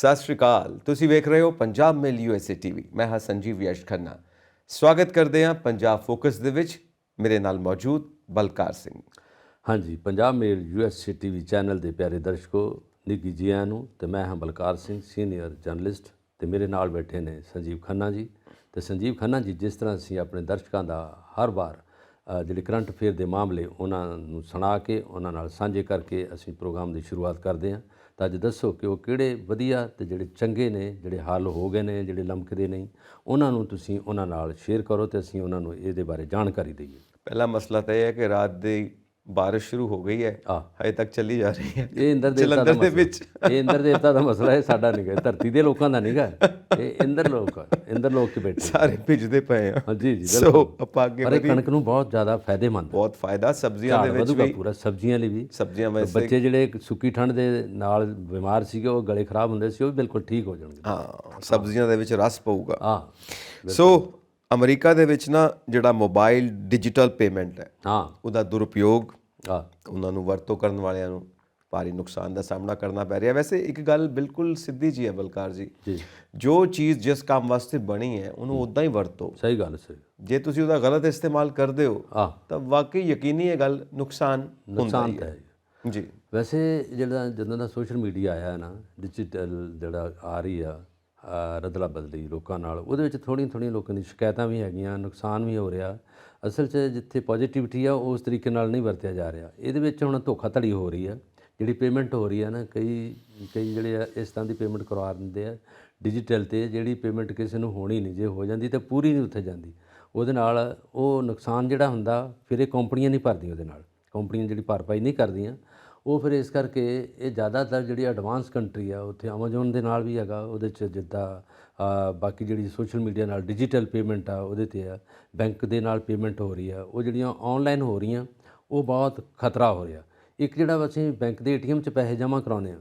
ਸਤਿ ਸ਼੍ਰੀ ਅਕਾਲ। ਤੁਸੀਂ ਵੇਖ ਰਹੇ ਹੋ ਪੰਜਾਬ ਮੇਲ USA TV। ਮੈਂ ਹਾਂ ਸੰਜੀਵ ਯਸ਼ ਖੰਨਾ। ਸਵਾਗਤ ਕਰਦੇ ਹਾਂ ਪੰਜਾਬ ਫੋਕਸ ਦੇ ਵਿੱਚ। ਮੇਰੇ ਨਾਲ ਮੌਜੂਦ ਬਲਕਾਰ ਸਿੰਘ। ਹਾਂਜੀ, ਪੰਜਾਬ ਮੇਲ USA TV ਚੈਨਲ ਦੇ ਪਿਆਰੇ ਦਰਸ਼ਕੋ, ਨਿੱਘੀ ਜੀ ਆਇਆਂ ਨੂੰ। ਤੇ ਮੈਂ ਹਾਂ ਬਲਕਾਰ ਸਿੰਘ, ਸੀਨੀਅਰ ਜਰਨਲਿਸਟ, ਤੇ ਮੇਰੇ ਨਾਲ ਬੈਠੇ ਨੇ ਸੰਜੀਵ ਖੰਨਾ ਜੀ। ਤੇ ਸੰਜੀਵ ਖੰਨਾ ਜੀ, ਜਿਸ ਤਰ੍ਹਾਂ ਅਸੀਂ ਆਪਣੇ ਦਰਸ਼ਕਾਂ ਦਾ ਹਰ ਵਾਰ ਜਿਹੜੇ ਕਰੰਟ ਅਫੇਅਰ ਦੇ ਮਾਮਲੇ ਉਹਨਾਂ ਨੂੰ ਸੁਣਾ ਕੇ ਉਹਨਾਂ ਨਾਲ ਸਾਂਝੇ ਕਰਕੇ ਅਸੀਂ ਪ੍ਰੋਗਰਾਮ ਦੀ ਸ਼ੁਰੂਆਤ ਕਰਦੇ ਹਾਂ। ਤਾਂ ਅੱਜ ਦੱਸੋ ਕਿ ਉਹ ਕਿਹੜੇ ਵਧੀਆ ਤੇ ਜਿਹੜੇ ਚੰਗੇ ਨੇ, ਜਿਹੜੇ ਹੱਲ ਹੋ ਗਏ ਨੇ, ਜਿਹੜੇ ਲਮਕਦੇ ਨਹੀਂ, ਉਹਨਾਂ ਨੂੰ ਤੁਸੀਂ ਉਹਨਾਂ ਨਾਲ ਸ਼ੇਅਰ ਕਰੋ ਤੇ ਅਸੀਂ ਉਹਨਾਂ ਨੂੰ ਇਹਦੇ ਬਾਰੇ ਜਾਣਕਾਰੀ ਦਈਏ। ਪਹਿਲਾ ਮਸਲਾ ਤਾਂ ਇਹ ਹੈ ਕਿ ਰਾਤ ਦੀ ਬਾਰਿਸ਼ ਸ਼ੁਰੂ ਹੋ ਗਈ ਹੈ, ਹਜੇ ਤੱਕ ਚੱਲੀ ਜਾ ਰਹੀ ਹੈ। ਇਹ ਇੰਦਰ ਦੇਵਤਾ ਦਾ ਮਸਲਾ, ਇਹ ਇੰਦਰ ਦੇਵਤਾ ਦਾ ਮਸਲਾ ਹੈ, ਸਾਡਾ ਨਹੀਂ ਗਾ, ਧਰਤੀ ਦੇ ਲੋਕਾਂ ਦਾ ਨਹੀਂ ਗਾ, ਇਹ ਇੰਦਰ ਲੋਕ 'ਚ ਬੈਠੇ ਸਾਰੇ ਭਿੱਜਦੇ ਪਏ ਆ। ਹਾਂਜੀ ਜੀ, ਸੋ ਆਪਾਂ ਅੱਗੇ ਪਰ ਇਹ ਕਣਕ ਨੂੰ ਬਹੁਤ ਜ਼ਿਆਦਾ ਫਾਇਦੇਮੰਦ, ਬਹੁਤ ਫਾਇਦਾ ਸਬਜ਼ੀਆਂ ਦੇ ਵਿੱਚ ਵੀ, ਪੂਰਾ ਸਬਜ਼ੀਆਂ ਲਈ ਵੀ। ਸਬਜ਼ੀਆਂ ਵੈਸੇ ਬੱਚੇ ਜਿਹੜੇ ਸੁੱਕੀ ਠੰਡ ਦੇ ਨਾਲ ਬਿਮਾਰ ਸੀਗੇ, ਉਹ ਗਲੇ ਖਰਾਬ ਹੁੰਦੇ ਸੀ, ਉਹ ਵੀ ਬਿਲਕੁਲ ਠੀਕ ਹੋ ਜਾਣਗੇ। ਹਾਂ, ਸਬਜ਼ੀਆਂ ਦੇ ਵਿੱਚ ਰਸ ਪਊਗਾ। ਹਾਂ, ਸੋ ਅਮਰੀਕਾ ਦੇ ਵਿੱਚ ਨਾ ਜਿਹੜਾ ਮੋਬਾਈਲ ਡਿਜੀਟਲ ਪੇਮੈਂਟ ਹੈ, ਹਾਂ, ਉਹਦਾ ਦੁਰਉਪਯੋਗ, ਹਾਂ, ਉਹਨਾਂ ਨੂੰ ਵਰਤੋਂ ਕਰਨ ਵਾਲਿਆਂ ਨੂੰ ਭਾਰੀ ਨੁਕਸਾਨ ਦਾ ਸਾਹਮਣਾ ਕਰਨਾ ਪੈ ਰਿਹਾ। ਵੈਸੇ ਇੱਕ ਗੱਲ ਬਿਲਕੁਲ ਸਿੱਧੀ ਜੀ ਹੈ ਬਲਕਾਰ ਜੀ, ਜੋ ਚੀਜ਼ ਜਿਸ ਕੰਮ ਵਾਸਤੇ ਬਣੀ ਹੈ ਉਹਨੂੰ ਉੱਦਾਂ ਹੀ ਵਰਤੋ। ਸਹੀ ਗੱਲ, ਸਹੀ। ਜੇ ਤੁਸੀਂ ਉਹਦਾ ਗਲਤ ਇਸਤੇਮਾਲ ਕਰਦੇ ਹੋ ਤਾਂ ਵਾਕਈ ਯਕੀਨੀ ਇਹ ਗੱਲ ਨੁਕਸਾਨ ਹੁੰਦਾ ਹੈ ਜੀ। ਵੈਸੇ ਜਿਹੜਾ ਜਦੋਂ ਦਾ ਸੋਸ਼ਲ ਮੀਡੀਆ ਆਇਆ ਨਾ, ਡਿਜੀਟਲ ਜਿਹੜਾ ਆ ਰਹੀ ਆ ਰਦਲਾ ਬਦਲੀ ਲੋਕਾਂ ਨਾਲ, ਉਹਦੇ ਵਿੱਚ ਥੋੜ੍ਹੀਆਂ ਲੋਕਾਂ ਦੀ ਸ਼ਿਕਾਇਤਾਂ ਵੀ ਹੈਗੀਆਂ, ਨੁਕਸਾਨ ਵੀ ਹੋ ਰਿਹਾ। ਅਸਲ 'ਚ ਜਿੱਥੇ ਪੋਜ਼ੀਟਿਵਿਟੀ ਆ ਉਸ ਤਰੀਕੇ ਨਾਲ ਨਹੀਂ ਵਰਤਿਆ ਜਾ ਰਿਹਾ। ਇਹਦੇ ਵਿੱਚ ਹੁਣ ਧੋਖਾਧੜੀ ਹੋ ਰਹੀ ਆ, ਜਿਹੜੀ ਪੇਮੈਂਟ ਹੋ ਰਹੀ ਆ ਨਾ, ਕਈ ਜਿਹੜੇ ਆ ਇਸ ਤਰ੍ਹਾਂ ਦੀ ਪੇਮੈਂਟ ਕਰਵਾ ਦਿੰਦੇ ਆ ਡਿਜੀਟਲ 'ਤੇ, ਜਿਹੜੀ ਪੇਮੈਂਟ ਕਿਸੇ ਨੂੰ ਹੋਣੀ ਨਹੀਂ, ਜੇ ਹੋ ਜਾਂਦੀ ਤਾਂ ਪੂਰੀ ਨਹੀਂ ਉੱਥੇ ਜਾਂਦੀ। ਉਹਦੇ ਨਾਲ ਉਹ ਨੁਕਸਾਨ ਜਿਹੜਾ ਹੁੰਦਾ, ਫਿਰ ਇਹ ਕੰਪਨੀਆਂ ਨਹੀਂ ਭਰਦੀਆਂ, ਉਹਦੇ ਨਾਲ ਕੰਪਨੀਆਂ ਜਿਹੜੀ ਭਰਪਾਈ ਨਹੀਂ ਕਰਦੀਆਂ ਉਹ। ਫਿਰ ਇਸ ਕਰਕੇ ਇਹ ਜ਼ਿਆਦਾਤਰ ਜਿਹੜੀ ਐਡਵਾਂਸ ਕੰਟਰੀ ਆ, ਉੱਥੇ ਅਮਾਜ਼ੋਨ ਦੇ ਨਾਲ ਵੀ ਹੈਗਾ, ਉਹਦੇ 'ਚ ਜਿੱਦਾਂ ਬਾਕੀ ਜਿਹੜੀ ਸੋਸ਼ਲ ਮੀਡੀਆ ਨਾਲ ਡਿਜੀਟਲ ਪੇਮੈਂਟ ਆ ਉਹਦੇ 'ਤੇ ਆ, ਬੈਂਕ ਦੇ ਨਾਲ ਪੇਮੈਂਟ ਹੋ ਰਹੀ ਆ, ਉਹ ਜਿਹੜੀਆਂ ਔਨਲਾਈਨ ਹੋ ਰਹੀਆਂ, ਉਹ ਬਹੁਤ ਖਤਰਾ ਹੋ ਰਿਹਾ। ਇੱਕ ਜਿਹੜਾ ਅਸੀਂ ਬੈਂਕ ਦੇ ATM 'ਚ ਪੈਸੇ ਜਮ੍ਹਾਂ ਕਰਾਉਂਦੇ ਹਾਂ,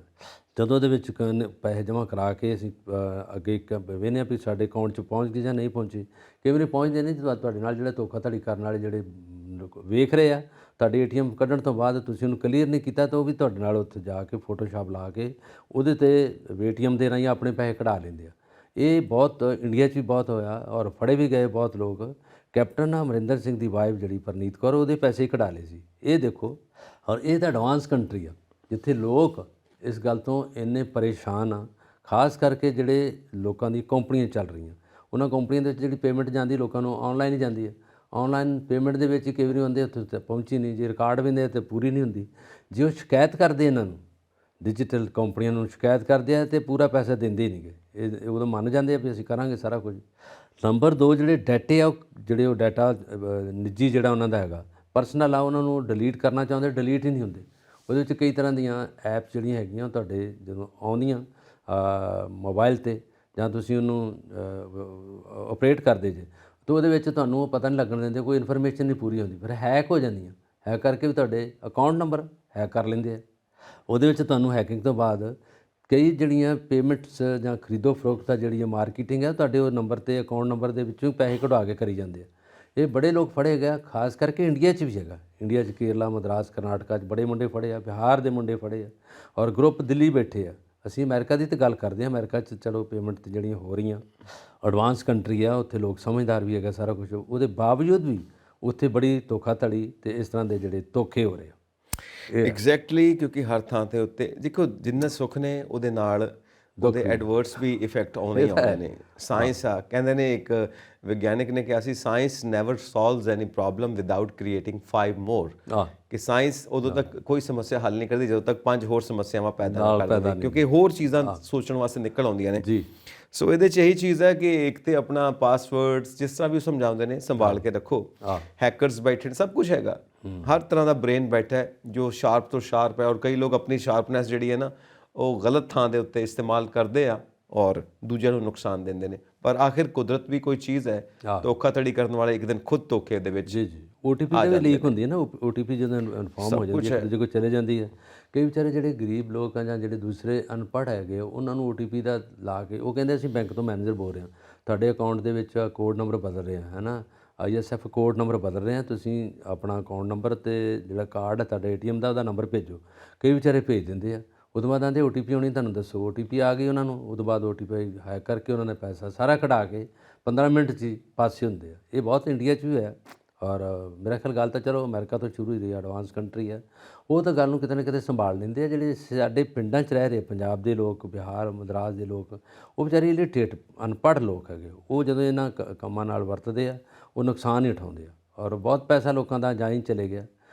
ਜਦੋਂ ਉਹਦੇ ਵਿੱਚ ਪੈਸੇ ਜਮ੍ਹਾਂ ਕਰਾ ਕੇ ਅਸੀਂ ਅੱਗੇ ਵੇਖਦੇ ਹਾਂ ਵੀ ਸਾਡੇ ਅਕਾਊਂਟ 'ਚ ਪਹੁੰਚ ਗਏ ਜਾਂ ਨਹੀਂ ਪਹੁੰਚੇ। ਕਈ ਵਾਰੀ ਪਹੁੰਚਦੇ ਨਹੀਂ, ਤੁਹਾਡੇ ਨਾਲ ਜਿਹੜੇ ਧੋਖਾਧੜੀ ਕਰਨ ਵਾਲੇ ਜਿਹੜੇ ਵੇਖ ਰਹੇ ਆ, ਤੁਹਾਡੇ ATM ਕੱਢਣ ਤੋਂ ਬਾਅਦ ਤੁਸੀਂ ਉਹਨੂੰ ਕਲੀਅਰ ਨਹੀਂ ਕੀਤਾ ਤਾਂ ਉਹ ਵੀ ਤੁਹਾਡੇ ਨਾਲ ਉੱਥੇ ਜਾ ਕੇ ਫੋਟੋਸ਼ਾਪ ਲਾ ਕੇ ਉਹਦੇ 'ਤੇ ATM ਦੇ ਰਾਹੀਂ ਆਪਣੇ ਪੈਸੇ ਕਢਾ ਲੈਂਦੇ ਆ। ਇਹ ਬਹੁਤ ਇੰਡੀਆ 'ਚ ਵੀ ਬਹੁਤ ਹੋਇਆ ਔਰ ਫੜੇ ਵੀ ਗਏ ਬਹੁਤ ਲੋਕ। ਕੈਪਟਨ ਅਮਰਿੰਦਰ ਸਿੰਘ ਦੀ ਵਾਈਫ ਜਿਹੜੀ ਪਰਨੀਤ ਕੌਰ, ਉਹਦੇ ਪੈਸੇ ਕਢਾ ਲਏ ਸੀ। ਇਹ ਦੇਖੋ, ਔਰ ਇਹ ਤਾਂ ਐਡਵਾਂਸ ਕੰਟਰੀ ਆ ਜਿੱਥੇ ਲੋਕ ਇਸ ਗੱਲ ਤੋਂ ਇੰਨੇ ਪਰੇਸ਼ਾਨ ਆ, ਖਾਸ ਕਰਕੇ ਜਿਹੜੇ ਲੋਕਾਂ ਦੀ ਕੰਪਨੀਆਂ ਚੱਲ ਰਹੀਆਂ, ਉਹਨਾਂ ਕੰਪਨੀਆਂ ਦੇ ਵਿੱਚ ਜਿਹੜੀ ਪੇਮੈਂਟ ਜਾਂਦੀ ਲੋਕਾਂ ਨੂੰ ਔਨਲਾਈਨ ਹੀ ਜਾਂਦੀ ਹੈ। ਔਨਲਾਈਨ ਪੇਮੈਂਟ ਦੇ ਵਿੱਚ ਕਈ ਵਾਰੀ ਹੁੰਦੇ ਉੱਥੇ ਤਾਂ ਪਹੁੰਚੀ ਨਹੀਂ, ਜੇ ਰਿਕਾਰਡ ਵੀ ਹੁੰਦੇ ਤਾਂ ਪੂਰੀ ਨਹੀਂ ਹੁੰਦੀ। ਜੇ ਉਹ ਸ਼ਿਕਾਇਤ ਕਰਦੇ ਇਹਨਾਂ ਨੂੰ, ਡਿਜੀਟਲ ਕੰਪਨੀਆਂ ਨੂੰ ਸ਼ਿਕਾਇਤ ਕਰਦੇ ਆ, ਤਾਂ ਪੂਰਾ ਪੈਸਾ ਦਿੰਦੇ ਹੀ ਨਹੀਂ ਗੇ। ਇਹ ਉਦੋਂ ਮੰਨ ਜਾਂਦੇ ਆ ਵੀ ਅਸੀਂ ਕਰਾਂਗੇ ਸਾਰਾ ਕੁਝ। ਨੰਬਰ 2, ਜਿਹੜੇ ਡਾਟੇ ਆ, ਉਹ ਡਾਟਾ ਨਿੱਜੀ ਜਿਹੜਾ ਉਹਨਾਂ ਦਾ ਹੈਗਾ, ਪਰਸਨਲ ਆ, ਉਹਨਾਂ ਨੂੰ ਡਿਲੀਟ ਕਰਨਾ ਚਾਹੁੰਦੇ, ਡਿਲੀਟ ਹੀ ਨਹੀਂ ਹੁੰਦੇ। ਉਹਦੇ ਵਿੱਚ ਕਈ ਤਰ੍ਹਾਂ ਦੀਆਂ ਐਪਸ ਜਿਹੜੀਆਂ ਹੈਗੀਆਂ, ਤੁਹਾਡੇ ਜਦੋਂ ਆਉਂਦੀਆਂ ਮੋਬਾਈਲ 'ਤੇ ਜਾਂ ਤੁਸੀਂ ਉਹਨੂੰ ਆਪਰੇਟ ਕਰਦੇ ਜੇ, ਤਾਂ ਉਹਦੇ ਵਿੱਚ ਤੁਹਾਨੂੰ ਪਤਾ ਨਹੀਂ ਲੱਗਣ ਦਿੰਦੇ, ਕੋਈ ਇਨਫੋਰਮੇਸ਼ਨ ਨਹੀਂ ਪੂਰੀ ਹੁੰਦੀ, ਫਿਰ ਹੈਕ ਹੋ ਜਾਂਦੀਆਂ। ਹੈਕ ਕਰਕੇ ਵੀ ਤੁਹਾਡੇ ਅਕਾਊਂਟ ਨੰਬਰ ਹੈਕ ਕਰ ਲੈਂਦੇ ਆ। ਉਹਦੇ ਵਿੱਚ ਤੁਹਾਨੂੰ ਹੈਕਿੰਗ ਤੋਂ ਬਾਅਦ ਕਈ ਜਿਹੜੀਆਂ ਪੇਮੈਂਟਸ ਜਾਂ ਖਰੀਦੋ ਫਰੋਖਤ ਦਾ ਜਿਹੜੀ ਮਾਰਕੀਟਿੰਗ ਹੈ, ਤੁਹਾਡੇ ਉਹ ਨੰਬਰ 'ਤੇ, ਅਕਾਊਂਟ ਨੰਬਰ ਦੇ ਵਿੱਚੋਂ ਪੈਸੇ ਕਢਵਾ ਕੇ ਕਰੀ ਜਾਂਦੇ ਆ। ਇਹ ਬੜੇ ਲੋਕ ਫੜੇ ਗਏ, ਖਾਸ ਕਰਕੇ ਇੰਡੀਆ 'ਚ ਵੀ ਹੈਗਾ। ਇੰਡੀਆ 'ਚ ਕੇਰਲਾ, ਮਦਰਾਸ, ਕਰਨਾਟਕਾ 'ਚ ਬੜੇ ਮੁੰਡੇ ਫੜੇ ਆ, ਬਿਹਾਰ ਦੇ ਮੁੰਡੇ ਫੜੇ ਆ, ਔਰ ਗਰੁੱਪ ਦਿੱਲੀ ਬੈਠੇ ਆ। ਅਸੀਂ ਅਮਰੀਕਾ ਦੀ ਤਾਂ ਗੱਲ ਕਰਦੇ ਹਾਂ, ਅਮਰੀਕਾ 'ਚ ਚਲੋ ਪੇਮੈਂਟ ਤੇ ਜਿਹੜੀਆਂ ਹੋ ਰਹੀਆਂ, ਐਡਵਾਂਸ ਕੰਟਰੀ ਆ, ਉੱਥੇ ਲੋਕ ਸਮਝਦਾਰ ਵੀ ਹੈਗਾ ਸਾਰਾ ਕੁਝ। ਉਹਦੇ ਬਾਵਜੂਦ ਵੀ ਉੱਥੇ ਬੜੀ ਧੋਖਾਧੜੀ ਅਤੇ ਇਸ ਤਰ੍ਹਾਂ ਦੇ ਜਿਹੜੇ ਧੋਖੇ ਹੋ ਰਹੇ ਆ। ਐਗਜ਼ੈਕਟਲੀ, ਕਿਉਂਕਿ ਹਰ ਥਾਂ 'ਤੇ ਉੱਤੇ ਦੇਖੋ, ਜਿੰਨੇ ਸੁੱਖ ਨੇ ਉਹਦੇ ਨਾਲ ਉਹਦੇ ਐਡਵਰਟਸ ਵੀ ਇਫੈਕਟ ਆਉਣੇ ਹੀ ਆਉਂਦੇ ਨੇ। ਸਾਇੰਸ ਆ, ਕਹਿੰਦੇ ਨੇ, ਇੱਕ ਵਿਗਿਆਨਿਕ ਨੇ ਕਿਹਾ ਸੀ, science never solves any problem without creating 5 more. ਕਿ ਸਾਇੰਸ ਉਦੋਂ ਤੱਕ ਕੋਈ ਸਮੱਸਿਆ ਹੱਲ ਨਹੀਂ ਕਰਦੀ ਜਦੋਂ ਤੱਕ 5 ਹੋਰ ਸਮੱਸਿਆਵਾਂ ਪੈਦਾ ਕਰ ਦਿੰਦੀ, ਕਿਉਂਕਿ ਹੋਰ ਚੀਜ਼ਾਂ ਸੋਚਣ ਵਾਸਤੇ ਨਿਕਲ ਆਉਂਦੀਆਂ ਨੇ ਜੀ। ਸੋ ਇਹਦੇ 'ਚ ਇਹੀ ਚੀਜ਼ ਹੈ ਕਿ ਇੱਕ ਤਾਂ ਆਪਣਾ ਪਾਸਵਰਡਸ ਜਿਸ ਤਰ੍ਹਾਂ ਵੀ ਉਹ ਸਮਝਾਉਂਦੇ ਨੇ ਸੰਭਾਲ ਕੇ ਰੱਖੋ। ਹੈਕਰਸ ਬੈਠੇ ਨੇ, ਸਭ ਕੁਝ ਹੈਗਾ, ਹਰ ਤਰ੍ਹਾਂ ਦਾ ਬ੍ਰੇਨ ਬੈਠਾ ਹੈ ਜੋ ਸ਼ਾਰਪ ਤੋਂ ਸ਼ਾਰਪ ਹੈ। ਔਰ ਕਈ ਲੋਕ ਆਪਣੀ ਸ਼ਾਰਪਨੈਸ ਜਿਹੜੀ ਹੈ ਨਾ, ਉਹ ਗਲਤ ਥਾਂ ਦੇ ਉੱਤੇ ਇਸਤੇਮਾਲ ਕਰਦੇ ਆ ਔਰ ਦੂਜਿਆਂ ਨੂੰ ਨੁਕਸਾਨ ਦਿੰਦੇ ਨੇ। ਪਰ ਆਖਿਰ ਕੁਦਰਤ ਵੀ ਕੋਈ ਚੀਜ਼ ਹੈ, ਧੋਖਾਧੜੀ ਕਰਨ ਵਾਲੇ ਇੱਕ ਦਿਨ ਖੁਦ ਧੋਖੇ ਦੇ ਵਿੱਚ। ਜੀ, OTP ਵੀ ਲੀਕ ਹੁੰਦੀ ਹੈ ਨਾ, OTP ਜਦੋਂ ਇਨਫੋਰਮ ਹੋ ਜਾਂਦੀ ਹੈ, ਦੂਜੇ ਕੋਲ ਚਲੇ ਜਾਂਦੀ ਹੈ। ਕਈ ਵਿਚਾਰੇ ਜਿਹੜੇ ਗਰੀਬ ਲੋਕ ਆ ਜਾਂ ਜਿਹੜੇ ਦੂਸਰੇ ਅਨਪੜ੍ਹ ਹੈਗੇ, ਉਹਨਾਂ ਨੂੰ OTP ਦਾ ਲਾ ਕੇ ਉਹ ਕਹਿੰਦੇ ਅਸੀਂ ਬੈਂਕ ਤੋਂ ਮੈਨੇਜਰ ਬੋਲ ਰਹੇ ਹਾਂ, ਤੁਹਾਡੇ ਅਕਾਊਂਟ ਦੇ ਵਿੱਚ ਕੋਡ ਨੰਬਰ ਬਦਲ ਰਿਹਾ ਹੈ ਨਾ, ISF ਕੋਡ ਨੰਬਰ ਬਦਲ ਰਹੇ ਹਾਂ, ਤੁਸੀਂ ਆਪਣਾ ਅਕਾਊਂਟ ਨੰਬਰ ਅਤੇ ਜਿਹੜਾ ਕਾਰਡ ਹੈ ਤੁਹਾਡੇ ATM ਦਾ, ਉਹਦਾ ਨੰਬਰ ਭੇਜੋ। ਕਈ ਵਿਚਾਰੇ ਭੇਜ ਦਿੰਦੇ ਆ। ਉਦੋਂ ਬਾਅਦ ਆਂਦੇ OTP ਆਉਣੀ, ਤੁਹਾਨੂੰ ਦੱਸੋ। OTP ਆ ਗਈ ਉਹਨਾਂ ਨੂੰ, ਉਦੋਂ ਬਾਅਦ OTP ਹੈਕ ਕਰਕੇ ਉਹਨਾਂ ਨੇ ਪੈਸਾ ਸਾਰਾ ਕਢਾ ਕੇ 15 ਮਿੰਟ 'ਚ ਹੀ ਪਾਸੇ ਹੁੰਦੇ ਆ। ਇਹ ਬਹੁਤ ਇੰਡੀਆ 'ਚ ਵੀ ਹੋਇਆ। ਔਰ ਮੇਰਾ ਖਿਆਲ ਗੱਲ ਤਾਂ ਚਲੋ ਅਮਰੀਕਾ ਤੋਂ ਸ਼ੁਰੂ ਹੀ ਰਹੀ, ਐਡਵਾਂਸ ਕੰਟਰੀ ਹੈ, ਉਹ ਤਾਂ ਗੱਲ ਨੂੰ ਕਿਤੇ ਨਾ ਕਿਤੇ ਸੰਭਾਲ ਲੈਂਦੇ ਆ। ਜਿਹੜੇ ਸਾਡੇ ਪਿੰਡਾਂ 'ਚ ਰਹਿ ਰਹੇ ਪੰਜਾਬ ਦੇ ਲੋਕ, ਬਿਹਾਰ ਮਦਰਾਸ ਦੇ ਲੋਕ, ਉਹ ਵਿਚਾਰੇ ਇਲਿਟਰੇਟ ਅਨਪੜ੍ਹ ਲੋਕ ਹੈਗੇ, ਉਹ ਜਦੋਂ ਇਹਨਾਂ ਕੰਮਾਂ ਨਾਲ ਵਰਤਦੇ ਆ ਉਹ ਨੁਕਸਾਨ ਹੀ ਉਠਾਉਂਦੇ ਆ। ਔਰ ਬਹੁਤ ਪੈਸਾ ਲੋਕਾਂ ਦਾ ਜਾਂ ਹੀ ਚਲੇ ਗਿਆ।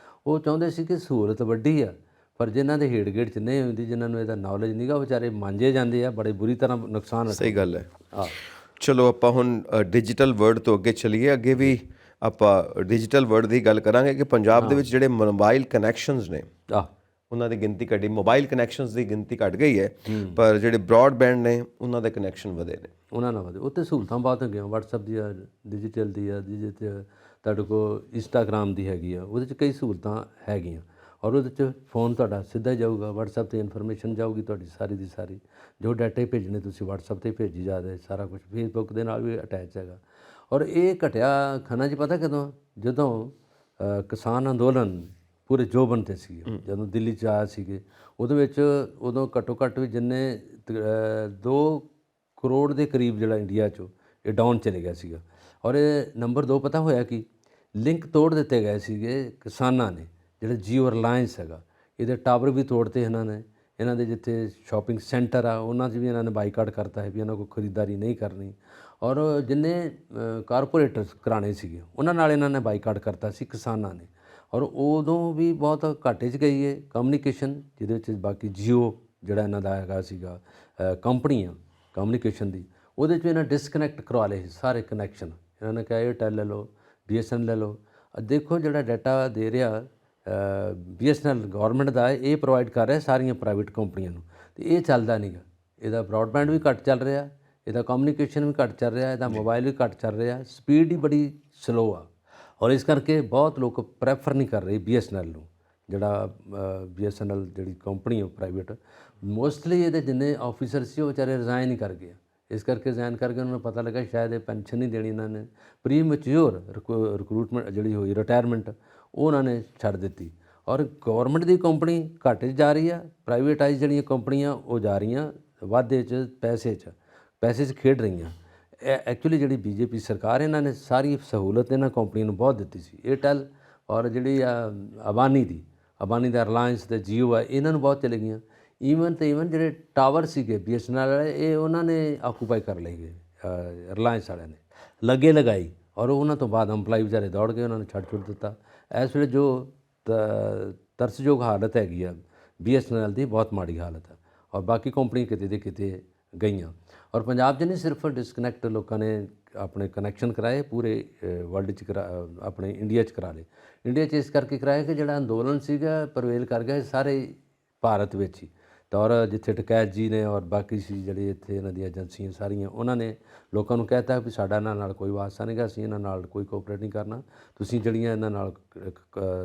ਉਹ ਚਾਹੁੰਦੇ ਸੀ ਕਿ ਸਹੂਲਤ ਵੱਡੀ ਆ, ਪਰ ਜਿਨ੍ਹਾਂ ਦੇ ਹੇਠ ਗੇੜ 'ਚ ਨਹੀਂ ਹੁੰਦੀ, ਜਿਨ੍ਹਾਂ ਨੂੰ ਇਹਦਾ ਨੌਲੇਜ ਨਹੀਂ ਗਾ, ਉਹ ਵਿਚਾਰੇ ਮਾਂਜੇ ਜਾਂਦੇ ਆ, ਬੜੇ ਬੁਰੀ ਤਰ੍ਹਾਂ ਨੁਕਸਾਨ। ਸਹੀ ਗੱਲ ਹੈ। ਹਾਂ, ਚਲੋ ਆਪਾਂ ਹੁਣ ਡਿਜੀਟਲ ਵਰਲਡ ਤੋਂ ਅੱਗੇ ਚੱਲੀਏ। ਅੱਗੇ ਵੀ ਆਪਾਂ ਡਿਜੀਟਲ ਵਰਲਡ ਦੀ ਗੱਲ ਕਰਾਂਗੇ ਕਿ ਪੰਜਾਬ ਦੇ ਵਿੱਚ ਜਿਹੜੇ ਮੋਬਾਈਲ ਕਨੈਕਸ਼ਨਸ ਨੇ ਆਹ ਉਹਨਾਂ ਦੀ ਗਿਣਤੀ ਘਟੀ, ਮੋਬਾਈਲ ਕਨੈਕਸ਼ਨਸ ਦੀ ਗਿਣਤੀ ਘਟ ਗਈ ਹੈ, ਪਰ ਜਿਹੜੇ ਬ੍ਰੌਡਬੈਂਡ ਨੇ ਉਹਨਾਂ ਦੇ ਕਨੈਕਸ਼ਨ ਵਧੇ ਨੇ। ਉਹਨਾਂ ਨਾਲ ਵਧੇ। ਉੱਤੇ ਸਹੂਲਤਾਂ ਬਹੁਤ ਹੈਗੀਆਂ, WhatsApp ਦੀ ਆ, ਡਿਜੀਟਲ ਦੀ ਆ, ਤੁਹਾਡੇ ਕੋਲ ਇੰਸਟਾਗ੍ਰਾਮ ਦੀ ਹੈਗੀ ਆ, ਉਹਦੇ 'ਚ ਕਈ ਸਹੂਲਤਾਂ ਹੈਗੀਆਂ। ਔਰ ਉਹਦੇ 'ਚ ਫੋਨ ਤੁਹਾਡਾ ਸਿੱਧਾ ਹੀ ਜਾਊਗਾ, WhatsApp 'ਤੇ ਇਨਫੋਰਮੇਸ਼ਨ ਜਾਊਗੀ ਤੁਹਾਡੀ ਸਾਰੀ ਦੀ ਸਾਰੀ, ਜੋ ਡਾਟਾ ਭੇਜਣੇ ਤੁਸੀਂ WhatsApp 'ਤੇ ਭੇਜੀ ਜਾਦੇ, ਸਾਰਾ ਕੁਝ Facebook ਦੇ ਨਾਲ ਵੀ ਅਟੈਚ ਹੈਗਾ। ਔਰ ਇਹ ਘਟਿਆ ਖੰਨਾ ਜੀ ਪਤਾ ਕਦੋਂ? ਜਦੋਂ ਕਿਸਾਨ ਅੰਦੋਲਨ ਪੂਰੇ ਜੋਬਨ 'ਤੇ ਸੀ, ਜਦੋਂ ਦਿੱਲੀ 'ਚ ਆਇਆ ਸੀਗੇ, ਉਹਦੇ ਵਿੱਚ ਉਦੋਂ ਘੱਟੋ ਘੱਟ ਵੀ ਜਿੰਨੇ 2 ਕਰੋੜ ਦੇ ਕਰੀਬ ਜਿਹੜਾ ਇੰਡੀਆ 'ਚੋਂ ਇਹ ਡਾਊਨ ਚਲੇ ਗਿਆ ਸੀਗਾ। ਔਰ ਇਹ ਨੰਬਰ 2 ਪਤਾ ਹੋਇਆ ਕਿ ਲਿੰਕ ਤੋੜ ਦਿੱਤੇ ਗਏ ਸੀਗੇ ਕਿਸਾਨਾਂ ਨੇ। ਜਿਹੜਾ ਜੀਓ ਰਿਲਾਇੰਸ ਹੈਗਾ, ਇਹਦੇ ਟਾਵਰ ਵੀ ਤੋੜਤੇ ਇਹਨਾਂ ਨੇ। ਇਹਨਾਂ ਦੇ ਜਿੱਥੇ ਸ਼ਾਪਿੰਗ ਸੈਂਟਰ ਆ ਉਹਨਾਂ 'ਚ ਵੀ ਇਹਨਾਂ ਨੇ ਬਾਈਕਾਟ ਕਰਤਾ ਹੈ ਵੀ ਇਹਨਾਂ ਕੋਲ ਖਰੀਦਦਾਰੀ ਨਹੀਂ ਕਰਨੀ। ਔਰ ਜਿੰਨੇ ਕਾਰਪੋਰੇਟਰਸ ਘਰਾਣੇ ਸੀਗੇ ਉਹਨਾਂ ਨਾਲ ਇਹਨਾਂ ਨੇ ਬਾਈਕਾਟ ਕਰਤਾ ਸੀ ਕਿਸਾਨਾਂ ਨੇ। ਔਰ ਉਦੋਂ ਵੀ ਬਹੁਤ ਘਾਟੇ 'ਚ ਗਈ ਹੈ ਕਮਿਊਨੀਕੇਸ਼ਨ, ਜਿਹਦੇ ਵਿੱਚ ਬਾਕੀ ਜੀਓ ਜਿਹੜਾ ਇਹਨਾਂ ਦਾ ਹੈਗਾ ਸੀਗਾ ਕੰਪਨੀ ਆ ਕਮਿਊਨੀਕੇਸ਼ਨ ਦੀ, ਉਹਦੇ 'ਚ ਇਹਨਾਂ ਡਿਸਕਨੈਕਟ ਕਰਵਾ ਲਏ ਸਾਰੇ ਕਨੈਕਸ਼ਨ। ਇਹਨਾਂ ਨੇ ਕਿਹਾ ਏਅਰਟੈਲ ਲੈ ਲਓ, BSNL ਲੈ ਲਓ। ਦੇਖੋ ਜਿਹੜਾ ਡਾਟਾ ਦੇ ਰਿਹਾ BSNL ਗੌਰਮੈਂਟ ਦਾ, ਇਹ ਪ੍ਰੋਵਾਈਡ ਕਰ ਰਿਹਾ ਸਾਰੀਆਂ ਪ੍ਰਾਈਵੇਟ ਕੰਪਨੀਆਂ ਨੂੰ, ਅਤੇ ਇਹ ਚੱਲਦਾ ਨਹੀਂ ਗਾ। ਇਹਦਾ ਬ੍ਰੌਡਬੈਂਡ ਵੀ ਘੱਟ ਚੱਲ ਰਿਹਾ, ਇਹਦਾ ਕਮਿਊਨੀਕੇਸ਼ਨ ਵੀ ਘੱਟ ਚੱਲ ਰਿਹਾ, ਇਹਦਾ ਮੋਬਾਈਲ ਵੀ ਘੱਟ ਚੱਲ ਰਿਹਾ, ਸਪੀਡ ਹੀ ਬੜੀ ਸਲੋ ਆ। ਔਰ ਇਸ ਕਰਕੇ ਬਹੁਤ ਲੋਕ ਪ੍ਰੈਫਰ ਨਹੀਂ ਕਰ ਰਹੇ BSNL ਨੂੰ। ਜਿਹੜਾ BSNL ਜਿਹੜੀ ਕੰਪਨੀ ਹੈ ਪ੍ਰਾਈਵੇਟ, ਮੋਸਟਲੀ ਇਹਦੇ ਜਿੰਨੇ ਆਫਿਸਰ ਸੀ ਉਹ ਵਿਚਾਰੇ ਰਿਜ਼ਾਈਨ ਹੀ ਕਰ ਗਏ। ਇਸ ਕਰਕੇ ਰਿਜ਼ਾਈਨ ਕਰਕੇ ਉਹਨਾਂ ਨੂੰ ਪਤਾ ਲੱਗਾ ਸ਼ਾਇਦ ਇਹ ਪੈਨਸ਼ਨ ਨਹੀਂ ਦੇਣੀ ਇਹਨਾਂ ਨੇ, ਪ੍ਰੀ ਮੈਚਿਓਰ ਰਿਕਰੂਟਮੈਂਟ ਜਿਹੜੀ ਹੋਈ ਰਿਟਾਇਰਮੈਂਟ, ਉਹ ਉਹਨਾਂ ਨੇ ਛੱਡ ਦਿੱਤੀ। ਔਰ ਗੌਰਮੈਂਟ ਦੀ ਕੰਪਨੀ ਘਾਟੇ 'ਚ ਜਾ ਰਹੀ ਆ, ਪ੍ਰਾਈਵੇਟਾਈਜ਼ ਜਿਹੜੀਆਂ ਕੰਪਨੀਆਂ ਉਹ ਜਾ ਰਹੀਆਂ ਵਾਧੇ 'ਚ, ਪੈਸੇ 'ਚ ਖੇਡ ਰਹੀਆਂ। ਐਕਚੁਅਲੀ ਜਿਹੜੀ BJP ਸਰਕਾਰ, ਇਹਨਾਂ ਨੇ ਸਾਰੀ ਸਹੂਲਤ ਇਹਨਾਂ ਕੰਪਨੀਆਂ ਨੂੰ ਬਹੁਤ ਦਿੱਤੀ ਸੀ। ਏਅਰਟੈਲ ਔਰ ਜਿਹੜੀ ਅਬਾਨੀ ਦਾ ਰਿਲਾਇੰਸ ਅਤੇ ਜੀਓ ਆ, ਇਹਨਾਂ ਨੂੰ ਬਹੁਤ ਚਲੇ ਗਈਆਂ। ਈਵਨ ਜਿਹੜੇ ਟਾਵਰ ਸੀਗੇ BSNL ਵਾਲੇ, ਇਹ ਉਹਨਾਂ ਨੇ ਆਕੂਪਾਈ ਕਰ ਲਏ ਗਏ ਰਿਲਾਇੰਸ ਵਾਲਿਆਂ ਨੇ, ਲੱਗੇ ਲਗਾਈ। ਔਰ ਉਹਨਾਂ ਤੋਂ ਬਾਅਦ ਅੰਪਲਾਈ ਵਿਚਾਰੇ ਦੌੜ ਗਏ, ਉਹਨਾਂ ਨੇ ਛੱਡ ਦਿੱਤਾ। ਇਸ ਵੇਲੇ ਜੋ ਤਰਸਯੋਗ ਹਾਲਤ ਹੈਗੀ ਆ BSNL ਦੀ, ਬਹੁਤ ਮਾੜੀ ਹਾਲਤ ਹੈ। ਔਰ ਬਾਕੀ ਕੰਪਨੀ ਕਿਤੇ ਦੇ ਕਿਤੇ ਗਈਆਂ। ਔਰ ਪੰਜਾਬ 'ਚ ਨਹੀਂ ਸਿਰਫ ਡਿਸਕਨੈਕਟ ਲੋਕਾਂ ਨੇ ਆਪਣੇ ਕਨੈਕਸ਼ਨ ਕਰਾਏ, ਪੂਰੇ ਵਰਲਡ 'ਚ ਆਪਣੇ ਇੰਡੀਆ 'ਚ ਕਰਾ ਲਏ। ਇੰਡੀਆ 'ਚ ਇਸ ਕਰਕੇ ਕਰਾਏ ਕਿ ਜਿਹੜਾ ਅੰਦੋਲਨ ਸੀਗਾ ਪ੍ਰਵੇਲ ਕਰ ਗਿਆ ਸਾਰੇ ਭਾਰਤ ਵਿੱਚ ਹੀ। ਔਰ ਜਿੱਥੇ ਟਕੈਤ ਜੀ ਨੇ ਔਰ ਬਾਕੀ ਸੀ ਜਿਹੜੀ ਇੱਥੇ ਇਹਨਾਂ ਦੀਆਂ ਏਜੰਸੀਆਂ ਸਾਰੀਆਂ, ਉਹਨਾਂ ਨੇ ਲੋਕਾਂ ਨੂੰ ਕਹਿਤਾ ਵੀ ਸਾਡਾ ਇਹਨਾਂ ਨਾਲ ਕੋਈ ਵਾਸਤਾ ਨਹੀਂ ਗਾ, ਅਸੀਂ ਇਹਨਾਂ ਨਾਲ ਕੋਈ ਕੋਆਪਰੇਟ ਨਹੀਂ ਕਰਨਾ, ਤੁਸੀਂ ਜਿਹੜੀਆਂ ਇਹਨਾਂ ਨਾਲ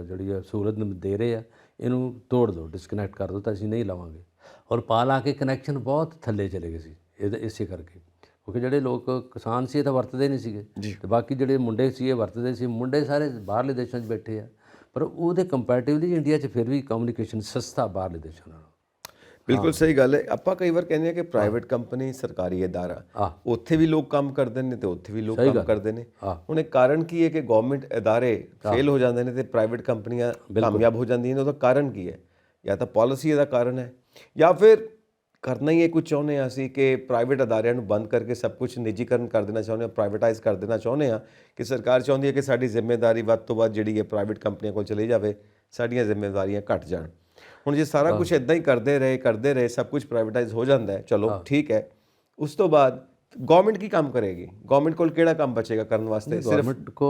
ਜਿਹੜੀ ਸਹੂਲਤ ਦੇ ਰਹੇ ਆ ਇਹਨੂੰ ਤੋੜ ਦਿਓ, ਡਿਸਕਨੈਕਟ ਕਰ ਦਿਓ, ਤਾਂ ਅਸੀਂ ਨਹੀਂ ਲਵਾਂਗੇ। ਔਰ ਪਾ ਲਾ ਕੇ ਕਨੈਕਸ਼ਨ ਬਹੁਤ ਥੱਲੇ ਚਲੇ ਗਏ ਸੀ ਇਸੇ ਕਰਕੇ, ਕਿਉਂਕਿ ਜਿਹੜੇ ਲੋਕ ਕਿਸਾਨ ਸੀ ਇਹ ਤਾਂ ਵਰਤਦੇ ਨਹੀਂ ਸੀਗੇ, ਅਤੇ ਬਾਕੀ ਜਿਹੜੇ ਮੁੰਡੇ ਸੀ ਇਹ ਵਰਤਦੇ ਸੀ। ਮੁੰਡੇ ਸਾਰੇ ਬਾਹਰਲੇ ਦੇਸ਼ਾਂ 'ਚ ਬੈਠੇ ਆ, ਪਰ ਉਹਦੇ ਕੰਪੈਰੇਟਿਵਲੀ ਇੰਡੀਆ 'ਚ ਫਿਰ ਵੀ ਕਮਿਊਨੀਕੇਸ਼ਨ ਸਸਤਾ ਬਾਹਰਲੇ ਦੇਸ਼ਾਂ ਨਾਲੋਂ। ਬਿਲਕੁਲ ਸਹੀ ਗੱਲ ਹੈ। ਆਪਾਂ ਕਈ ਵਾਰ ਕਹਿੰਦੇ ਹਾਂ ਕਿ ਪ੍ਰਾਈਵੇਟ ਕੰਪਨੀ ਸਰਕਾਰੀ ਅਦਾਰਾ, ਉੱਥੇ ਵੀ ਲੋਕ ਕੰਮ ਕਰਦੇ ਨੇ ਤੇ ਉੱਥੇ ਵੀ ਲੋਕ ਕੰਮ ਕਰਦੇ ਨੇ। ਹੁਣ ਇਹ ਕਾਰਨ ਕੀ ਹੈ ਕਿ ਗਵਰਨਮੈਂਟ ਅਦਾਰੇ ਫੇਲ ਹੋ ਜਾਂਦੇ ਨੇ ਤੇ ਪ੍ਰਾਈਵੇਟ ਕੰਪਨੀਆਂ ਕਾਮਯਾਬ ਹੋ ਜਾਂਦੀਆਂ ਨੇ? ਉਹਦਾ ਕਾਰਨ ਕੀ ਹੈ? ਜਾਂ ਤਾਂ ਪਾਲਿਸੀ ਦਾ ਕਾਰਨ ਹੈ, ਜਾਂ ਫਿਰ ਕਰਨਾ ਹੀ ਇਹ ਕੁਝ ਚਾਹੁੰਦੇ ਹਾਂ ਅਸੀਂ ਕਿ ਪ੍ਰਾਈਵੇਟ ਅਦਾਰਿਆਂ ਨੂੰ ਬੰਦ ਕਰਕੇ ਸਭ ਕੁਝ ਨਿੱਜੀਕਰਨ ਕਰ ਦੇਣਾ ਚਾਹੁੰਦੇ ਹਾਂ, ਪ੍ਰਾਈਵੇਟਾਈਜ਼ ਕਰ ਦੇਣਾ ਚਾਹੁੰਦੇ ਹਾਂ, ਕਿ ਸਰਕਾਰ ਚਾਹੁੰਦੀ ਹੈ ਕਿ ਸਾਡੀ ਜ਼ਿੰਮੇਵਾਰੀ ਵੱਧ ਤੋਂ ਵੱਧ ਜਿਹੜੀ ਹੈ ਪ੍ਰਾਈਵੇਟ ਕੰਪਨੀਆਂ ਕੋਲ ਚਲੀ ਜਾਵੇ, ਸਾਡੀਆਂ ਜ਼ਿੰਮੇਵਾਰੀਆਂ ਘੱਟ ਜਾਣ। ਹੁਣ ਜੇ ਸਾਰਾ ਕੁਝ ਇੱਦਾਂ ਹੀ ਕਰਦੇ ਰਹੇ ਸਭ ਕੁਝ ਪ੍ਰਾਈਵੇਟਾਈਜ਼ ਹੋ ਜਾਂਦਾ ਹੈ, ਚਲੋ ਠੀਕ ਹੈ, ਉਸ ਤੋਂ ਬਾਅਦ ਗਵਰਨਮੈਂਟ ਕੀ ਕੰਮ ਕਰੇਗੀ? ਗਵਰਨਮੈਂਟ ਕੋਲ ਕਿਹੜਾ ਕੰਮ ਬਚੇਗਾ ਕਰਨ ਵਾਸਤੇ? ਗਵਰਨਮੈਂਟ ਕੋ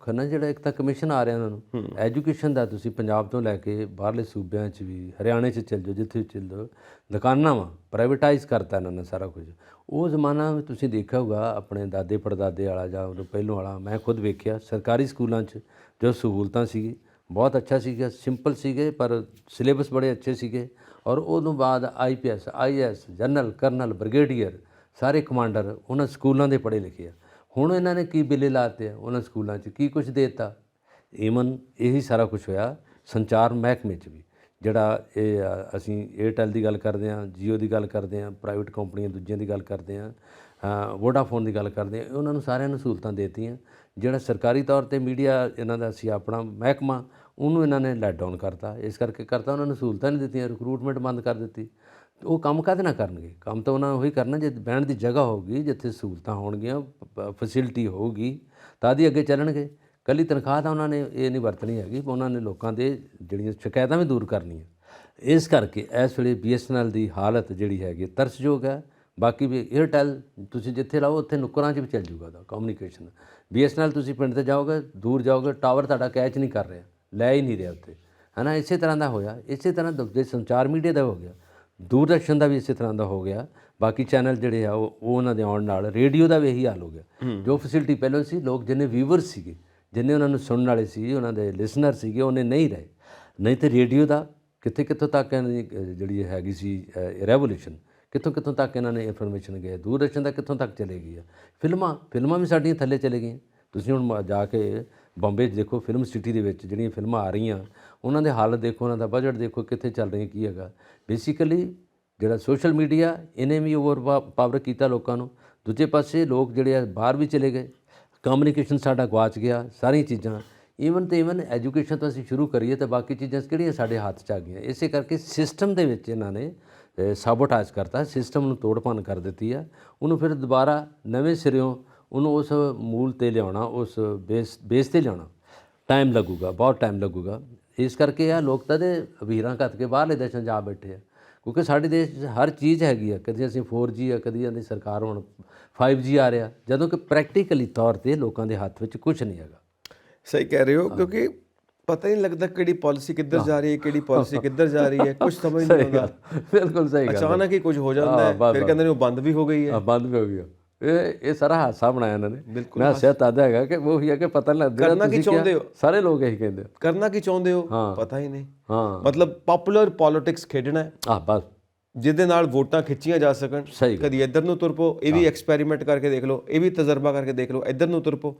ਖੰਨਾ ਜਿਹੜਾ ਇੱਕ ਤਾਂ ਕਮਿਸ਼ਨ ਆ ਰਿਹਾ ਉਹਨਾਂ ਨੂੰ ਐਜੂਕੇਸ਼ਨ ਦਾ, ਤੁਸੀਂ ਪੰਜਾਬ ਤੋਂ ਲੈ ਕੇ ਬਾਹਰਲੇ ਸੂਬਿਆਂ 'ਚ ਵੀ, ਹਰਿਆਣੇ 'ਚ ਚੱਲ ਜਾਓ, ਜਿੱਥੇ ਚੱਲ ਜਾਓ, ਦੁਕਾਨਾਂ ਵਾ ਪ੍ਰਾਈਵੇਟਾਈਜ਼ ਕਰਤਾ ਇਹਨਾਂ ਨੇ ਸਾਰਾ ਕੁਝ। ਉਹ ਜ਼ਮਾਨਾ ਵੀ ਤੁਸੀਂ ਦੇਖਿਆ ਹੋਊਗਾ ਆਪਣੇ ਦਾਦੇ ਪੜਦਾਦੇ ਵਾਲਾ ਜਾਂ ਉਦੋਂ ਪਹਿਲੋਂ ਵਾਲਾ। ਮੈਂ ਖੁਦ ਵੇਖਿਆ ਸਰਕਾਰੀ ਸਕੂਲਾਂ 'ਚ ਜੋ ਸਹੂਲਤਾਂ ਸੀਗੀ ਬਹੁਤ ਅੱਛਾ ਸੀਗਾ, ਸਿੰਪਲ ਸੀਗੇ, ਪਰ ਸਿਲੇਬਸ ਬੜੇ ਅੱਛੇ ਸੀਗੇ। ਔਰ ਉਦੋਂ ਬਾਅਦ IPS IAS general colonel brigadier ਸਾਰੇ ਕਮਾਂਡਰ ਉਹਨਾਂ ਸਕੂਲਾਂ ਦੇ ਪੜ੍ਹੇ ਲਿਖੇ ਆ। ਹੁਣ ਇਹਨਾਂ ਨੇ ਕੀ ਬਿੱਲੇ ਲਾਤੇ ਆ ਉਹਨਾਂ ਸਕੂਲਾਂ 'ਚ, ਕੀ ਕੁਝ ਦੇ ਦਿੱਤਾ। ਈਵਨ ਇਹੀ ਸਾਰਾ ਕੁਝ ਹੋਇਆ ਸੰਚਾਰ ਮਹਿਕਮੇ 'ਚ ਵੀ। ਜਿਹੜਾ ਇਹ ਅਸੀਂ ਏਅਰਟੈਲ ਦੀ ਗੱਲ ਕਰਦੇ ਹਾਂ, ਜੀਓ ਦੀ ਗੱਲ ਕਰਦੇ ਹਾਂ, ਪ੍ਰਾਈਵੇਟ ਕੰਪਨੀਆਂ ਦੂਜਿਆਂ ਦੀ ਗੱਲ ਕਰਦੇ ਹਾਂ, ਵੋਡਾਫੋਨ ਦੀ ਗੱਲ ਕਰਦੇ ਹਾਂ, ਉਹਨਾਂ ਨੂੰ ਸਾਰਿਆਂ ਨੂੰ ਸਹੂਲਤਾਂ ਦੇਤੀਆਂ। ਜਿਹੜਾ ਸਰਕਾਰੀ ਤੌਰ 'ਤੇ ਮੀਡੀਆ ਇਹਨਾਂ ਦਾ ਸੀ ਆਪਣਾ ਮਹਿਕਮਾ, ਉਹਨੂੰ ਇਹਨਾਂ ਨੇ ਲੈਟ ਡਾਊਨ ਕਰਤਾ। ਇਸ ਕਰਕੇ ਕਰਤਾ, ਉਹਨਾਂ ਨੂੰ ਸਹੂਲਤਾਂ ਨਹੀਂ ਦਿੱਤੀਆਂ, ਰਿਕਰੂਟਮੈਂਟ ਬੰਦ ਕਰ ਦਿੱਤੀ। ਉਹ ਕੰਮ ਕਾਹਦੇ ਨਾਲ ਕਰਨਗੇ? ਕੰਮ ਤਾਂ ਉਹਨਾਂ ਉਹੀ ਕਰਨਾ ਜੇ ਬਹਿਣ ਦੀ ਜਗ੍ਹਾ ਹੋਊਗੀ, ਜਿੱਥੇ ਸਹੂਲਤਾਂ ਹੋਣਗੀਆਂ, ਫੈਸਿਲਿਟੀ ਹੋਊਗੀ, ਤਾਂ ਹੀ ਅੱਗੇ ਚੱਲਣਗੇ। ਇਕੱਲੀ ਤਨਖਾਹ ਤਾਂ ਉਹਨਾਂ ਨੇ ਇਹ ਨਹੀਂ ਵਰਤਣੀ ਹੈਗੀ, ਉਹਨਾਂ ਨੇ ਲੋਕਾਂ ਦੇ ਜਿਹੜੀਆਂ ਸ਼ਿਕਾਇਤਾਂ ਵੀ ਦੂਰ ਕਰਨੀਆਂ। ਇਸ ਕਰਕੇ ਇਸ ਵੇਲੇ BSNL ਦੀ ਹਾਲਤ ਜਿਹੜੀ ਹੈਗੀ ਤਰਸਯੋਗ ਹੈ। ਬਾਕੀ ਵੀ ਏਅਰਟੈਲ ਤੁਸੀਂ ਜਿੱਥੇ ਲਾਓ ਉੱਥੇ ਨੁੱਕਰਾਂ 'ਚ ਵੀ ਚੱਲ ਜੂਗਾ ਦਾ ਕਮਿਊਨੀਕੇਸ਼ਨ। BSNL ਤੁਸੀਂ ਪਿੰਡ 'ਤੇ ਜਾਓਗੇ, ਦੂਰ ਜਾਓਗੇ, ਟਾਵਰ ਤੁਹਾਡਾ ਕੈਚ ਨਹੀਂ ਕਰ ਰਿਹਾ, ਲੈ ਹੀ ਨਹੀਂ ਰਿਹਾ ਉੱਥੇ, ਹੈ ਨਾ। ਇਸੇ ਤਰ੍ਹਾਂ ਦਾ ਹੋਇਆ। ਇਸੇ ਤਰ੍ਹਾਂ ਜੇ ਸੰਚਾਰ ਮੀਡੀਆ ਦਾ ਹੋ ਗਿਆ, ਦੂਰਦਰਸ਼ਨ ਦਾ ਵੀ ਇਸੇ ਤਰ੍ਹਾਂ ਦਾ ਹੋ ਗਿਆ। ਬਾਕੀ ਚੈਨਲ ਜਿਹੜੇ ਆ ਉਹ ਉਹਨਾਂ ਦੇ ਆਉਣ ਨਾਲ ਰੇਡੀਓ ਦਾ ਵੀ ਇਹੀ ਹਾਲ ਹੋ ਗਿਆ। ਜੋ ਫੈਸਿਲਿਟੀ ਪਹਿਲਾਂ ਸੀ, ਲੋਕ ਜਿੰਨੇ ਵਿਊਵਰਸ ਸੀਗੇ, ਜਿੰਨੇ ਉਹਨਾਂ ਨੂੰ ਸੁਣਨ ਵਾਲੇ ਸੀ, ਉਹਨਾਂ ਦੇ ਲਿਸਨਰ ਸੀਗੇ, ਉਹਨੇ ਨਹੀਂ ਰਹੇ। ਨਹੀਂ ਤਾਂ ਰੇਡੀਓ ਦਾ ਕਿੱਥੋਂ ਤੱਕ ਇਹਨਾਂ ਦੀ ਜਿਹੜੀ ਹੈਗੀ ਸੀ ਰੈਵੋਲੂਸ਼ਨ, ਕਿੱਥੋਂ ਤੱਕ ਇਹਨਾਂ ਨੇ ਇਨਫੋਰਮੇਸ਼ਨ ਗਏ। ਦੂਰਦਰਸ਼ਨ ਦਾ ਕਿੱਥੋਂ ਤੱਕ ਚਲੇ ਗਈ ਆ। ਫਿਲਮਾਂ ਵੀ ਸਾਡੀਆਂ ਥੱਲੇ ਚਲੇ ਗਈਆਂ। ਤੁਸੀਂ ਹੁਣ ਜਾ ਕੇ ਬੰਬੇ 'ਚ ਦੇਖੋ, ਫਿਲਮ ਸਿਟੀ ਦੇ ਵਿੱਚ ਜਿਹੜੀਆਂ ਫਿਲਮਾਂ ਆ ਰਹੀਆਂ, ਉਹਨਾਂ ਦੇ ਹਾਲਤ ਦੇਖੋ, ਉਹਨਾਂ ਦਾ ਬਜਟ ਦੇਖੋ, ਕਿੱਥੇ ਚੱਲ ਰਹੀਆਂ, ਕੀ ਹੈਗਾ। ਬੇਸਿਕਲੀ ਜਿਹੜਾ ਸੋਸ਼ਲ ਮੀਡੀਆ, ਇਹਨੇ ਵੀ ਓਵਰ ਪਾਵਰ ਕੀਤਾ ਲੋਕਾਂ ਨੂੰ। ਦੂਜੇ ਪਾਸੇ ਲੋਕ ਜਿਹੜੇ ਆ ਬਾਹਰ ਵੀ ਚਲੇ ਗਏ, ਕਮਿਊਨੀਕੇਸ਼ਨ ਸਾਡਾ ਗਵਾਚ ਗਿਆ, ਸਾਰੀਆਂ ਚੀਜ਼ਾਂ। ਈਵਨ ਐਜੂਕੇਸ਼ਨ ਤੋਂ ਅਸੀਂ ਸ਼ੁਰੂ ਕਰੀਏ ਤਾਂ ਬਾਕੀ ਚੀਜ਼ਾਂ ਕਿਹੜੀਆਂ ਸਾਡੇ ਹੱਥ 'ਚ ਆ ਗਈਆਂ। ਇਸੇ ਕਰਕੇ ਸਿਸਟਮ ਦੇ ਵਿੱਚ ਇਹਨਾਂ ਨੇ ਸਾਬੋਟਾਜ ਕਰਤਾ, ਸਿਸਟਮ ਨੂੰ ਤੋੜ ਭੰਨ ਕਰ ਦਿੱਤੀ ਆ। ਉਹਨੂੰ ਫਿਰ ਦੁਬਾਰਾ ਨਵੇਂ ਸਿਰਿਓਂ ਉਹਨੂੰ ਉਸ ਮੂਲ 'ਤੇ ਲਿਆਉਣਾ, ਉਸ ਬੇਸ 'ਤੇ ਲਿਆਉਣਾ ਟਾਈਮ ਲੱਗੂਗਾ, ਬਹੁਤ ਟਾਈਮ ਲੱਗੂਗਾ। ਇਸ ਕਰਕੇ ਆ ਲੋਕ ਤਾਂ ਦੇ ਅਭੀਰਾਂ ਘੱਤ ਕੇ ਬਾਹਰਲੇ ਦੇਸ਼ਾਂ 'ਚ ਜਾ ਬੈਠੇ ਆ, ਕਿਉਂਕਿ ਸਾਡੇ ਦੇਸ਼ 'ਚ ਹਰ ਚੀਜ਼ ਹੈਗੀ ਆ। ਕਦੀ ਅਸੀਂ 4G ਆ, ਕਦੀ ਆਂਦੀ ਸਰਕਾਰ ਹੁਣ 5G ਆ ਰਿਹਾ, ਜਦੋਂ ਕਿ ਪ੍ਰੈਕਟੀਕਲੀ ਤੌਰ 'ਤੇ ਲੋਕਾਂ ਦੇ ਹੱਥ ਵਿੱਚ ਕੁਝ ਨਹੀਂ ਹੈਗਾ। ਸਹੀ ਕਹਿ ਰਹੇ ਹੋ, ਕਿਉਂਕਿ ਪਤਾ ਹੀ ਨਹੀਂ ਲੱਗਦਾ ਕਿਹੜੀ ਪਾਲਿਸੀ ਕਿੱਧਰ ਜਾ ਰਹੀ ਹੈ, ਕਿਹੜੀ ਪਾਲਿਸੀ ਕਿੱਧਰ ਜਾ ਰਹੀ ਹੈ, ਕੁਝ ਸਮਝ ਨਹੀਂ ਆਉਂਦਾ। ਬਿਲਕੁਲ ਸਹੀ ਗੱਲ। ਅਚਾਨਕ ਹੀ ਕੁਝ ਹੋ ਜਾਂਦਾ ਹੈ, ਫਿਰ ਕਹਿੰਦੇ ਨੇ ਉਹ ਬੰਦ ਵੀ ਹੋ ਗਈ ਹੈ। ਬੰਦ ਵੀ ਹੋ ਗਈ। ਇਹ ਸਾਰਾ ਹਾਦਸਾ ਬਣਾਇਆ ਇਹਨਾਂ ਨੇ। ਮੈਂ ਹੱਸਿਆ ਤਦ ਹੈਗਾ ਕਿ ਉਹ ਹੀ ਹੈ ਕਿ ਪਤਾ ਨਹੀਂ ਲੱਗਦਾ ਕਰਨਾ ਕੀ ਚਾਹੁੰਦੇ ਹੋ। ਸਾਰੇ ਲੋਕ ਇਹੀ ਕਹਿੰਦੇ ਕਰਨਾ ਕੀ ਚਾਹੁੰਦੇ ਹੋ, ਪਤਾ ਹੀ ਨਹੀਂ। ਹਾਂ, ਮਤਲਬ ਪਪੂਲਰ ਪੋਲਿਟਿਕਸ ਖੇਡਣਾ ਹੈ, ਬਸ, ਜਿਹਦੇ ਨਾਲ ਵੋਟਾਂ ਖਿੱਚੀਆਂ ਜਾ ਸਕਣ। ਕਦੀ ਇੱਧਰ ਨੂੰ ਤੁਰ ਪੋ, ਇਹ ਵੀ ਐਕਸਪੈਰੀਮੈਂਟ ਕਰਕੇ ਦੇਖ ਲਓ, ਇਹ ਵੀ ਤਜਰਬਾ ਕਰਕੇ ਦੇਖ ਲਓ, ਇੱਧਰ ਨੂੰ ਤੁਰ ਪੋ।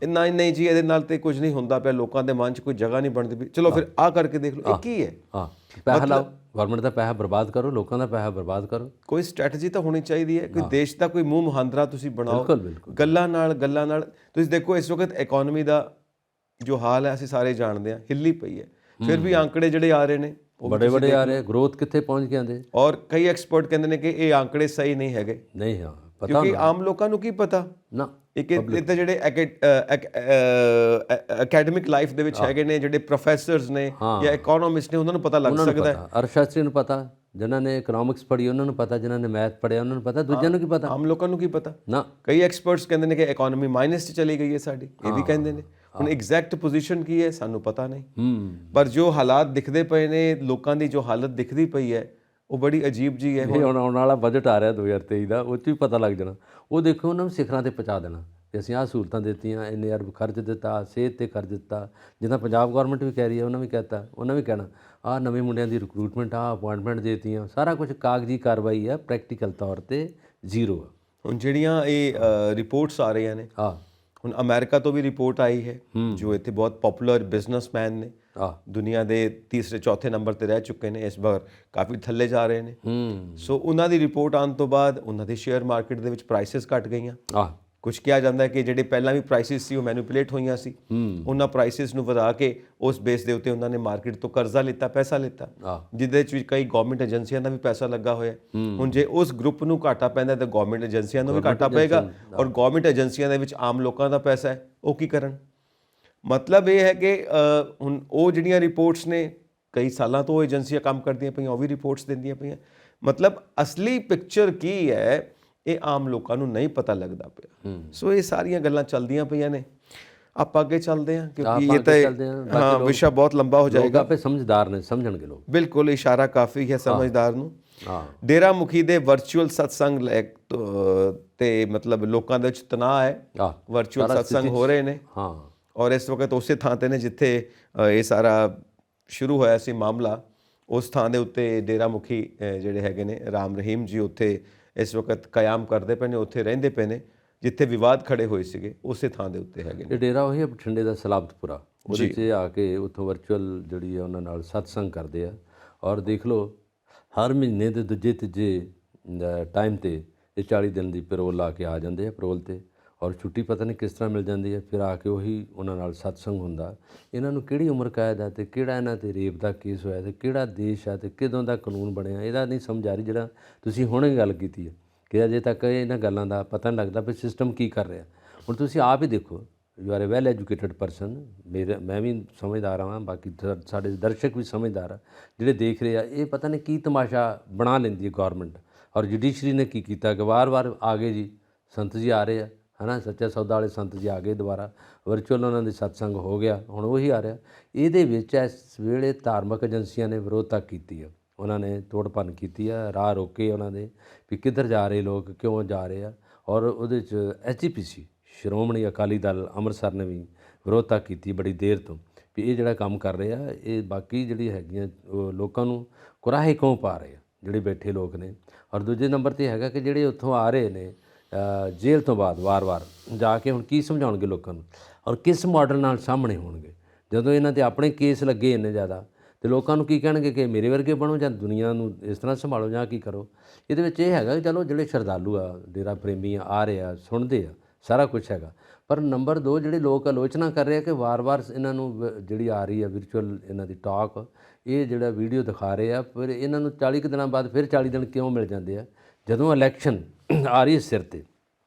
ਨਹੀਂ ਜੀ, ਇਹਦੇ ਨਾਲ ਤੇ ਕੁਝ ਨਹੀਂ ਹੁੰਦਾ ਪਿਆ, ਲੋਕਾਂ ਦੇ ਮਨ 'ਚ ਕੋਈ ਜਗ੍ਹਾ ਨਹੀਂ ਬਣਦੀ ਪਈ, ਚਲੋ ਫਿਰ ਆਹ ਕਰਕੇ ਦੇਖ ਲਓ। ਇਹ ਕੀ ਹੈ? ਪੈਸਾ ਲਾਓ, ਗਵਰਨਮੈਂਟ ਦਾ ਪੈਸਾ ਬਰਬਾਦ ਕਰੋ, ਲੋਕਾਂ ਦਾ ਪੈਸਾ ਬਰਬਾਦ ਕਰੋ। ਕੋਈ ਸਟ੍ਰੈਟਜੀ ਤਾਂ ਹੋਣੀ ਚਾਹੀਦੀ ਹੈ, ਕੋਈ ਦੇਸ਼ ਦਾ ਕੋਈ ਮੂੰਹ ਮੁਹਾਂਦਰਾ ਤੁਸੀਂ ਬਣਾਓ। ਗੱਲਾਂ ਨਾਲ ਤੁਸੀਂ ਦੇਖੋ ਇਸ ਵਕਤ ਇਕਨੋਮੀ ਦਾ ਜੋ ਹਾਲ ਹੈ ਅਸੀਂ ਸਾਰੇ ਜਾਣਦੇ ਹਾਂ, ਹਿੱਲੀ ਪਈ ਹੈ। ਫਿਰ ਵੀ ਆંકੜੇ ਜਿਹੜੇ ਆ ਰਹੇ ਨੇ ਬੜੇ ਆ ਰਹੇ, ਗਰੋਥ ਕਿੱਥੇ ਪਹੁੰਚ ਗਏ ਆਂਦੇ। ਔਰ ਕਈ ਐਕਸਪਰਟ ਕਹਿੰਦੇ ਨੇ ਕਿ ਇਹ ਆંકੜੇ ਸਹੀ ਨਹੀਂ ਹੈਗੇ। ਨਹੀਂ, ਪਤਾ, ਕਿਉਂਕਿ ਆਮ ਲੋਕਾਂ ਨੂੰ ਕੀ ਪਤਾ ਨਾ। ਇਹ ਤਾਂ ਜਿਹੜੇ ਅਕੈਡਮਿਕ ਲਾਈਫ ਦੇ ਵਿੱਚ ਹੈਗੇ ਨੇ, ਜਿਹੜੇ ਪ੍ਰੋਫੈਸਰਸ ਨੇ ਜਾਂ ਇਕਨੋਮਿਸਟ ਨੇ, ਉਹਨਾਂ ਨੂੰ ਪਤਾ ਲੱਗ ਸਕਦਾ ਹੈ। ਅਰਥਸ਼ਾਸਤਰੀ ਨੂੰ ਪਤਾ, ਜਿਨ੍ਹਾਂ ਨੇ ਇਕਨੋਮਿਕਸ ਪੜ੍ਹੀ ਉਹਨਾਂ ਨੂੰ ਪਤਾ, ਜਿਨ੍ਹਾਂ ਨੇ ਮੈਥ ਪੜ੍ਹਿਆ ਉਹਨਾਂ ਨੂੰ ਪਤਾ, ਦੂਜਿਆਂ ਨੂੰ ਕੀ ਪਤਾ, ਆਮ ਲੋਕਾਂ ਨੂੰ ਕੀ ਪਤਾ ਨਾ। ਕਈ ਐਕਸਪਰਟਸ ਕਹਿੰਦੇ ਨੇ ਕਿ ਇਕਨੋਮੀ ਮਾਈਨਸ 'ਚ ਚਲੀ ਗਈ ਹੈ ਸਾਡੀ, ਇਹ ਵੀ ਕਹਿੰਦੇ ਨੇ। ਹੁਣ ਐਗਜ਼ੈਕਟ ਪੋਜੀਸ਼ਨ ਕੀ ਹੈ ਸਾਨੂੰ ਪਤਾ ਨਹੀਂ, ਪਰ ਜੋ ਹਾਲਾਤ ਦਿਖਦੇ ਪਏ ਨੇ, ਲੋਕਾਂ ਦੀ ਜੋ ਹਾਲਤ ਦਿਖਦੀ ਪਈ ਹੈ, ਉਹ ਬੜੀ ਅਜੀਬ ਜੀ ਹੈ। ਹੁਣ ਆਉਣ ਵਾਲਾ ਬਜਟ ਆ ਰਿਹਾ 2023 ਦਾ, ਉਹ 'ਚ ਵੀ ਪਤਾ ਲੱਗ ਜਾਣਾ। ਉਹ ਦੇਖੋ ਉਹਨਾਂ ਨੂੰ ਸਿਖਰਾਂ 'ਤੇ ਪਹੁੰਚਾ ਦੇਣਾ ਕਿ ਅਸੀਂ ਆਹ ਸਹੂਲਤਾਂ ਦਿੱਤੀਆਂ, ਇੰਨੇ ਅਰਬ ਖਰਚ ਦਿੱਤਾ, ਸਿਹਤ 'ਤੇ ਖਰਚ ਦਿੱਤਾ। ਜਿੱਦਾਂ ਪੰਜਾਬ ਗੌਰਮੈਂਟ ਵੀ ਕਹਿ ਰਹੀ ਹੈ, ਉਹਨਾਂ ਵੀ ਕਹਿਤਾ, ਉਹਨਾਂ ਵੀ ਕਹਿਣਾ ਆਹ ਨਵੇਂ ਮੁੰਡਿਆਂ ਦੀ ਰਿਕਰੂਟਮੈਂਟ, ਆਹ ਅਪੁਆਇੰਟਮੈਂਟ ਦੇਤੀਆਂ। ਸਾਰਾ ਕੁਝ ਕਾਗਜ਼ੀ ਕਾਰਵਾਈ ਆ, ਪ੍ਰੈਕਟੀਕਲ ਤੌਰ 'ਤੇ ਜ਼ੀਰੋ ਆ। ਹੁਣ ਜਿਹੜੀਆਂ ਇਹ ਰਿਪੋਰਟਸ ਆ ਰਹੀਆਂ ਨੇ, ਹੁਣ ਅਮਰੀਕਾ ਤੋਂ ਵੀ ਰਿਪੋਰਟ ਆਈ ਹੈ, ਜੋ ਇੱਥੇ ਬਹੁਤ ਪਪੂਲਰ ਬਿਜ਼ਨਸਮੈਨ ਨੇ, ਦੁਨੀਆ ਦੇ ਤੀਸਰੇ ਚੌਥੇ ਨੰਬਰ ਤੇ ਰਹਿ ਚੁੱਕੇ ਨੇ, ਇਸ ਵਾਰ ਕਾਫੀ ਥੱਲੇ ਜਾ ਰਹੇ ਨੇ। ਸੋ ਉਹਨਾਂ ਦੀ ਰਿਪੋਰਟ ਆਉਣ ਤੋਂ ਬਾਅਦ ਉਹਨਾਂ ਦੇ ਸ਼ੇਅਰ ਮਾਰਕੀਟ ਦੇ ਵਿੱਚ ਪ੍ਰਾਈਸਿਸ ਘਟ ਗਈਆਂ। ਕੁਝ ਕਿਹਾ ਜਾਂਦਾ ਹੈ ਕਿ ਜਿਹੜੇ ਪਹਿਲਾਂ ਵੀ ਪ੍ਰਾਈਸਿਸ ਸੀ ਉਹ ਮੈਨੂਪੂਲੇਟ ਹੋਈਆਂ ਸੀ, ਉਹਨਾਂ ਪ੍ਰਾਈਸਿਸ ਨੂੰ ਵਧਾ ਕੇ ਉਸ ਬੇਸ ਦੇ ਉੱਤੇ ਉਹਨਾਂ ਨੇ ਮਾਰਕੀਟ ਤੋਂ ਕਰਜ਼ਾ ਲਿੱਤਾ, ਪੈਸਾ ਲਿੱਤਾ, ਜਿਹਦੇ ਵਿੱਚ ਵੀ ਕਈ ਗਵਰਨਮੈਂਟ ਏਜੰਸੀਆਂ ਦਾ ਵੀ ਪੈਸਾ ਲੱਗਾ ਹੋਇਆ। ਹੁਣ ਜੇ ਉਸ ਗਰੁੱਪ ਨੂੰ ਘਾਟਾ ਪੈਂਦਾ ਤਾਂ ਗਵਰਨਮੈਂਟ ਏਜੰਸੀਆਂ ਨੂੰ ਵੀ ਘਾਟਾ ਪਏਗਾ, ਔਰ ਗਵਰਨਮੈਂਟ ਏਜੰਸੀਆਂ ਦੇ ਵਿੱਚ ਆਮ ਲੋਕਾਂ ਦਾ ਪੈਸਾ ਹੈ, ਉਹ ਕੀ ਕਰਨ? ਮਤਲਬ ਇਹ ਹੈ ਕਿ ਹੁਣ ਉਹ ਜਿਹੜੀਆਂ ਰਿਪੋਰਟਸ ਨੇ, ਕਈ ਸਾਲਾਂ ਤੋਂ ਉਹ ਏਜੰਸੀਆਂ ਕੰਮ ਕਰਦੀਆਂ ਪਈਆਂ, ਉਹ ਵੀ ਰਿਪੋਰਟਸ ਦਿੰਦੀਆਂ ਪਈਆਂ। ਮਤਲਬ ਅਸਲੀ ਪਿਕਚਰ ਕੀ ਹੈ ਇਹ ਆਮ ਲੋਕਾਂ ਨੂੰ ਨਹੀਂ ਪਤਾ ਲੱਗਦਾ ਪਿਆ। ਸੋ ਇਹ ਸਾਰੀਆਂ ਗੱਲਾਂ ਚੱਲਦੀਆਂ ਪਈਆਂ ਨੇ। ਆਪਾਂ ਅੱਗੇ ਚੱਲਦੇ ਹਾਂ, ਕਿਉਂਕਿ ਇਹ ਤਾਂ ਵਿਸ਼ਾ ਬਹੁਤ ਲੰਬਾ ਹੋ ਜਾਏਗਾ। ਆਪੇ ਸਮਝਦਾਰ ਨੇ, ਸਮਝਣਗੇ ਲੋਕ। ਬਿਲਕੁਲ, ਇਸ਼ਾਰਾ ਕਾਫੀ ਹੈ ਸਮਝਦਾਰ ਨੂੰ। ਡੇਰਾ ਮੁਖੀ ਦੇ ਵਰਚੁਅਲ ਸਤਸੰਗ ਲੈ ਤੇ ਮਤਲਬ ਲੋਕਾਂ ਦੇ ਵਿੱਚ ਤਣਾਅ ਹੈ, ਵਰਚੁਅਲ ਸਤਸੰਗ ਹੋ ਰਹੇ ਨੇ, ਔਰ ਇਸ ਵਕਤ ਉਸੇ ਥਾਂ ਤੇ ਨੇ ਜਿੱਥੇ ਇਹ ਸਾਰਾ ਸ਼ੁਰੂ ਹੋਇਆ ਸੀ ਮਾਮਲਾ। ਉਸ ਥਾਂ ਦੇ ਉੱਤੇ ਡੇਰਾ ਮੁਖੀ ਜਿਹੜੇ ਹੈਗੇ ਨੇ ਰਾਮ ਰਹੀਮ ਜੀ, ਉੱਥੇ ਇਸ ਵਕਤ ਕਿਆਮ ਕਰਦੇ ਪਏ ਨੇ, ਉੱਥੇ ਰਹਿੰਦੇ ਪਏ ਨੇ ਜਿੱਥੇ ਵਿਵਾਦ ਖੜੇ ਹੋਏ ਸੀਗੇ, ਉਸੇ ਥਾਂ ਦੇ ਉੱਤੇ ਹੈਗੇ ਨੇ। ਇਹ ਡੇਰਾ ਉਹੀ ਬਠਿੰਡੇ ਦਾ ਸਲਾਬਤਪੁਰਾ, ਉਹਦੇ 'ਚ ਆ ਕੇ ਉੱਥੋਂ ਵਰਚੁਅਲ ਜਿਹੜੀ ਆ ਉਹਨਾਂ ਨਾਲ ਸਤਸੰਗ ਕਰਦੇ ਆ, ਔਰ ਦੇਖ ਲਓ ਹਰ ਮਹੀਨੇ ਦੇ ਦੂਜੇ ਤੀਜੇ ਟਾਈਮ ਤੇ ਇਹ 40 ਦਿਨ ਦੀ ਪੈਰੋਲ ਲਾ ਕੇ ਆ ਜਾਂਦੇ ਆ ਪੈਰੋਲ ਤੇ, ਔਰ ਛੁੱਟੀ ਪਤਾ ਨਹੀਂ ਕਿਸ ਤਰ੍ਹਾਂ ਮਿਲ ਜਾਂਦੀ ਹੈ। ਫਿਰ ਆ ਕੇ ਉਹੀ ਉਹਨਾਂ ਨਾਲ ਸਤਸੰਗ ਹੁੰਦਾ। ਇਹਨਾਂ ਨੂੰ ਕਿਹੜੀ ਉਮਰ ਕੈਦ ਹੈ ਅਤੇ ਕਿਹੜਾ ਇਹਨਾਂ 'ਤੇ ਰੇਪ ਦਾ ਕੇਸ ਹੋਇਆ ਅਤੇ ਕਿਹੜਾ ਦੇਸ਼ ਹੈ ਅਤੇ ਕਿਦੋਂ ਦਾ ਕਾਨੂੰਨ ਬਣਿਆ, ਇਹਦਾ ਨਹੀਂ ਸਮਝ ਆ ਰਹੀ। ਜਿਹੜਾ ਤੁਸੀਂ ਹੁਣੇ ਗੱਲ ਕੀਤੀ ਹੈ ਕਿ ਅਜੇ ਤੱਕ ਇਹਨਾਂ ਗੱਲਾਂ ਦਾ ਪਤਾ ਨਹੀਂ ਲੱਗਦਾ ਵੀ ਸਿਸਟਮ ਕੀ ਕਰ ਰਿਹਾ। ਹੁਣ ਤੁਸੀਂ ਆਪ ਹੀ ਦੇਖੋ, you are a well educated person, ਮੈਂ ਵੀ ਸਮਝਦਾਰ ਹਾਂ, ਬਾਕੀ ਸਾਡੇ ਦਰਸ਼ਕ ਵੀ ਸਮਝਦਾਰ ਆ ਜਿਹੜੇ ਦੇਖ ਰਹੇ ਆ। ਇਹ ਪਤਾ ਨਹੀਂ ਕੀ ਤਮਾਸ਼ਾ ਬਣਾ ਲੈਂਦੀ ਹੈ ਗੌਰਮੈਂਟ, ਔਰ ਜੁਡੀਸ਼ਰੀ ਨੇ ਕੀ ਕੀਤਾ ਕਿ ਵਾਰ-ਵਾਰ ਆ ਗਏ ਜੀ, ਸੰਤ ਜੀ ਆ ਰਹੇ ਆ, ਹੈ ਨਾ, ਸੱਚਾ ਸੌਦਾ ਵਾਲੇ ਸੰਤ ਜੀ ਆ ਗਏ ਦੁਬਾਰਾ, ਵਰਚੁਅਲ ਉਹਨਾਂ ਦੇ ਸਤਸੰਗ ਹੋ ਗਿਆ, ਹੁਣ ਉਹੀ ਆ ਰਿਹਾ। ਇਹਦੇ ਵਿੱਚ ਇਸ ਵੇਲੇ ਧਾਰਮਿਕ ਏਜੰਸੀਆਂ ਨੇ ਵਿਰੋਧਤਾ ਕੀਤੀ ਆ, ਉਹਨਾਂ ਨੇ ਤੋੜ ਭੰਨ ਕੀਤੀ ਆ, ਰਾਹ ਰੋਕੇ ਉਹਨਾਂ ਦੇ ਵੀ ਕਿੱਧਰ ਜਾ ਰਹੇ ਲੋਕ, ਕਿਉਂ ਜਾ ਰਹੇ ਆ। ਔਰ ਉਹਦੇ 'ਚ SGPC ਸ਼੍ਰੋਮਣੀ ਅਕਾਲੀ ਦਲ ਅੰਮ੍ਰਿਤਸਰ ਨੇ ਵੀ ਵਿਰੋਧਤਾ ਕੀਤੀ ਬੜੀ ਦੇਰ ਤੋਂ ਵੀ ਇਹ ਜਿਹੜਾ ਕੰਮ ਕਰ ਰਹੇ ਆ ਇਹ ਬਾਕੀ ਜਿਹੜੀ ਹੈਗੀਆਂ ਉਹ ਲੋਕਾਂ ਨੂੰ ਕੁਰਾਹੇ ਕਿਉਂ ਪਾ ਰਹੇ ਆ ਜਿਹੜੇ ਬੈਠੇ ਲੋਕ ਨੇ। ਔਰ ਦੂਜੇ ਨੰਬਰ 'ਤੇ ਹੈਗਾ ਕਿ ਜਿਹੜੇ ਉੱਥੋਂ ਆ ਰਹੇ ਨੇ ਜੇਲ੍ਹ ਤੋਂ ਬਾਅਦ ਵਾਰ-ਵਾਰ ਜਾ ਕੇ ਹੁਣ ਕੀ ਸਮਝਾਉਣਗੇ ਲੋਕਾਂ ਨੂੰ, ਔਰ ਕਿਸ ਮਾਡਲ ਨਾਲ ਸਾਹਮਣੇ ਹੋਣਗੇ ਜਦੋਂ ਇਹਨਾਂ 'ਤੇ ਆਪਣੇ ਕੇਸ ਲੱਗੇ ਇੰਨੇ ਜ਼ਿਆਦਾ, ਅਤੇ ਲੋਕਾਂ ਨੂੰ ਕੀ ਕਹਿਣਗੇ ਕਿ ਮੇਰੇ ਵਰਗੇ ਬਣੋ ਜਾਂ ਦੁਨੀਆ ਨੂੰ ਇਸ ਤਰ੍ਹਾਂ ਸੰਭਾਲੋ ਜਾਂ ਕੀ ਕਰੋ। ਇਹਦੇ ਵਿੱਚ ਇਹ ਹੈਗਾ ਕਿ ਚਲੋ ਜਿਹੜੇ ਸ਼ਰਧਾਲੂ ਆ, ਡੇਰਾ ਪ੍ਰੇਮੀ ਆ ਰਹੇ ਆ, ਸੁਣਦੇ ਆ, ਸਾਰਾ ਕੁਛ ਹੈਗਾ। ਪਰ ਨੰਬਰ 2 ਜਿਹੜੇ ਲੋਕ ਆਲੋਚਨਾ ਕਰ ਰਹੇ ਆ ਕਿ ਵਾਰ-ਵਾਰ ਇਹਨਾਂ ਨੂੰ ਜਿਹੜੀ ਆ ਰਹੀ ਆ ਵਿਰਚੁਅਲ ਇਹਨਾਂ ਦੀ ਟਾਕ, ਇਹ ਜਿਹੜਾ ਵੀਡੀਓ ਦਿਖਾ ਰਹੇ ਆ, ਫਿਰ ਇਹਨਾਂ ਨੂੰ 40 ਕੁ ਦਿਨਾਂ ਬਾਅਦ ਫਿਰ 40 ਦਿਨ ਕਿਉਂ ਮਿਲ ਜਾਂਦੇ ਆ ਜਦੋਂ ਇਲੈਕਸ਼ਨ ਆ ਰਹੀ ਸਿਰ 'ਤੇ।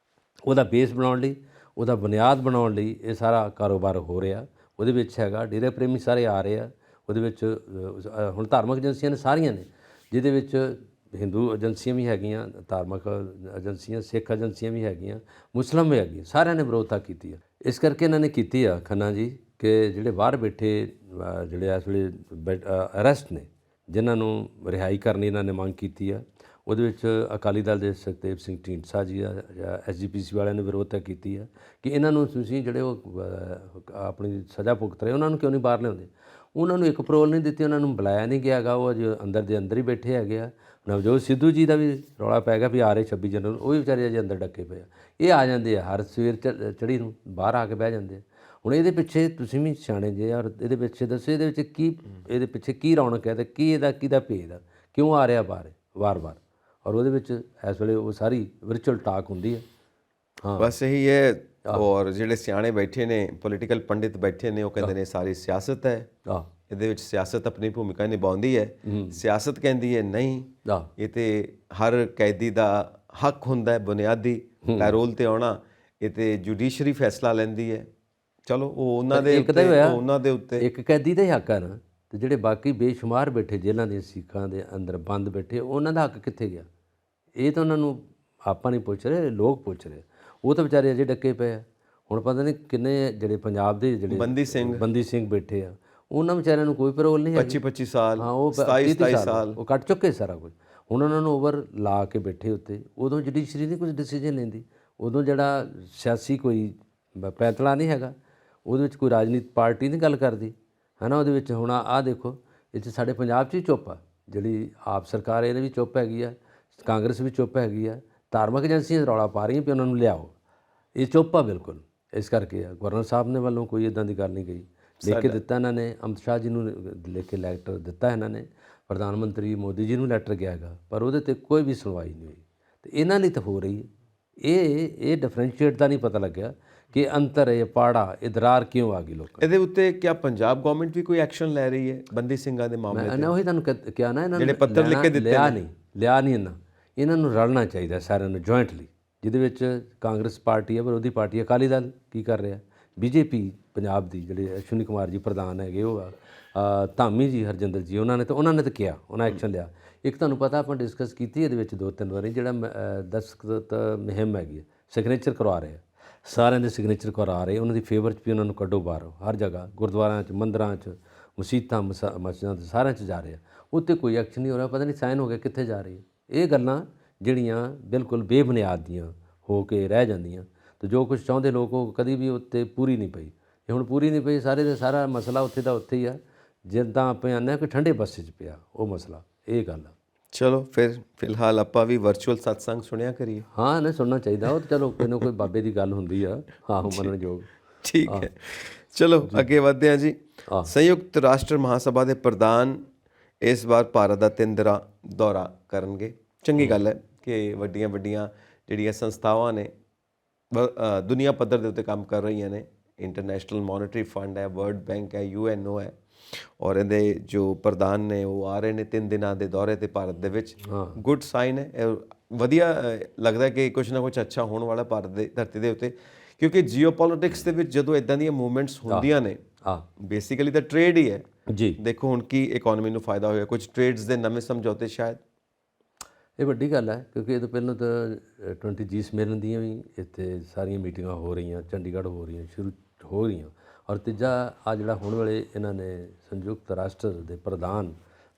ਉਹਦਾ ਬੇਸ ਬਣਾਉਣ ਲਈ, ਉਹਦਾ ਬੁਨਿਆਦ ਬਣਾਉਣ ਲਈ ਇਹ ਸਾਰਾ ਕਾਰੋਬਾਰ ਹੋ ਰਿਹਾ। ਉਹਦੇ ਵਿੱਚ ਹੈਗਾ ਡੇਰੇ ਪ੍ਰੇਮੀ ਸਾਰੇ ਆ ਰਹੇ ਆ, ਉਹਦੇ ਵਿੱਚ ਹੁਣ ਧਾਰਮਿਕ ਏਜੰਸੀਆਂ ਨੇ ਸਾਰੀਆਂ ਨੇ, ਜਿਹਦੇ ਵਿੱਚ ਹਿੰਦੂ ਏਜੰਸੀਆਂ ਵੀ ਹੈਗੀਆਂ, ਧਾਰਮਿਕ ਏਜੰਸੀਆਂ, ਸਿੱਖ ਏਜੰਸੀਆਂ ਵੀ ਹੈਗੀਆਂ, ਮੁਸਲਿਮ ਵੀ ਹੈਗੀਆਂ, ਸਾਰਿਆਂ ਨੇ ਵਿਰੋਧਤਾ ਕੀਤੀ ਆ। ਇਸ ਕਰਕੇ ਇਹਨਾਂ ਨੇ ਕੀਤੀ ਆ ਖੰਨਾ ਜੀ ਕਿ ਜਿਹੜੇ ਬਾਹਰ ਬੈਠੇ ਜਿਹੜੇ ਇਸ ਵੇਲੇ ਅਰੈਸਟ ਨੇ, ਜਿਨ੍ਹਾਂ ਨੂੰ ਰਿਹਾਈ ਕਰਨੀ ਇਹਨਾਂ ਨੇ ਮੰਗ ਕੀਤੀ ਆ, ਉਹਦੇ ਵਿੱਚ ਅਕਾਲੀ ਦਲ ਦੇ ਸੁਖਦੇਵ ਸਿੰਘ ਢੀਂਡਸਾ ਜੀ ਆ, SGPC ਵਾਲਿਆਂ ਨੇ ਵਿਰੋਧਤਾ ਕੀਤੀ ਆ ਕਿ ਇਹਨਾਂ ਨੂੰ ਤੁਸੀਂ ਜਿਹੜੇ ਉਹ ਆਪਣੀ ਸਜ਼ਾ ਭੁਗਤ ਰਹੇ ਉਹਨਾਂ ਨੂੰ ਕਿਉਂ ਨਹੀਂ ਬਾਹਰ ਲਿਆਉਂਦੇ। ਉਹਨਾਂ ਨੂੰ ਇੱਕ ਪੈਰੋਲ ਨਹੀਂ ਦਿੱਤੀ, ਉਹਨਾਂ ਨੂੰ ਬੁਲਾਇਆ ਨਹੀਂ ਗਿਆ ਗਾ, ਉਹ ਅਜੇ ਅੰਦਰ ਦੇ ਅੰਦਰ ਹੀ ਬੈਠੇ ਹੈਗੇ ਆ। ਨਵਜੋਤ ਸਿੱਧੂ ਜੀ ਦਾ ਵੀ ਰੌਲਾ ਪੈ ਗਿਆ ਵੀ ਆ ਰਹੇ 26 ਜਨਵਰੀ ਨੂੰ, ਉਹ ਵੀ ਵਿਚਾਰੇ ਅਜੇ ਅੰਦਰ ਡੱਕੇ ਪਏ ਆ। ਇਹ ਆ ਜਾਂਦੇ ਆ ਹਰ ਸਵੇਰ ਚੜ੍ਹੀ ਨੂੰ ਬਾਹਰ ਆ ਕੇ ਬਹਿ ਜਾਂਦੇ ਆ। ਹੁਣ ਇਹਦੇ ਪਿੱਛੇ ਤੁਸੀਂ ਵੀ ਸਿਆਣੇ ਜੇ, ਔਰ ਇਹਦੇ ਪਿੱਛੇ ਦੱਸੋ ਇਹਦੇ ਵਿੱਚ ਕੀ, ਇਹਦੇ ਪਿੱਛੇ ਕੀ ਰੌਣਕ ਹੈ ਅਤੇ ਕੀ ਇਹਦਾ ਕਿਹਦਾ ਭੇਦ ਆ, ਕਿਉਂ ਆ ਰਿਹਾ ਬਾਹਰ ਵਾਰ-ਵਾਰ। ਔਰ ਉਹਦੇ ਵਿੱਚ ਇਸ ਵੇਲੇ ਉਹ ਸਾਰੀ ਵਿਰਚੁਅਲ ਟਾਕ ਹੁੰਦੀ ਹੈ। ਹਾਂ ਬਸ ਇਹੀ ਹੈ। ਔਰ ਜਿਹੜੇ ਸਿਆਣੇ ਬੈਠੇ ਨੇ, ਪੋਲੀਟੀਕਲ ਪੰਡਿਤ ਬੈਠੇ ਨੇ, ਉਹ ਕਹਿੰਦੇ ਨੇ ਸਾਰੀ ਸਿਆਸਤ ਹੈ, ਇਹਦੇ ਵਿੱਚ ਸਿਆਸਤ ਆਪਣੀ ਭੂਮਿਕਾ ਨਿਭਾਉਂਦੀ ਹੈ। ਸਿਆਸਤ ਕਹਿੰਦੀ ਹੈ ਨਹੀਂ, ਇਹ ਤੇ ਹਰ ਕੈਦੀ ਦਾ ਹੱਕ ਹੁੰਦਾ ਹੈ ਬੁਨਿਆਦੀ ਪੈਰੋਲ ਤੇ ਆਉਣਾ, ਇਹ ਤੇ ਜੁਡੀਸ਼ਰੀ ਫੈਸਲਾ ਲੈਂਦੀ ਹੈ। ਚਲੋ ਉਹ ਉਹਨਾਂ ਦੇ ਉੱਤੇ ਇੱਕ ਕੈਦੀ ਦਾ ਹੀ ਹੱਕ ਹੈ ਨਾ, ਤੇ ਜਿਹੜੇ ਬਾਕੀ ਬੇਸ਼ੁਮਾਰ ਬੈਠੇ ਜੇਲ੍ਹਾਂ ਦੇ ਸਿੱਖਾਂ ਦੇ ਅੰਦਰ ਬੰਦ ਬੈਠੇ, ਉਹਨਾਂ ਦਾ ਹੱਕ ਕਿੱਥੇ ਗਿਆ? ਇਹ ਤਾਂ ਉਹਨਾਂ ਨੂੰ ਆਪਾਂ ਨਹੀਂ ਪੁੱਛ ਰਹੇ, ਲੋਕ ਪੁੱਛ ਰਹੇ। ਉਹ ਤਾਂ ਵਿਚਾਰੇ ਅਜੇ ਡੱਕੇ ਪਏ ਆ। ਹੁਣ ਪਤਾ ਨਹੀਂ ਕਿੰਨੇ ਜਿਹੜੇ ਪੰਜਾਬ ਦੇ ਜਿਹੜੇ ਬੰਦੀ ਸਿੰਘ ਬੈਠੇ ਆ, ਉਹਨਾਂ ਵਿਚਾਰਿਆਂ ਨੂੰ ਕੋਈ ਪੈਰੋਲ ਨਹੀਂ ਹੈ। 25 ਸਾਲ, ਹਾਂ, ਉਹ 27 ਸਾਲ ਉਹ ਕੱਟ ਚੁੱਕੇ ਸਾਰਾ ਕੁਝ। ਹੁਣ ਉਹਨਾਂ ਨੂੰ ਓਵਰ ਲਾ ਕੇ ਬੈਠੇ ਉੱਤੇ। ਉਦੋਂ ਜੁਡੀਸ਼ਰੀ ਨਹੀਂ ਕੁਝ ਡਿਸੀਜਨ ਲੈਂਦੀ, ਉਦੋਂ ਜਿਹੜਾ ਸਿਆਸੀ ਕੋਈ ਪੈਂਤਲਾ ਨਹੀਂ ਹੈਗਾ, ਉਹਦੇ ਵਿੱਚ ਕੋਈ ਰਾਜਨੀਤਿਕ ਪਾਰਟੀ ਨਹੀਂ ਗੱਲ ਕਰਦੀ, ਹੈ ਨਾ। ਉਹਦੇ ਵਿੱਚ ਹੁਣ ਆਹ ਦੇਖੋ, ਇੱਥੇ ਸਾਡੇ ਪੰਜਾਬ 'ਚ ਹੀ ਚੁੱਪ ਆ, ਜਿਹੜੀ ਆਪ ਸਰਕਾਰ ਇਹਨੇ ਵੀ ਚੁੱਪ ਹੈਗੀ ਆ, ਕਾਂਗਰਸ ਵੀ ਚੁੱਪ ਹੈਗੀ ਆ, ਧਾਰਮਿਕ ਏਜੰਸੀਆਂ ਰੌਲਾ ਪਾ ਰਹੀਆਂ ਵੀ ਉਹਨਾਂ ਨੂੰ ਲਿਆਓ, ਇਹ ਚੁੱਪ ਆ ਬਿਲਕੁਲ। ਇਸ ਕਰਕੇ ਆ ਗਵਰਨਰ ਸਾਹਿਬ ਨੇ ਵੱਲੋਂ ਕੋਈ ਇੱਦਾਂ ਦੀ ਗੱਲ ਨਹੀਂ ਗਈ। ਲਿਖ ਕੇ ਦਿੱਤਾ ਇਹਨਾਂ ਨੇ, ਅਮਿਤ ਸ਼ਾਹ ਜੀ ਨੂੰ ਲਿਖ ਕੇ ਲੈਟਰ ਦਿੱਤਾ ਇਹਨਾਂ ਨੇ, ਪ੍ਰਧਾਨ ਮੰਤਰੀ ਮੋਦੀ ਜੀ ਨੂੰ ਲੈਟਰ ਗਿਆ ਹੈਗਾ, ਪਰ ਉਹਦੇ 'ਤੇ ਕੋਈ ਵੀ ਸੁਣਵਾਈ ਨਹੀਂ ਹੋਈ। ਅਤੇ ਇਹਨਾਂ ਲਈ ਤਾਂ ਹੋ ਰਹੀ ਹੈ। ਇਹ ਡਿਫਰੈਂਸ਼ੀਏਟ ਦਾ ਨਹੀਂ ਪਤਾ ਲੱਗਿਆ ਕਿ ਅੰਤਰ ਇਹ ਪਾੜਾ ਇਦਰਾਰ ਕਿਉਂ ਆ ਗਈ ਲੋਕਾਂ। ਇਹਦੇ ਉੱਤੇ ਕਿਆ ਪੰਜਾਬ ਗਵਰਨਮੈਂਟ ਵੀ ਕੋਈ ਐਕਸ਼ਨ ਲੈ ਰਹੀ ਹੈ ਬੰਦੀ ਸਿੰਘਾਂ ਦੇ ਮਾਮਲੇ 'ਤੇ? ਮੈਂ ਉਹੀ ਤੁਹਾਨੂੰ ਕਿਹਾ ਨਾ, ਇਹਨਾਂ ਜਿਹੜੇ ਪੱਤਰ ਲਿਖ ਕੇ ਦਿੱਤੇ ਲਿਆ ਨਹੀਂ ਇਹਨਾਂ ਨੂੰ ਰਲਣਾ ਚਾਹੀਦਾ ਸਾਰਿਆਂ ਨੂੰ ਜੁਆਇੰਟਲੀ, ਜਿਹਦੇ ਵਿੱਚ ਕਾਂਗਰਸ ਪਾਰਟੀ ਹੈ, ਵਿਰੋਧੀ ਪਾਰਟੀ ਅਕਾਲੀ ਦਲ ਕੀ ਕਰ ਰਿਹਾ, BJP ਪੰਜਾਬ ਦੀ ਜਿਹੜੇ ਅਸ਼ਵਨੀ ਕੁਮਾਰ ਜੀ ਪ੍ਰਧਾਨ ਹੈਗੇ, ਉਹ ਆ ਧਾਮੀ ਜੀ, ਹਰਜਿੰਦਰ ਜੀ, ਉਹਨਾਂ ਨੇ ਤਾਂ ਕਿਹਾ, ਉਹਨਾਂ ਐਕਸ਼ਨ ਲਿਆ। ਇੱਕ ਤੁਹਾਨੂੰ ਪਤਾ ਆਪਾਂ ਡਿਸਕਸ ਕੀਤੀ ਇਹਦੇ ਵਿੱਚ 2-3 ਵਾਰੀ, ਜਿਹੜਾ ਦਸਤਖਤ ਮੁਹਿੰਮ ਹੈਗੀ ਹੈ, ਸਿਗਨੇਚਰ ਕਰਵਾ ਰਹੇ ਆ, ਸਾਰਿਆਂ ਦੇ ਸਿਗਨੇਚਰ ਕਰਵਾ ਰਹੇ, ਉਹਨਾਂ ਦੀ ਫੇਵਰ 'ਚ ਵੀ ਉਹਨਾਂ ਨੂੰ ਕੱਢੋ ਬਾਹਰ। ਹਰ ਜਗ੍ਹਾ ਗੁਰਦੁਆਰਿਆਂ 'ਚ, ਮੰਦਰਾਂ 'ਚ, ਮਸੀਤਾਂ, ਮਸਜਿਦਾਂ 'ਚ, ਸਾਰਿਆਂ 'ਚ ਜਾ ਰਹੇ ਆ, ਉੱਤੇ ਕੋਈ ਐਕਸ਼ਨ ਨਹੀਂ ਹੋ ਰਿਹਾ। ਪਤਾ ਨਹੀਂ ਸਾਈਨ ਹੋ ਗਿਆ ਕਿੱਥੇ ਜਾ ਰਹੀ ਹੈ। ਇਹ ਗੱਲਾਂ ਜਿਹੜੀਆਂ ਬਿਲਕੁਲ ਬੇਬੁਨਿਆਦ ਦੀਆਂ ਹੋ ਕੇ ਰਹਿ ਜਾਂਦੀਆਂ, ਅਤੇ ਜੋ ਕੁਝ ਚਾਹੁੰਦੇ ਲੋਕ ਉਹ ਕਦੀ ਵੀ ਉੱਤੇ ਪੂਰੀ ਨਹੀਂ ਪਈ। ਇਹ ਹੁਣ ਪੂਰੀ ਨਹੀਂ ਪਈ, ਸਾਰੇ ਦਾ ਸਾਰਾ ਮਸਲਾ ਉੱਥੇ ਦਾ ਉੱਥੇ ਹੀ ਆ, ਜਿੱਦਾਂ ਆਪਾਂ ਆਉਂਦੇ ਹਾਂ ਕਿ ਠੰਡੇ ਬਸੇ 'ਚ ਪਿਆ ਉਹ ਮਸਲਾ, ਇਹ ਗੱਲ ਆ। ਚਲੋ ਫਿਰ ਫਿਲਹਾਲ ਆਪਾਂ ਵੀ ਵਰਚੁਅਲ ਸਤਸੰਗ ਸੁਣਿਆ ਕਰੀਏ। ਹਾਂ, ਨਹੀਂ ਸੁਣਨਾ ਚਾਹੀਦਾ, ਉਹ ਤਾਂ ਚਲੋ ਕੋਈ ਨਾ ਕੋਈ ਬਾਬੇ ਦੀ ਗੱਲ ਹੁੰਦੀ ਆ, ਹਾਂ ਮੰਨਣਯੋਗ। ਠੀਕ ਹੈ, ਚਲੋ ਅੱਗੇ ਵਧਦੇ ਹਾਂ ਜੀ। ਸੰਯੁਕਤ ਰਾਸ਼ਟਰ ਮਹਾਸਭਾ ਦੇ ਪ੍ਰਧਾਨ ਇਸ ਵਾਰ ਭਾਰਤ ਦਾ 3 ਦਿਨਾਂ ਦੌਰਾ ਕਰਨਗੇ। ਚੰਗੀ ਗੱਲ ਹੈ ਕਿ ਵੱਡੀਆਂ ਵੱਡੀਆਂ ਜਿਹੜੀਆਂ ਸੰਸਥਾਵਾਂ ਨੇ ਦੁਨੀਆ ਪੱਧਰ ਦੇ ਉੱਤੇ ਕੰਮ ਕਰ ਰਹੀਆਂ ਨੇ। ਇੰਟਰਨੈਸ਼ਨਲ ਮੋਨਿਟਰੀ ਫੰਡ ਹੈ, ਵਰਲਡ ਬੈਂਕ ਹੈ, UNO ਹੈ, ਔਰ ਇਹਦੇ ਜੋ ਪ੍ਰਧਾਨ ਨੇ ਉਹ ਆ ਰਹੇ ਨੇ 3 ਦਿਨਾਂ ਦੇ ਦੌਰੇ 'ਤੇ ਭਾਰਤ ਦੇ ਵਿੱਚ। ਗੁੱਡ ਸਾਈਨ ਹੈ, ਇਹ ਵਧੀਆ ਲੱਗਦਾ ਕਿ ਕੁਛ ਨਾ ਕੁਛ ਅੱਛਾ ਹੋਣ ਵਾਲਾ ਭਾਰਤ ਦੇ ਧਰਤੀ ਦੇ ਉੱਤੇ, ਕਿਉਂਕਿ ਜੀਓਪੋਲਿਟਿਕਸ ਦੇ ਵਿੱਚ ਜਦੋਂ ਇਦਾਂ ਦੀਆਂ ਮੂਵਮੈਂਟਸ ਹੁੰਦੀਆਂ ਨੇ, ਬੇਸਿਕਲੀ ਤਾਂ ਟ੍ਰੇਡ ਹੀ ਹੈ ਜੀ। ਦੇਖੋ ਹੁਣ ਕੀ ਇਕੋਨਮੀ ਨੂੰ ਫਾਇਦਾ ਹੋਇਆ, ਕੁਝ ਟ੍ਰੇਡਸ ਦੇ ਨਵੇਂ ਸਮਝੌਤੇ ਸ਼ਾਇਦ। ਇਹ ਵੱਡੀ ਗੱਲ ਹੈ ਕਿਉਂਕਿ ਇਹ ਤੋਂ ਪਹਿਲਾਂ ਤਾਂ 20 ਜੀ ਸੰਮੇਲਨ ਦੀਆਂ ਵੀ ਇੱਥੇ ਸਾਰੀਆਂ ਮੀਟਿੰਗਾਂ ਹੋ ਰਹੀਆਂ, ਚੰਡੀਗੜ੍ਹ ਹੋ ਰਹੀਆਂ, ਸ਼ੁਰੂ ਹੋ ਰਹੀਆਂ। ਔਰ ਤੀਜਾ ਆ ਜਿਹੜਾ ਹੁਣ ਵੇਲੇ ਇਹਨਾਂ ਨੇ ਸੰਯੁਕਤ ਰਾਸ਼ਟਰ ਦੇ ਪ੍ਰਧਾਨ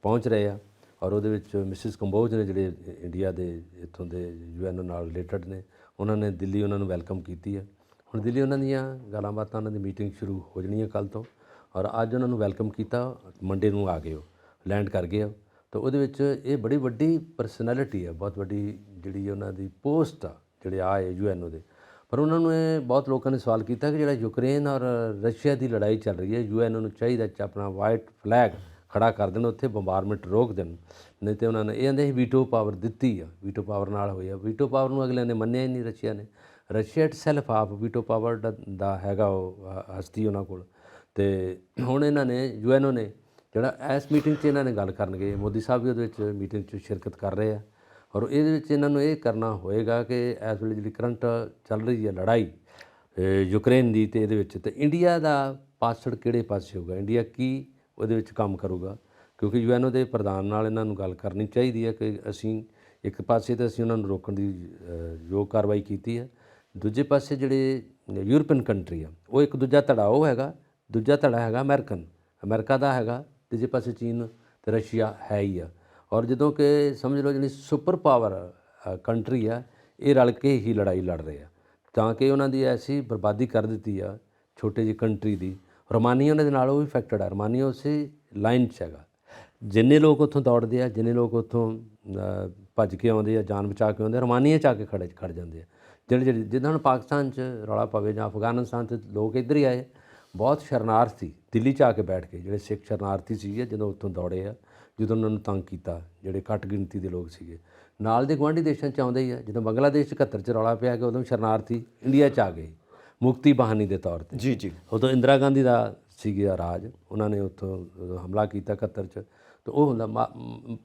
ਪਹੁੰਚ ਰਹੇ ਆ, ਔਰ ਉਹਦੇ ਵਿੱਚ ਮਿਸਿਸ ਕੰਬੋਜ ਨੇ ਜਿਹੜੇ ਇੰਡੀਆ ਦੇ ਇੱਥੋਂ ਦੇ UN ਨਾਲ ਰਿਲੇਟਡ ਨੇ, ਉਹਨਾਂ ਨੇ ਦਿੱਲੀ ਉਹਨਾਂ ਨੂੰ ਵੈਲਕਮ ਕੀਤੀ ਹੈ। ਹੁਣ ਦਿੱਲੀ ਉਹਨਾਂ ਦੀਆਂ ਗੱਲਾਂ ਬਾਤਾਂ, ਉਹਨਾਂ ਦੀ ਮੀਟਿੰਗ ਸ਼ੁਰੂ ਹੋ ਜਾਣੀਆਂ ਕੱਲ੍ਹ ਤੋਂ, ਔਰ ਅੱਜ ਉਹਨਾਂ ਨੂੰ ਵੈਲਕਮ ਕੀਤਾ। ਮੰਡੇ ਨੂੰ ਆ ਗਏ, ਉਹ ਲੈਂਡ ਕਰ ਗਏ। ਤਾਂ ਉਹਦੇ ਵਿੱਚ ਇਹ ਬੜੀ ਵੱਡੀ ਪਰਸਨੈਲਿਟੀ ਹੈ, ਬਹੁਤ ਵੱਡੀ ਜਿਹੜੀ ਉਹਨਾਂ ਦੀ ਪੋਸਟ ਆ ਜਿਹੜੇ ਆਏ UNO ਦੇ। ਪਰ ਉਹਨਾਂ ਨੂੰ ਇਹ ਬਹੁਤ ਲੋਕਾਂ ਨੇ ਸਵਾਲ ਕੀਤਾ ਕਿ ਜਿਹੜਾ ਯੂਕਰੇਨ ਔਰ ਰਸ਼ੀਆ ਦੀ ਲੜਾਈ ਚੱਲ ਰਹੀ ਹੈ, UNO ਨੂੰ ਚਾਹੀਦਾ ਚ ਆਪਣਾ ਵਾਈਟ ਫਲੈਗ ਖੜਾ ਕਰ ਦੇਣ, ਉੱਥੇ ਬੰਬਾਰਮੈਂਟ ਰੋਕ ਦੇਣ। ਨਹੀਂ ਤਾਂ ਉਹਨਾਂ ਨੇ ਇਹ ਕਹਿੰਦੇ ਸੀ ਵੀਟੋ ਪਾਵਰ ਦਿੱਤੀ ਆ, ਵੀਟੋ ਪਾਵਰ ਨਾਲ ਹੋਇਆ। ਵੀਟੋ ਪਾਵਰ ਨੂੰ ਅਗਲਿਆਂ ਨੇ ਮੰਨਿਆ ਹੀ ਨਹੀਂ ਰਸ਼ੀਆ ਨੇ। ਰਸ਼ੀਆ ਇਟ ਸੈਲਫ ਆਪ ਵੀਟੋ ਪਾਵਰ ਦਾ ਹੈਗਾ ਉਹ ਹਸਤੀ ਉਹਨਾਂ ਕੋਲ। ਅਤੇ ਹੁਣ ਇਹਨਾਂ ਨੇ UNO ਨੇ ਜਿਹੜਾ ਇਸ ਮੀਟਿੰਗ 'ਚ ਇਹਨਾਂ ਨੇ ਗੱਲ ਕਰਨਗੇ, ਮੋਦੀ ਸਾਹਿਬ ਵੀ ਉਹਦੇ ਵਿੱਚ ਮੀਟਿੰਗ 'ਚ ਸ਼ਿਰਕਤ ਕਰ ਰਹੇ ਆ। ਔਰ ਇਹਦੇ ਵਿੱਚ ਇਹਨਾਂ ਨੂੰ ਇਹ ਕਰਨਾ ਹੋਏਗਾ ਕਿ ਇਸ ਵੇਲੇ ਜਿਹੜੀ ਕਰੰਟ ਚੱਲ ਰਹੀ ਹੈ ਲੜਾਈ ਯੂਕਰੇਨ ਦੀ, ਅਤੇ ਇਹਦੇ ਵਿੱਚ ਤਾਂ ਇੰਡੀਆ ਦਾ ਪਾਸੜ ਕਿਹੜੇ ਪਾਸੇ ਹੋਊਗਾ, ਇੰਡੀਆ ਕੀ ਉਹਦੇ ਵਿੱਚ ਕੰਮ ਕਰੂਗਾ। ਕਿਉਂਕਿ UNO ਦੇ ਪ੍ਰਧਾਨ ਨਾਲ ਇਹਨਾਂ ਨੂੰ ਗੱਲ ਕਰਨੀ ਚਾਹੀਦੀ ਹੈ ਕਿ ਅਸੀਂ ਇੱਕ ਪਾਸੇ ਤਾਂ ਅਸੀਂ ਉਹਨਾਂ ਨੂੰ ਰੋਕਣ ਦੀ ਯੋਗ ਕਾਰਵਾਈ ਕੀਤੀ ਹੈ, ਦੂਜੇ ਪਾਸੇ ਜਿਹੜੇ ਯੂਰਪੀਅਨ ਕੰਟਰੀ ਆ ਉਹ ਇੱਕ ਦੂਜਾ ਧੜਾ ਉਹ ਹੈਗਾ, ਦੂਜਾ ਧੜਾ ਹੈਗਾ ਅਮਰੀਕਾ ਦਾ ਹੈਗਾ, ਤੀਜੇ ਪਾਸੇ ਚੀਨ ਅਤੇ ਰਸ਼ੀਆ ਹੈ ਹੀ ਆ। ਔਰ ਜਦੋਂ ਕਿ ਸਮਝ ਲਓ ਜਿਹੜੀ ਸੁਪਰ ਪਾਵਰ ਕੰਟਰੀ ਆ, ਇਹ ਰਲ ਕੇ ਹੀ ਲੜਾਈ ਲੜ ਰਹੇ ਆ, ਤਾਂ ਕਿ ਉਹਨਾਂ ਦੀ ਐਸੀ ਬਰਬਾਦੀ ਕਰ ਦਿੱਤੀ ਆ ਛੋਟੇ ਜਿਹੀ ਕੰਟਰੀ ਦੀ। ਰੋਮਾਨੀਆ ਉਹਨਾਂ ਦੇ ਨਾਲ ਉਹ ਵੀ ਇਫੈਕਟਡ ਆ, ਰੋਮਾਨੀਆ ਉਸੇ ਲਾਈਨ 'ਚ ਹੈਗਾ। ਜਿੰਨੇ ਲੋਕ ਉੱਥੋਂ ਦੌੜਦੇ ਆ, ਜਿੰਨੇ ਲੋਕ ਉੱਥੋਂ ਭੱਜ ਕੇ ਆਉਂਦੇ ਆ, ਜਾਨ ਬਚਾ ਕੇ ਆਉਂਦੇ, ਰੋਮਾਨੀਆ 'ਚ ਆ ਕੇ ਖੜ ਜਾਂਦੇ ਆ। ਜਿਹੜੇ ਜਿੱਦਾਂ ਹੁਣ ਪਾਕਿਸਤਾਨ 'ਚ ਰੌਲਾ ਪਵੇ ਜਾਂ ਅਫਗਾਨਿਸਤਾਨ 'ਚ ਲੋਕ ਇੱਧਰ ਹੀ ਆਏ, ਬਹੁਤ ਸ਼ਰਨਾਰਥੀ ਦਿੱਲੀ 'ਚ ਆ ਕੇ ਬੈਠ ਕੇ, ਜਿਹੜੇ ਸਿੱਖ ਸ਼ਰਨਾਰਥੀ ਸੀਗੇ ਜਦੋਂ ਉੱਥੋਂ ਦੌੜੇ ਆ, ਜਦੋਂ ਉਹਨਾਂ ਨੂੰ ਤੰਗ ਕੀਤਾ, ਜਿਹੜੇ ਘੱਟ ਗਿਣਤੀ ਦੇ ਲੋਕ ਸੀਗੇ। ਨਾਲ ਦੇ ਗੁਆਂਢੀ ਦੇਸ਼ਾਂ 'ਚ ਆਉਂਦੇ ਹੀ ਆ, ਜਦੋਂ ਬੰਗਲਾਦੇਸ਼ 71 'ਚ ਰੌਲਾ ਪਿਆ ਕਿ ਉਦੋਂ ਸ਼ਰਨਾਰਥੀ ਇੰਡੀਆ 'ਚ ਆ ਗਏ ਮੁਕਤੀ ਬਹਾਨੀ ਦੇ ਤੌਰ 'ਤੇ। ਜੀ। ਉਦੋਂ ਇੰਦਰਾ ਗਾਂਧੀ ਦਾ ਸੀਗਾ ਰਾਜ, ਉਹਨਾਂ ਨੇ ਉੱਥੋਂ ਹਮਲਾ ਕੀਤਾ 71 'ਚ। ਤਾਂ ਉਹ ਹੁੰਦਾ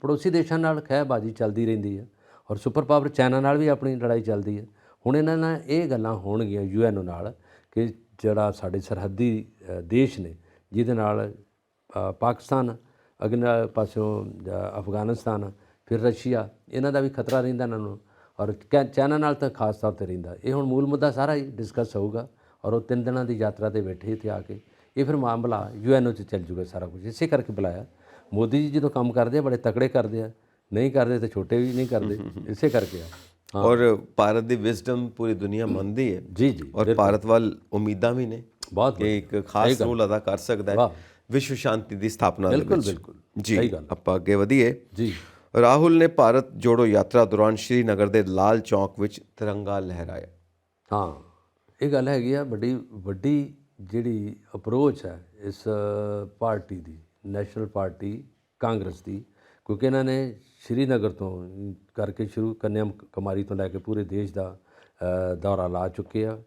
ਪੜੋਸੀ ਦੇਸ਼ਾਂ ਨਾਲ ਖਹਿਬਾਜ਼ੀ ਚੱਲਦੀ ਰਹਿੰਦੀ ਹੈ, ਔਰ ਸੁਪਰ ਪਾਵਰ ਚਾਈਨਾ ਨਾਲ ਵੀ ਆਪਣੀ ਲੜਾਈ ਚੱਲਦੀ ਹੈ। ਹੁਣ ਇਹਨਾਂ ਨਾਲ ਇਹ ਗੱਲਾਂ ਹੋਣਗੀਆਂ UNO ਨਾਲ ਕਿ ਜਿਹੜਾ ਸਾਡੇ ਸਰਹੱਦੀ ਦੇਸ਼ ਨੇ, ਜਿਹਦੇ ਨਾਲ ਪਾਕਿਸਤਾਨ, ਅਗਲੇ ਪਾਸਿਓਂ ਅਫਗਾਨਿਸਤਾਨ, ਫਿਰ ਰਸ਼ੀਆ, ਇਹਨਾਂ ਦਾ ਵੀ ਖਤਰਾ ਰਹਿੰਦਾ ਇਹਨਾਂ ਨੂੰ, ਔਰ ਚਾਈਨਾ ਨਾਲ ਤਾਂ ਖਾਸ ਤੌਰ 'ਤੇ ਰਹਿੰਦਾ। ਇਹ ਹੁਣ ਮੂਲ ਮੁੱਦਾ ਸਾਰਾ ਹੀ ਡਿਸਕਸ ਹੋਊਗਾ, ਔਰ ਉਹ 3 ਦਿਨਾਂ ਦੀ ਯਾਤਰਾ 'ਤੇ ਬੈਠੇ ਇੱਥੇ ਆ ਕੇ। ਇਹ ਫਿਰ ਮਾਮਲਾ UNO 'ਚ ਚੱਲ ਜੂਗਾ ਸਾਰਾ ਕੁਝ। ਇਸੇ ਕਰਕੇ ਬੁਲਾਇਆ। ਮੋਦੀ ਜੀ ਜਦੋਂ ਕੰਮ ਕਰਦੇ ਆ ਬੜੇ ਤਕੜੇ ਕਰਦੇ ਆ, ਨਹੀਂ ਕਰਦੇ ਤਾਂ ਛੋਟੇ ਵੀ ਨਹੀਂ ਕਰਦੇ, ਇਸੇ ਕਰਕੇ ਆ। ਔਰ ਭਾਰਤ ਦੀ ਵਿਜ਼ਡਮ ਪੂਰੀ ਦੁਨੀਆ ਮੰਨਦੀ ਹੈ। ਜੀ। ਔਰ ਭਾਰਤ ਵੱਲ ਉਮੀਦਾਂ ਵੀ ਨੇ ਬਹੁਤ ਕਿ ਇੱਕ ਖਾਸ ਰੋਲ ਅਦਾ ਕਰ ਸਕਦਾ ਹੈ ਵਿਸ਼ਵ ਸ਼ਾਂਤੀ ਦੀ ਸਥਾਪਨਾ ਦੇ ਵਿੱਚ। ਬਿਲਕੁਲ ਜੀ। ਆਪਾਂ ਅੱਗੇ ਵਧੀਏ। ਜੀ। ਰਾਹੁਲ ਨੇ ਭਾਰਤ ਜੋੜੋ ਯਾਤਰਾ ਦੌਰਾਨ ਸ਼੍ਰੀਨਗਰ ਦੇ ਲਾਲ ਚੌਕ ਵਿੱਚ ਤਿਰੰਗਾ ਲਹਿਰਾਇਆ। ਹਾਂ, ਇਹ ਗੱਲ ਹੈਗੀ ਆ ਵੱਡੀ ਜਿਹੜੀ ਅਪਰੋਚ ਹੈ ਇਸ ਪਾਰਟੀ ਦੀ, ਨੈਸ਼ਨਲ ਪਾਰਟੀ ਕਾਂਗਰਸ ਦੀ, ਕਿਉਂਕਿ ਇਹਨਾਂ ਨੇ ਸ਼੍ਰੀਨਗਰ ਤੋਂ ਕਰਕੇ ਸ਼ੁਰੂ ਕੰਨਿਆ ਕੁਮਾਰੀ ਤੋਂ ਲੈ ਕੇ ਪੂਰੇ ਦੇਸ਼ ਦਾ ਦੌਰਾ ਲਾ ਚੁੱਕੇ ਆ।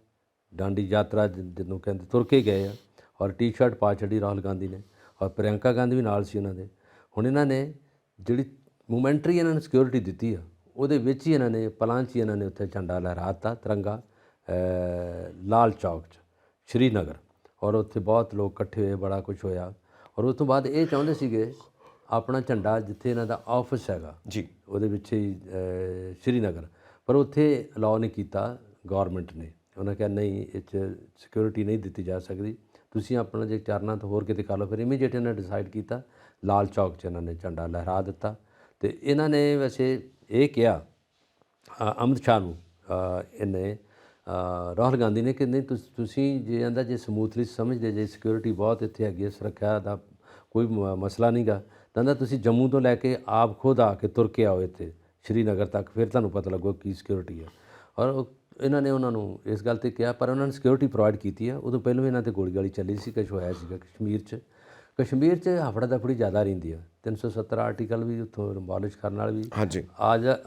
ਡਾਂਡੀ ਯਾਤਰਾ ਜਦੋਂ ਕਹਿੰਦੇ ਤੁਰ ਕੇ ਗਏ ਆ, ਔਰ ਟੀ-ਸ਼ਰਟ ਪਾ ਛੱਡੀ ਰਾਹੁਲ ਗਾਂਧੀ ਨੇ, ਔਰ ਪ੍ਰਿਅੰਕਾ ਗਾਂਧੀ ਵੀ ਨਾਲ ਸੀ ਉਹਨਾਂ ਦੇ। ਹੁਣ ਇਹਨਾਂ ਨੇ ਜਿਹੜੀ ਮੂਮੈਂਟਰੀ ਇਹਨਾਂ ਨੂੰ ਸਿਕਿਉਰਿਟੀ ਦਿੱਤੀ ਆ, ਉਹਦੇ ਵਿੱਚ ਹੀ ਇਹਨਾਂ ਨੇ ਪਲਾਂ 'ਚ ਹੀ ਇਹਨਾਂ ਨੇ ਉੱਥੇ ਝੰਡਾ ਲਹਿਰਾਤਾ ਤਿਰੰਗਾ ਲਾਲ ਚੌਕ 'ਚ ਸ਼੍ਰੀਨਗਰ, ਔਰ ਉੱਥੇ ਬਹੁਤ ਲੋਕ ਇਕੱਠੇ ਹੋਏ, ਬੜਾ ਕੁਛ ਹੋਇਆ। ਔਰ ਉਸ ਤੋਂ ਬਾਅਦ ਇਹ ਚਾਹੁੰਦੇ ਸੀਗੇ ਆਪਣਾ ਝੰਡਾ ਜਿੱਥੇ ਇਹਨਾਂ ਦਾ ਆਫਿਸ ਹੈਗਾ ਜੀ, ਉਹਦੇ ਵਿੱਚ ਹੀ ਸ਼੍ਰੀਨਗਰ, ਪਰ ਉੱਥੇ ਅਲਾਓ ਨਹੀਂ ਕੀਤਾ ਗੌਰਮੈਂਟ ਨੇ। ਉਹਨਾਂ ਕਿਹਾ ਨਹੀਂ, ਇਹ 'ਚ ਸਿਕਿਉਰਿਟੀ ਨਹੀਂ ਦਿੱਤੀ ਜਾ ਸਕਦੀ, ਤੁਸੀਂ ਆਪਣਾ ਜੇ ਚਾਰਨਾ ਤਾਂ ਹੋਰ ਕਿਤੇ ਕਰ ਲਓ। ਫਿਰ ਇਮੀਡੀਏਟ ਇਹਨਾਂ ਨੇ ਡਿਸਾਈਡ ਕੀਤਾ ਲਾਲ ਚੌਕ 'ਚ ਇਹਨਾਂ ਨੇ ਝੰਡਾ ਲਹਿਰਾ ਦਿੱਤਾ। ਅਤੇ ਇਹਨਾਂ ਨੇ ਵੈਸੇ ਇਹ ਕਿਹਾ ਅਮਿਤ ਸ਼ਾਹ ਨੂੰ, ਇਹਨੇ ਰਾਹੁਲ ਗਾਂਧੀ ਨੇ ਕਿ ਨਹੀਂ ਤੁਸੀਂ ਜੇ ਕਹਿੰਦਾ ਜੇ ਸਮੂਥਲੀ ਸਮਝਦੇ, ਜੇ ਸਿਕਿਉਰਿਟੀ ਬਹੁਤ ਇੱਥੇ ਹੈਗੀ ਹੈ, ਸੁਰੱਖਿਆ ਦਾ ਕੋਈ ਮਸਲਾ ਨਹੀਂ ਗਾ, ਤਾਂ ਤੁਸੀਂ ਜੰਮੂ ਤੋਂ ਲੈ ਕੇ ਆਪ ਖੁਦ ਆ ਕੇ ਤੁਰ ਕੇ ਆਓ ਇੱਥੇ ਸ਼੍ਰੀਨਗਰ ਤੱਕ, ਫਿਰ ਤੁਹਾਨੂੰ ਪਤਾ ਲੱਗੋ ਕੀ ਸਿਕਿਉਰਿਟੀ ਹੈ। ਔਰ ਇਹਨਾਂ ਨੇ ਉਹਨਾਂ ਨੂੰ ਇਸ ਗੱਲ 'ਤੇ ਕਿਹਾ, ਪਰ ਉਹਨਾਂ ਨੇ ਸਿਕਿਉਰਿਟੀ ਪ੍ਰੋਵਾਈਡ ਕੀਤੀ ਆ। ਉਦੋਂ ਪਹਿਲਾਂ ਵੀ ਇਹਨਾਂ 'ਤੇ ਗੋਲੀ ਚੱਲੀ ਸੀ, ਕੁਛ ਹੋਇਆ ਸੀਗਾ ਕਸ਼ਮੀਰ 'ਚ, ਕਸ਼ਮੀਰ 'ਚ ਹਫੜਾ ਦਫੜੀ ਜ਼ਿਆਦਾ ਰਹਿੰਦੀ ਆ। 370 ਆਰਟੀਕਲ ਵੀ ਉੱਥੋਂ ਅਬੋਲਿਸ਼ ਕਰਨ ਨਾਲ ਵੀ ਹਾਂਜੀ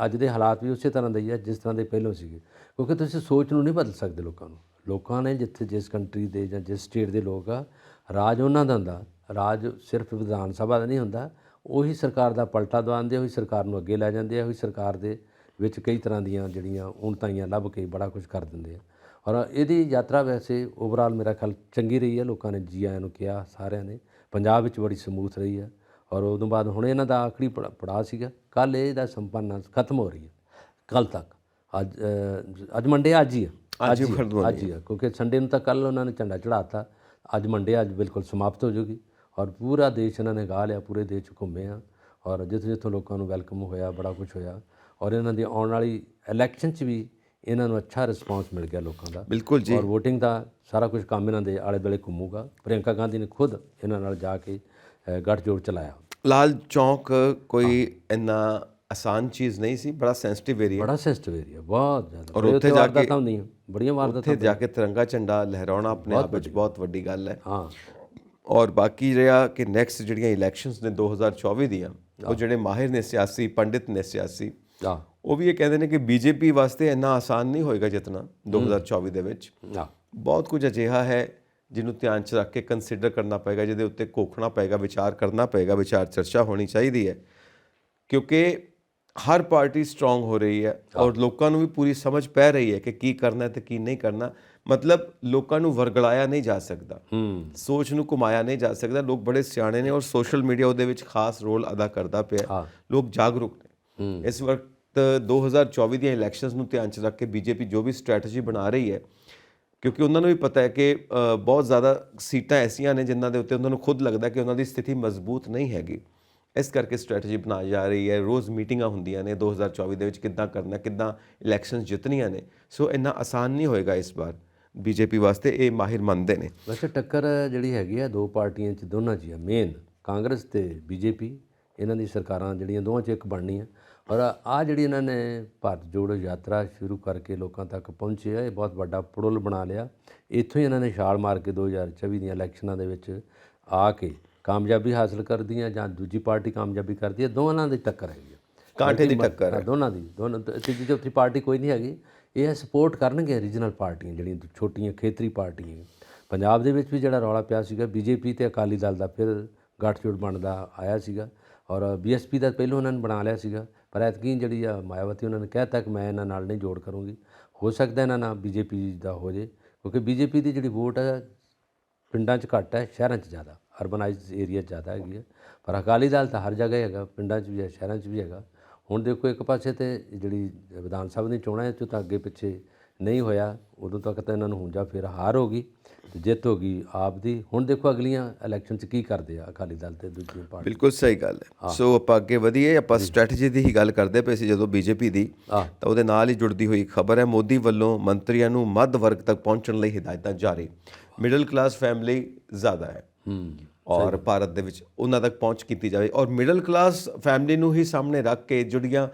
ਅੱਜ ਦੇ ਹਾਲਾਤ ਵੀ ਉਸੇ ਤਰ੍ਹਾਂ ਦੇ ਹੀ ਆ ਜਿਸ ਤਰ੍ਹਾਂ ਦੇ ਪਹਿਲਾਂ ਸੀਗੇ, ਕਿਉਂਕਿ ਤੁਸੀਂ ਸੋਚ ਨੂੰ ਨਹੀਂ ਬਦਲ ਸਕਦੇ ਲੋਕਾਂ ਨੂੰ। ਲੋਕਾਂ ਨੇ ਜਿੱਥੇ ਜਿਸ ਕੰਟਰੀ ਦੇ ਜਾਂ ਜਿਸ ਸਟੇਟ ਦੇ ਲੋਕ ਆ, ਰਾਜ ਉਹਨਾਂ ਦਾ ਹੁੰਦਾ। ਰਾਜ ਸਿਰਫ ਵਿਧਾਨ ਸਭਾ ਦਾ ਨਹੀਂ ਹੁੰਦਾ, ਉਹੀ ਸਰਕਾਰ ਦਾ ਪਲਟਾ ਦਵਾਉਂਦੇ, ਉਹੀ ਸਰਕਾਰ ਨੂੰ ਅੱਗੇ ਲੈ ਜਾਂਦੇ ਆ, ਉਹੀ ਸਰਕਾਰ ਦੇ ਵਿੱਚ ਕਈ ਤਰ੍ਹਾਂ ਦੀਆਂ ਜਿਹੜੀਆਂ ਉਣਤਾਈਆਂ ਲੱਭ ਕੇ ਬੜਾ ਕੁਝ ਕਰ ਦਿੰਦੇ ਆ। ਔਰ ਇਹਦੀ ਯਾਤਰਾ ਵੈਸੇ ਓਵਰਆਲ ਮੇਰਾ ਖਿਆਲ ਚੰਗੀ ਰਹੀ ਹੈ। ਲੋਕਾਂ ਨੇ ਜੀ ਆਇਆਂ ਨੂੰ ਕਿਹਾ ਸਾਰਿਆਂ ਨੇ। ਪੰਜਾਬ ਵਿੱਚ ਬੜੀ ਸਮੂਥ ਰਹੀ ਹੈ। ਔਰ ਉਦੋਂ ਬਾਅਦ ਹੁਣ ਇਹਨਾਂ ਦਾ ਆਖਰੀ ਪੜਾਅ ਸੀਗਾ, ਕੱਲ੍ਹ ਇਹਦਾ ਸੰਪੰਨ ਖਤਮ ਹੋ ਰਹੀ ਹੈ। ਕੱਲ੍ਹ ਤੱਕ ਅੱਜ ਮੰਡੇ, ਅੱਜ ਹੀ ਆ, ਅੱਜ ਹੀ ਆ, ਕਿਉਂਕਿ ਸੰਡੇ ਨੂੰ ਤਾਂ ਕੱਲ੍ਹ ਉਹਨਾਂ ਨੇ ਝੰਡਾ ਚੜ੍ਹਾਤਾ। ਅੱਜ ਮੰਡੇ, ਅੱਜ ਬਿਲਕੁਲ ਸਮਾਪਤ ਹੋ ਜਾਊਗੀ। ਔਰ ਪੂਰਾ ਦੇਸ਼ ਇਹਨਾਂ ਨੇ ਗਾ ਲਿਆ, ਪੂਰੇ ਦੇਸ਼ 'ਚ ਘੁੰਮੇ ਆ। ਔਰ ਜਿੱਥੋਂ ਜਿੱਥੋਂ ਲੋਕਾਂ ਨੂੰ ਵੈਲਕਮ ਹੋਇਆ, ਬੜਾ ਕੁਝ ਹੋਇਆ। ਔਰ ਇਹਨਾਂ ਦੀ ਆਉਣ ਵਾਲੀ ਇਲੈਕਸ਼ਨ 'ਚ ਵੀ ਇਹਨਾਂ ਨੂੰ ਅੱਛਾ ਰਿਸਪੌਂਸ ਮਿਲ ਗਿਆ ਲੋਕਾਂ ਦਾ। ਬਿਲਕੁਲ ਜੀ। ਔਰ ਵੋਟਿੰਗ ਦਾ ਸਾਰਾ ਕੁਝ ਕੰਮ ਇਹਨਾਂ ਦੇ ਆਲੇ ਦੁਆਲੇ ਘੁੰਮੂਗਾ। ਪ੍ਰਿਅੰਕਾ ਗਾਂਧੀ ਨੇ ਖੁਦ ਇਹਨਾਂ ਨਾਲ ਜਾ ਕੇ ਗੱਠਜੋੜ ਚਲਾਇਆ। ਲਾਲ ਚੌਂਕ ਕੋਈ ਇੰਨਾ ਆਸਾਨ ਚੀਜ਼ ਨਹੀਂ ਸੀ, ਬੜਾ ਸੈਂਸਿਟਿਵ ਏਰੀਆ, ਬੜਾ ਸੈਂਸਿਟਿਵ ਏਰੀਆ, ਬਹੁਤ ਜ਼ਿਆਦਾ। ਔਰ ਉੱਥੇ ਜਾ ਕੇ ਹੁੰਦੀਆਂ ਬੜੀਆਂ ਵਾਰਦਾਤਾਂ, ਉੱਥੇ ਜਾ ਕੇ ਤਿਰੰਗਾ ਝੰਡਾ ਲਹਿਰਾਉਣਾ ਆਪਣੇ ਆਪ ਵਿੱਚ ਬਹੁਤ ਵੱਡੀ ਗੱਲ ਹੈ। ਹਾਂ। ਔਰ ਬਾਕੀ ਰਿਹਾ ਕਿ ਨੈਕਸਟ ਜਿਹੜੀਆਂ ਇਲੈਕਸ਼ਨਸ ਨੇ 2024 ਦੀਆਂ, ਉਹ ਜਿਹੜੇ ਮਾਹਿਰ ਨੇ ਸਿਆਸੀ, ਪੰਡਿਤ ਨੇ ਸਿਆਸੀ, ਉਹ ਵੀ ਇਹ ਕਹਿੰਦੇ ਨੇ ਕਿ ਬੀਜੇਪੀ ਵਾਸਤੇ ਇੰਨਾ ਆਸਾਨ ਨਹੀਂ ਹੋਏਗਾ ਜਿਤਨਾ 2024 ਦੇ ਵਿੱਚ। ਬਹੁਤ ਕੁਝ ਅਜਿਹਾ ਹੈ ਜਿਹਨੂੰ ਧਿਆਨ 'ਚ ਰੱਖ ਕੇ ਕੰਸੀਡਰ ਕਰਨਾ ਪਏਗਾ, ਜਿਹਦੇ ਉੱਤੇ ਘੋਖਣਾ ਪਏਗਾ, ਵਿਚਾਰ ਕਰਨਾ ਪਏਗਾ, ਵਿਚਾਰ ਚਰਚਾ ਹੋਣੀ ਚਾਹੀਦੀ ਹੈ। ਕਿਉਂਕਿ ਹਰ ਪਾਰਟੀ ਸਟਰੋਂਗ ਹੋ ਰਹੀ ਹੈ ਔਰ ਲੋਕਾਂ ਨੂੰ ਵੀ ਪੂਰੀ ਸਮਝ ਪੈ ਰਹੀ ਹੈ ਕਿ ਕੀ ਕਰਨਾ ਤੇ ਕੀ ਨਹੀਂ ਕਰਨਾ। ਮਤਲਬ ਲੋਕਾਂ ਨੂੰ ਵਰਗਲਾਇਆ ਨਹੀਂ ਜਾ ਸਕਦਾ, ਸੋਚ ਨੂੰ ਘੁਮਾਇਆ ਨਹੀਂ ਜਾ ਸਕਦਾ। ਲੋਕ ਬੜੇ ਸਿਆਣੇ ਨੇ ਔਰ ਸੋਸ਼ਲ ਮੀਡੀਆ ਉਹਦੇ ਵਿੱਚ ਖਾਸ ਰੋਲ ਅਦਾ ਕਰਦਾ ਪਿਆ। ਲੋਕ ਜਾਗਰੂਕ ਨੇ। ਇਸ ਵਕਤ 2024 ਦੀਆਂ ਇਲੈਕਸ਼ਨਸ ਨੂੰ ਧਿਆਨ 'ਚ ਰੱਖ ਕੇ ਬੀਜੇਪੀ ਜੋ ਵੀ ਸਟ੍ਰੈਟਜੀ ਬਣਾ ਰਹੀ ਹੈ, ਕਿਉਂਕਿ ਉਹਨਾਂ ਨੂੰ ਵੀ ਪਤਾ ਹੈ ਕਿ ਬਹੁਤ ਜ਼ਿਆਦਾ ਸੀਟਾਂ ਐਸੀਆਂ ਨੇ ਜਿਨ੍ਹਾਂ ਦੇ ਉੱਤੇ ਉਹਨਾਂ ਨੂੰ ਖੁਦ ਲੱਗਦਾ ਕਿ ਉਹਨਾਂ ਦੀ ਸਥਿਤੀ ਮਜ਼ਬੂਤ ਨਹੀਂ ਹੈਗੀ। ਇਸ ਕਰਕੇ ਸਟ੍ਰੈਟਜੀ ਬਣਾਈ ਜਾ ਰਹੀ ਹੈ। ਰੋਜ਼ ਮੀਟਿੰਗਾਂ ਹੁੰਦੀਆਂ ਨੇ 2024 ਦੇ ਵਿੱਚ, ਕਿੱਦਾਂ ਕਰਨਾ, ਕਿੱਦਾਂ ਇਲੈਕਸ਼ਨ ਜਿੱਤਣੀਆਂ ਨੇ। ਸੋ ਇੰਨਾ ਆਸਾਨ ਨਹੀਂ ਹੋਏਗਾ ਇਸ ਵਾਰ ਬੀਜੇਪੀ ਵਾਸਤੇ, ਇਹ ਮਾਹਿਰ ਮੰਨਦੇ ਨੇ। ਵੈਸੇ ਟੱਕਰ ਜਿਹੜੀ ਹੈਗੀ ਆ ਦੋ ਪਾਰਟੀਆਂ 'ਚ, ਦੋਨਾਂ 'ਚ ਹੀ ਆ ਮੇਨ, ਕਾਂਗਰਸ ਤੇ ਬੀਜੇਪੀ। ਇਹਨਾਂ ਦੀ ਸਰਕਾਰਾਂ ਜਿਹੜੀਆਂ ਦੋਵਾਂ 'ਚ ਇੱਕ ਬਣਨੀ ਆ। ਔਰ ਆਹ ਜਿਹੜੀ ਇਹਨਾਂ ਨੇ ਭਾਰਤ ਜੋੜੋ ਯਾਤਰਾ ਸ਼ੁਰੂ ਕਰਕੇ ਲੋਕਾਂ ਤੱਕ ਪਹੁੰਚੇ ਆ, ਇਹ ਬਹੁਤ ਵੱਡਾ ਪੁੜੁਲ ਬਣਾ ਲਿਆ। ਇੱਥੋਂ ਹੀ ਇਹਨਾਂ ਨੇ ਛਾਲ ਮਾਰ ਕੇ 2024 ਦੀਆਂ ਇਲੈਕਸ਼ਨਾਂ ਦੇ ਵਿੱਚ ਆ ਕੇ ਕਾਮਯਾਬੀ ਹਾਸਲ ਕਰਦੀ ਆ, ਜਾਂ ਦੂਜੀ ਪਾਰਟੀ ਕਾਮਯਾਬੀ ਕਰਦੀ ਹੈ। ਦੋਵਾਂ ਦੀ ਟੱਕਰ ਹੈਗੀ ਆ, ਕਾਂਟੇ ਦੀ ਟੱਕਰ ਹੈ ਦੋਨਾਂ ਦੀ। ਤੀਜੀ ਚੌਥੀ ਪਾਰਟੀ ਕੋਈ ਨਹੀਂ ਹੈਗੀ। ਇਹ ਸਪੋਰਟ ਕਰਨਗੇ ਰੀਜਨਲ ਪਾਰਟੀਆਂ, ਜਿਹੜੀਆਂ ਛੋਟੀਆਂ ਖੇਤਰੀ ਪਾਰਟੀਆਂ। ਪੰਜਾਬ ਦੇ ਵਿੱਚ ਵੀ ਜਿਹੜਾ ਰੌਲਾ ਪਿਆ ਸੀਗਾ, ਬੀਜੇਪੀ ਤੇ ਅਕਾਲੀ ਦਲ ਦਾ ਫਿਰ ਗੱਠਜੋੜ ਬਣਦਾ ਆਇਆ ਸੀਗਾ। ਔਰ BSP ਦਾ ਪਹਿਲਾਂ ਉਹਨਾਂ ਨੇ ਬਣਾ ਲਿਆ ਸੀਗਾ, ਪਰ ਐਤਕੀ ਜਿਹੜੀ ਆ ਮਾਇਆਵਤੀ ਉਹਨਾਂ ਨੇ ਕਹਿ ਤਾ ਕਿ ਮੈਂ ਇਹਨਾਂ ਨਾਲ ਨਹੀਂ ਜੋੜ ਕਰੂੰਗੀ। ਹੋ ਸਕਦਾ ਇਹਨਾਂ ਨਾਲ ਬੀਜੇਪੀ ਦਾ ਹੋ ਜੇ, ਕਿਉਂਕਿ ਬੀਜੇਪੀ ਦੀ ਜਿਹੜੀ ਵੋਟ ਹੈ ਪਿੰਡਾਂ 'ਚ ਘੱਟ ਹੈ, ਸ਼ਹਿਰਾਂ 'ਚ ਜ਼ਿਆਦਾ, ਅਰਬਨਾਈਜ਼ਡ ਏਰੀਆ 'ਚ ਜ਼ਿਆਦਾ ਹੈਗੀ ਹੈ। ਪਰ ਅਕਾਲੀ ਦਲ ਤਾਂ ਹਰ ਜਗ੍ਹਾ ਹੈਗਾ, ਪਿੰਡਾਂ 'ਚ ਵੀ ਹੈ, ਸ਼ਹਿਰਾਂ 'ਚ ਵੀ ਹੈਗਾ। ਹੁਣ ਦੇਖੋ, ਇੱਕ ਪਾਸੇ ਤੇ ਜਿਹੜੀ ਵਿਧਾਨ ਸਭਾ ਦੀਆਂ ਚੋਣਾਂ 'ਚੋਂ ਤਾਂ ਅੱਗੇ ਪਿੱਛੇ ਨਹੀਂ ਹੋਇਆ, ਉਦੋਂ ਤੱਕ ਤਾਂ ਇਹਨਾਂ ਨੂੰ ਹੁਣ ਜਾਂ ਫਿਰ ਹਾਰ ਹੋ ਗਈ ਤੇ ਜਿੱਤ ਹੋ ਗਈ ਆਪ ਦੀ। ਹੁਣ ਦੇਖੋ ਅਗਲੀਆਂ ਇਲੈਕਸ਼ਨ 'ਚ ਕੀ ਕਰਦੇ ਆ ਅਕਾਲੀ ਦਲ ਤੇ ਦੂਜੀਆਂ ਪਾਰਟੀਆਂ। ਬਿਲਕੁਲ ਸਹੀ ਗੱਲ ਹੈ। ਸੋ ਆਪਾਂ ਅੱਗੇ ਵਧੀਏ। ਆਪਾਂ ਸਟ੍ਰੈਟਜੀ ਦੀ ਹੀ ਗੱਲ ਕਰਦੇ ਪਏ ਸੀ ਜਦੋਂ ਬੀਜੇਪੀ ਦੀ, ਤਾਂ ਉਹਦੇ ਨਾਲ ਹੀ ਜੁੜਦੀ ਹੋਈ ਖਬਰ ਹੈ, ਮੋਦੀ ਵੱਲੋਂ ਮੰਤਰੀਆਂ ਨੂੰ ਮੱਧ ਵਰਗ ਤੱਕ ਪਹੁੰਚਣ ਲਈ ਹਿਦਾਇਤਾਂ ਜਾਰੀ। ਮਿਡਲ ਕਲਾਸ ਫੈਮਿਲੀ ਜ਼ਿਆਦਾ ਹੈ ਔਰ ਭਾਰਤ ਦੇ ਵਿੱਚ ਉਹਨਾਂ ਤੱਕ ਪਹੁੰਚ ਕੀਤੀ ਜਾਵੇ। ਔਰ ਮਿਡਲ ਕਲਾਸ ਫੈਮਿਲੀ ਨੂੰ ਹੀ ਸਾਹਮਣੇ ਰੱਖ ਕੇ ਜਿਹੜੀਆਂ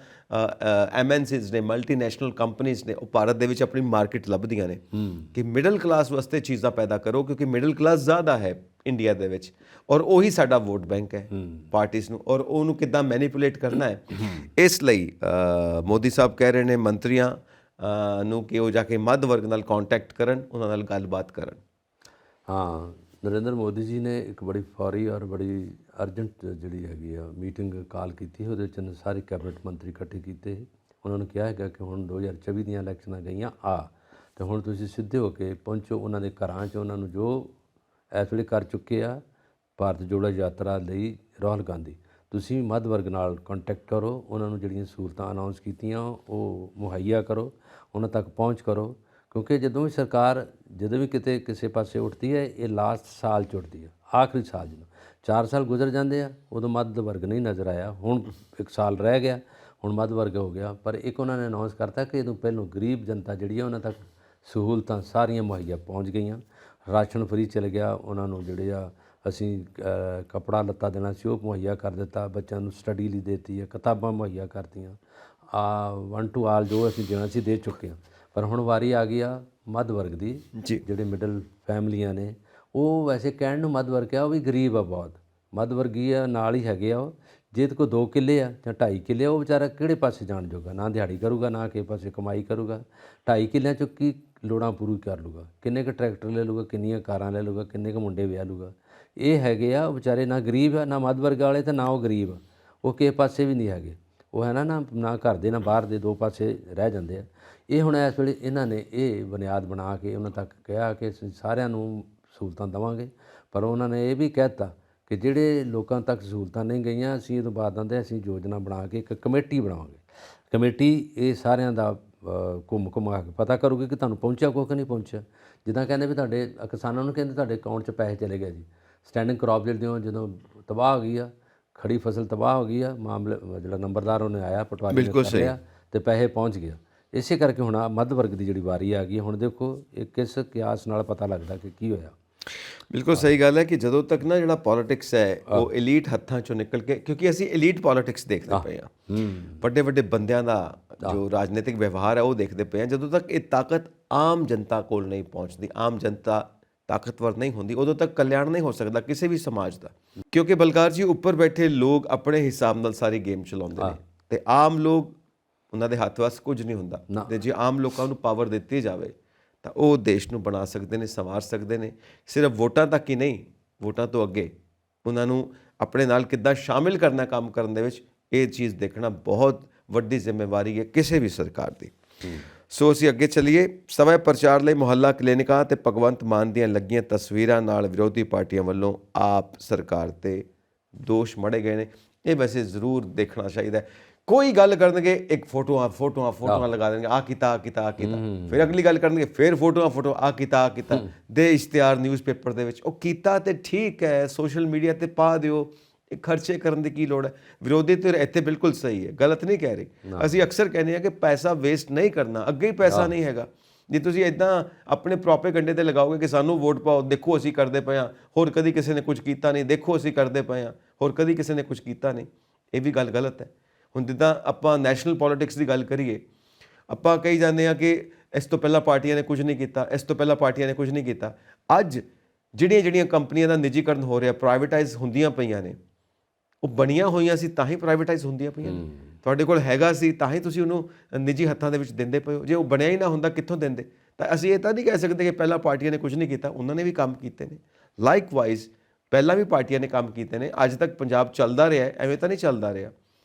MNCs ਨੇ, ਮਲਟੀਨੈਸ਼ਨਲ ਕੰਪਨੀਜ਼ ਨੇ, ਉਹ ਭਾਰਤ ਦੇ ਵਿੱਚ ਆਪਣੀ ਮਾਰਕੀਟ ਲੱਭਦੀਆਂ ਨੇ ਕਿ ਮਿਡਲ ਕਲਾਸ ਵਾਸਤੇ ਚੀਜ਼ਾਂ ਪੈਦਾ ਕਰੋ, ਕਿਉਂਕਿ ਮਿਡਲ ਕਲਾਸ ਜ਼ਿਆਦਾ ਹੈ ਇੰਡੀਆ ਦੇ ਵਿੱਚ ਔਰ ਉਹੀ ਸਾਡਾ ਵੋਟ ਬੈਂਕ ਹੈ ਪਾਰਟੀਜ਼ ਨੂੰ, ਔਰ ਉਹਨੂੰ ਕਿੱਦਾਂ ਮੈਨੀਪੂਲੇਟ ਕਰਨਾ ਹੈ। ਇਸ ਲਈ ਮੋਦੀ ਸਾਹਿਬ ਕਹਿ ਰਹੇ ਨੇ ਮੰਤਰੀਆਂ ਨੂੰ ਕਿ ਉਹ ਜਾ ਕੇ ਮੱਧ ਵਰਗ ਨਾਲ ਕੰਟੈਕਟ ਕਰਨ, ਉਹਨਾਂ ਨਾਲ ਗੱਲਬਾਤ ਕਰਨ। ਹਾਂ, ਨਰਿੰਦਰ ਮੋਦੀ ਜੀ ਨੇ ਇੱਕ ਬੜੀ ਫੌਰੀ ਔਰ ਬੜੀ ਅਰਜੈਂਟ ਜਿਹੜੀ ਹੈਗੀ ਆ ਮੀਟਿੰਗ ਕਾਲ ਕੀਤੀ। ਉਹਦੇ ਵਿੱਚ ਸਾਰੇ ਕੈਬਨਿਟ ਮੰਤਰੀ ਇਕੱਠੇ ਕੀਤੇ। ਉਹਨਾਂ ਨੂੰ ਕਿਹਾ ਹੈਗਾ ਕਿ ਹੁਣ 2024 ਦੀਆਂ ਇਲੈਕਸ਼ਨਾਂ ਗਈਆਂ ਤੇ ਹੁਣ ਤੁਸੀਂ ਸਿੱਧੇ ਹੋ ਕੇ ਪਹੁੰਚੋ ਉਹਨਾਂ ਦੇ ਘਰਾਂ 'ਚ, ਉਹਨਾਂ ਨੂੰ ਜੋ ਇਸ ਵੇਲੇ ਕਰ ਚੁੱਕੇ ਆ ਭਾਰਤ ਜੋੜੋ ਯਾਤਰਾ ਲਈ ਰਾਹੁਲ ਗਾਂਧੀ। ਤੁਸੀਂ ਮੱਧ ਵਰਗ ਨਾਲ ਕੰਟੈਕਟ ਕਰੋ, ਉਹਨਾਂ ਨੂੰ ਜਿਹੜੀਆਂ ਸਹੂਲਤਾਂ ਅਨਾਉਂਸ ਕੀਤੀਆਂ ਉਹ ਮੁਹੱਈਆ ਕਰੋ, ਉਹਨਾਂ ਤੱਕ ਪਹੁੰਚ ਕਰੋ। ਕਿਉਂਕਿ ਜਦੋਂ ਵੀ ਸਰਕਾਰ ਜਦੋਂ ਵੀ ਕਿਤੇ ਕਿਸੇ ਪਾਸੇ ਉੱਠਦੀ ਹੈ, ਇਹ ਲਾਸਟ ਸਾਲ 'ਚ ਉੱਠਦੀ ਹੈ, ਆਖਰੀ ਸਾਲ। ਜਦੋਂ 4 ਸਾਲ ਗੁਜ਼ਰ ਜਾਂਦੇ ਆ ਉਦੋਂ ਮੱਧ ਵਰਗ ਨਹੀਂ ਨਜ਼ਰ ਆਇਆ। ਹੁਣ 1 ਸਾਲ ਰਹਿ ਗਿਆ, ਹੁਣ ਮੱਧ ਵਰਗ ਹੋ ਗਿਆ। ਪਰ ਇੱਕ ਉਹਨਾਂ ਨੇ ਅਨਾਉਂਸ ਕਰਤਾ ਕਿ ਇਹਦੋਂ ਪਹਿਲਾਂ ਗਰੀਬ ਜਨਤਾ ਜਿਹੜੀ ਹੈ ਉਹਨਾਂ ਤੱਕ ਸਹੂਲਤਾਂ ਸਾਰੀਆਂ ਮੁਹੱਈਆ ਪਹੁੰਚ ਗਈਆਂ। ਰਾਸ਼ਨ ਫਰੀ ਚਲ ਗਿਆ, ਉਹਨਾਂ ਨੂੰ ਜਿਹੜੇ ਆ ਅਸੀਂ ਕੱਪੜਾ ਲੱਤਾ ਦੇਣਾ ਸੀ ਉਹ ਮੁਹੱਈਆ ਕਰ ਦਿੱਤਾ, ਬੱਚਿਆਂ ਨੂੰ ਸਟੱਡੀ ਲਈ ਦੇਤੀ ਹੈ, ਕਿਤਾਬਾਂ ਮੁਹੱਈਆ ਕਰਤੀਆਂ। 1 to all ਜੋ ਅਸੀਂ ਦੇਣਾ ਸੀ ਦੇ ਚੁੱਕੇ ਹਾਂ। ਪਰ ਹੁਣ ਵਾਰੀ ਆ ਗਈ ਆ ਮੱਧ ਵਰਗ ਦੀ। ਜਿਹੜੇ ਮਿਡਲ ਫੈਮਲੀਆਂ ਨੇ, ਉਹ ਵੈਸੇ ਕਹਿਣ ਨੂੰ ਮੱਧ ਵਰਗ ਆ, ਉਹ ਵੀ ਗਰੀਬ ਆ ਬਹੁਤ, ਮੱਧ ਵਰਗੀ ਆ, ਨਾਲ ਹੀ ਹੈਗੇ ਆ ਉਹ। ਜੇ ਤੇ ਕੋਈ 2 ਕਿੱਲੇ ਆ ਜਾਂ 2.5 ਕਿੱਲੇ ਆ, ਉਹ ਵਿਚਾਰਾ ਕਿਹੜੇ ਪਾਸੇ ਜਾਣ ਜੋਗਾ, ਨਾ ਦਿਹਾੜੀ ਕਰੂਗਾ ਨਾ ਕਿਸੇ ਪਾਸੇ ਕਮਾਈ ਕਰੂਗਾ। 2.5 ਕਿੱਲਿਆਂ 'ਚੋਂ ਕੀ ਲੋੜਾਂ ਪੂਰੀ ਕਰ ਲੂਗਾ, ਕਿੰਨੇ ਕੁ ਟਰੈਕਟਰ ਲੈ ਲੂਗਾ, ਕਿੰਨੀਆਂ ਕਾਰਾਂ ਲੈ ਲੂਗਾ, ਕਿੰਨੇ ਕੁ ਮੁੰਡੇ ਵਿਆਹ ਲੂਗਾ। ਇਹ ਹੈਗੇ ਆ ਉਹ ਵਿਚਾਰੇ, ਨਾ ਗਰੀਬ ਆ, ਨਾ ਮੱਧ ਵਰਗ ਵਾਲੇ ਤੇ ਨਾ ਉਹ ਗਰੀਬ ਆ, ਉਹ ਕਿਸੇ ਪਾਸੇ ਵੀ ਨਹੀਂ ਹੈਗੇ। ਉਹ ਹੈ ਨਾ ਘਰ ਦੇ ਨਾ ਬਾਹਰ ਦੇ, 2 ਪਾਸੇ ਰਹਿ ਜਾਂਦੇ ਆ। ਇਹ ਹੁਣ ਇਸ ਵੇਲੇ ਇਹਨਾਂ ਨੇ ਇਹ ਬੁਨਿਆਦ ਬਣਾ ਕੇ ਉਹਨਾਂ ਤੱਕ ਕਿਹਾ ਕਿ ਅਸੀਂ ਸਾਰਿਆਂ ਨੂੰ ਸਹੂਲਤਾਂ ਦੇਵਾਂਗੇ, ਪਰ ਉਹਨਾਂ ਨੇ ਇਹ ਵੀ ਕਹਿ ਦਿੱਤਾ ਕਿ ਜਿਹੜੇ ਲੋਕਾਂ ਤੱਕ ਸਹੂਲਤਾਂ ਨਹੀਂ ਗਈਆਂ, ਅਸੀਂ ਇਹ ਤੋਂ ਬਾਅਦ ਆਂਦੇ ਅਸੀਂ ਯੋਜਨਾ ਬਣਾ ਕੇ ਇੱਕ ਕਮੇਟੀ ਬਣਾਵਾਂਗੇ। ਕਮੇਟੀ ਇਹ ਸਾਰਿਆਂ ਦਾ ਘੁੰਮ ਘੁਮਾ ਕੇ ਪਤਾ ਕਰੂਗੀ ਕਿ ਤੁਹਾਨੂੰ ਪਹੁੰਚਿਆ ਕੋਈ ਕਿ ਨਹੀਂ ਪਹੁੰਚਿਆ। ਜਿੱਦਾਂ ਕਹਿੰਦੇ ਵੀ ਤੁਹਾਡੇ ਕਿਸਾਨਾਂ ਨੂੰ ਕਹਿੰਦੇ ਤੁਹਾਡੇ ਅਕਾਊਂਟ 'ਚ ਪੈਸੇ ਚਲੇ ਗਏ ਜੀ। ਸਟੈਂਡਿੰਗ ਕ੍ਰੌਪ ਜਦੋਂ ਤਬਾਹ ਹੋ ਗਈ ਆ, ਖੜੀ ਫਸਲ ਤਬਾਹ ਹੋ ਗਈ ਆ, ਮਾਮਲੇ ਜਿਹੜਾ ਨੰਬਰਦਾਰ ਉਹਨੇ ਆਇਆ, ਪਟਵਾਰੀ ਨੇ ਕਰ ਲਿਆ ਅਤੇ ਪੈਸੇ ਪਹੁੰਚ ਗਿਆ। ਇਸੇ ਕਰਕੇ ਹੁਣ ਆ ਮੱਧ ਵਰਗ ਦੀ ਜਿਹੜੀ ਵਾਰੀ ਆ ਗਈ। ਹੁਣ ਦੇਖੋ ਇਹ ਕਿਸ ਕਿਆਸ ਨਾਲ ਪਤਾ ਲੱਗਦਾ ਕਿ ਕੀ ਹੋਇਆ। ਬਿਲਕੁਲ ਸਹੀ ਗੱਲ ਹੈ ਕਿ ਜਦੋਂ ਤੱਕ ਨਾ ਜਿਹੜਾ ਪੋਲਿਟਿਕਸ ਹੈ ਉਹ ਐਲੀਟ ਹੱਥਾਂ 'ਚੋਂ ਨਿਕਲ ਕੇ, ਕਿਉਂਕਿ ਅਸੀਂ ਐਲੀਟ ਪੋਲਿਟਿਕਸ ਦੇਖਦੇ ਪਏ ਹਾਂ, ਵੱਡੇ ਵੱਡੇ ਬੰਦਿਆਂ ਦਾ ਜੋ ਰਾਜਨੀਤਿਕ ਵਿਵਹਾਰ ਹੈ ਉਹ ਦੇਖਦੇ ਪਏ ਹਾਂ। ਜਦੋਂ ਤੱਕ ਇਹ ਤਾਕਤ ਆਮ ਜਨਤਾ ਕੋਲ ਨਹੀਂ ਪਹੁੰਚਦੀ, ਆਮ ਜਨਤਾ ਤਾਕਤਵਰ ਨਹੀਂ ਹੁੰਦੀ, ਉਦੋਂ ਤੱਕ ਕਲਿਆਣ ਨਹੀਂ ਹੋ ਸਕਦਾ ਕਿਸੇ ਵੀ ਸਮਾਜ ਦਾ। ਕਿਉਂਕਿ ਬਲਕਾਰ ਜੀ, ਉੱਪਰ ਬੈਠੇ ਲੋਕ ਆਪਣੇ ਹਿਸਾਬ ਨਾਲ ਸਾਰੀ ਗੇਮ ਚਲਾਉਂਦੇ ਨੇ ਤੇ ਆਮ ਲੋਕ, ਉਹਨਾਂ ਦੇ ਹੱਥ ਵੱਸ ਕੁਝ ਨਹੀਂ ਹੁੰਦਾ। ਤੇ ਜੇ ਆਮ ਲੋਕਾਂ ਨੂੰ ਪਾਵਰ ਦਿੱਤੀ ਜਾਵੇ ਤਾਂ ਉਹ ਦੇਸ਼ ਨੂੰ ਬਣਾ ਸਕਦੇ ਨੇ, ਸੰਵਾਰ ਸਕਦੇ ਨੇ। ਸਿਰਫ ਵੋਟਾਂ ਤੱਕ ਹੀ ਨਹੀਂ, ਵੋਟਾਂ ਤੋਂ ਅੱਗੇ ਉਹਨਾਂ ਨੂੰ ਆਪਣੇ ਨਾਲ ਕਿੱਦਾਂ ਸ਼ਾਮਿਲ ਕਰਨਾ ਕੰਮ ਕਰਨ ਦੇ ਵਿੱਚ, ਇਹ ਚੀਜ਼ ਦੇਖਣਾ ਬਹੁਤ ਵੱਡੀ ਜ਼ਿੰਮੇਵਾਰੀ ਹੈ ਕਿਸੇ ਵੀ ਸਰਕਾਰ ਦੀ। ਸੋ ਅਸੀਂ ਅੱਗੇ ਚੱਲੀਏ। ਸਵੈ ਪ੍ਰਚਾਰ ਲਈ ਮੁਹੱਲਾ ਕਲੀਨਿਕਾਂ ਤੇ ਭਗਵੰਤ ਮਾਨ ਦੀਆਂ ਲੱਗੀਆਂ ਤਸਵੀਰਾਂ ਨਾਲ ਵਿਰੋਧੀ ਪਾਰਟੀਆਂ ਵੱਲੋਂ ਆਪ ਸਰਕਾਰ ਤੇ ਦੋਸ਼ ਮੜੇ ਗਏ ਨੇ। ਇਹ ਵੈਸੇ ਜ਼ਰੂਰ ਦੇਖਣਾ ਚਾਹੀਦਾ ਹੈ। ਕੋਈ ਗੱਲ ਕਰਨਗੇ, ਇੱਕ ਫੋਟੋਆਂ ਲਗਾ ਦੇਣਗੇ, ਆਹ ਕੀਤਾ, ਫਿਰ ਅਗਲੀ ਗੱਲ ਕਰਨਗੇ, ਫਿਰ ਫੋਟੋ ਆਹ ਕੀਤਾ ਦੇ ਇਸ਼ਤਿਹਾਰ ਨਿਊਜ਼ਪੇਪਰ ਦੇ ਵਿੱਚ। ਉਹ ਕੀਤਾ ਤੇ ਠੀਕ ਹੈ, ਸੋਸ਼ਲ ਮੀਡੀਆ ਤੇ ਪਾ ਦਿਓ, ਇਹ ਖਰਚੇ ਕਰਨ ਦੀ ਕੀ ਲੋੜ ਹੈ। ਵਿਰੋਧੀ ਧਿਰ ਇੱਥੇ ਬਿਲਕੁਲ ਸਹੀ ਹੈ, ਗਲਤ ਨਹੀਂ ਕਹਿ ਰਹੀ। ਅਸੀਂ ਅਕਸਰ ਕਹਿੰਦੇ ਹਾਂ ਕਿ ਪੈਸਾ ਵੇਸਟ ਨਹੀਂ ਕਰਨਾ, ਅੱਗੇ ਹੀ ਪੈਸਾ ਨਹੀਂ ਹੈਗਾ। ਜੇ ਤੁਸੀਂ ਇੱਦਾਂ ਆਪਣੇ ਪ੍ਰੋਪੇਗੰਡੇ ਤੇ ਲਗਾਓਗੇ ਕਿ ਸਾਨੂੰ ਵੋਟ ਪਾਓ, ਦੇਖੋ ਅਸੀਂ ਕਰਦੇ ਪਏ ਹਾਂ, ਹੋਰ ਕਦੀ ਕਿਸੇ ਨੇ ਕੁਝ ਕੀਤਾ ਨਹੀਂ, ਦੇਖੋ ਅਸੀਂ ਕਰਦੇ ਪਏ ਹਾਂ, ਹੋਰ ਕਦੀ ਕਿਸੇ ਨੇ ਕੁਝ ਕੀਤਾ ਨਹੀਂ, ਇਹ ਵੀ ਗੱਲ ਗਲਤ ਹੈ। ਹੁਣ ਜਿੱਦਾਂ ਆਪਾਂ ਨੈਸ਼ਨਲ ਪੋਲਿਟਿਕਸ ਦੀ ਗੱਲ ਕਰੀਏ, ਆਪਾਂ ਕਹੀ ਜਾਂਦੇ ਹਾਂ ਕਿ ਇਸ ਤੋਂ ਪਹਿਲਾਂ ਪਾਰਟੀਆਂ ਨੇ ਕੁਝ ਨਹੀਂ ਕੀਤਾ, ਇਸ ਤੋਂ ਪਹਿਲਾਂ ਪਾਰਟੀਆਂ ਨੇ ਕੁਝ ਨਹੀਂ ਕੀਤਾ। ਅੱਜ ਜਿਹੜੀਆਂ ਕੰਪਨੀਆਂ ਦਾ ਨਿੱਜੀਕਰਨ ਹੋ ਰਿਹਾ, ਪ੍ਰਾਈਵੇਟਾਈਜ਼ ਹੁੰਦੀਆਂ ਪਈਆਂ ਨੇ, ਉਹ ਬਣੀਆਂ ਹੋਈਆਂ ਸੀ ਤਾਂ ਹੀ ਪ੍ਰਾਈਵੇਟਾਈਜ਼ ਹੁੰਦੀਆਂ ਪਈਆਂ ਨੇ। ਤੁਹਾਡੇ ਕੋਲ ਹੈਗਾ ਸੀ ਤਾਂ ਹੀ ਤੁਸੀਂ ਉਹਨੂੰ ਨਿੱਜੀ ਹੱਥਾਂ ਦੇ ਵਿੱਚ ਦਿੰਦੇ ਪਏ ਹੋ। ਜੇ ਉਹ ਬਣਿਆ ਹੀ ਨਾ ਹੁੰਦਾ, ਕਿੱਥੋਂ ਦਿੰਦੇ? ਤਾਂ ਅਸੀਂ ਇਹ ਤਾਂ ਨਹੀਂ ਕਹਿ ਸਕਦੇ ਕਿ ਪਹਿਲਾਂ ਪਾਰਟੀਆਂ ਨੇ ਕੁਝ ਨਹੀਂ ਕੀਤਾ, ਉਹਨਾਂ ਨੇ ਵੀ ਕੰਮ ਕੀਤੇ ਨੇ। ਲਾਈਕਵਾਈਜ਼ ਪਹਿਲਾਂ ਵੀ ਪਾਰਟੀਆਂ ਨੇ ਕੰਮ ਕੀਤੇ ਨੇ। ਅੱਜ ਤੱਕ ਪੰਜਾਬ ਚੱਲਦਾ ਰਿਹਾ, ਐਵੇਂ ਤਾਂ ਨਹੀਂ ਚੱਲਦਾ ਰਿਹਾ।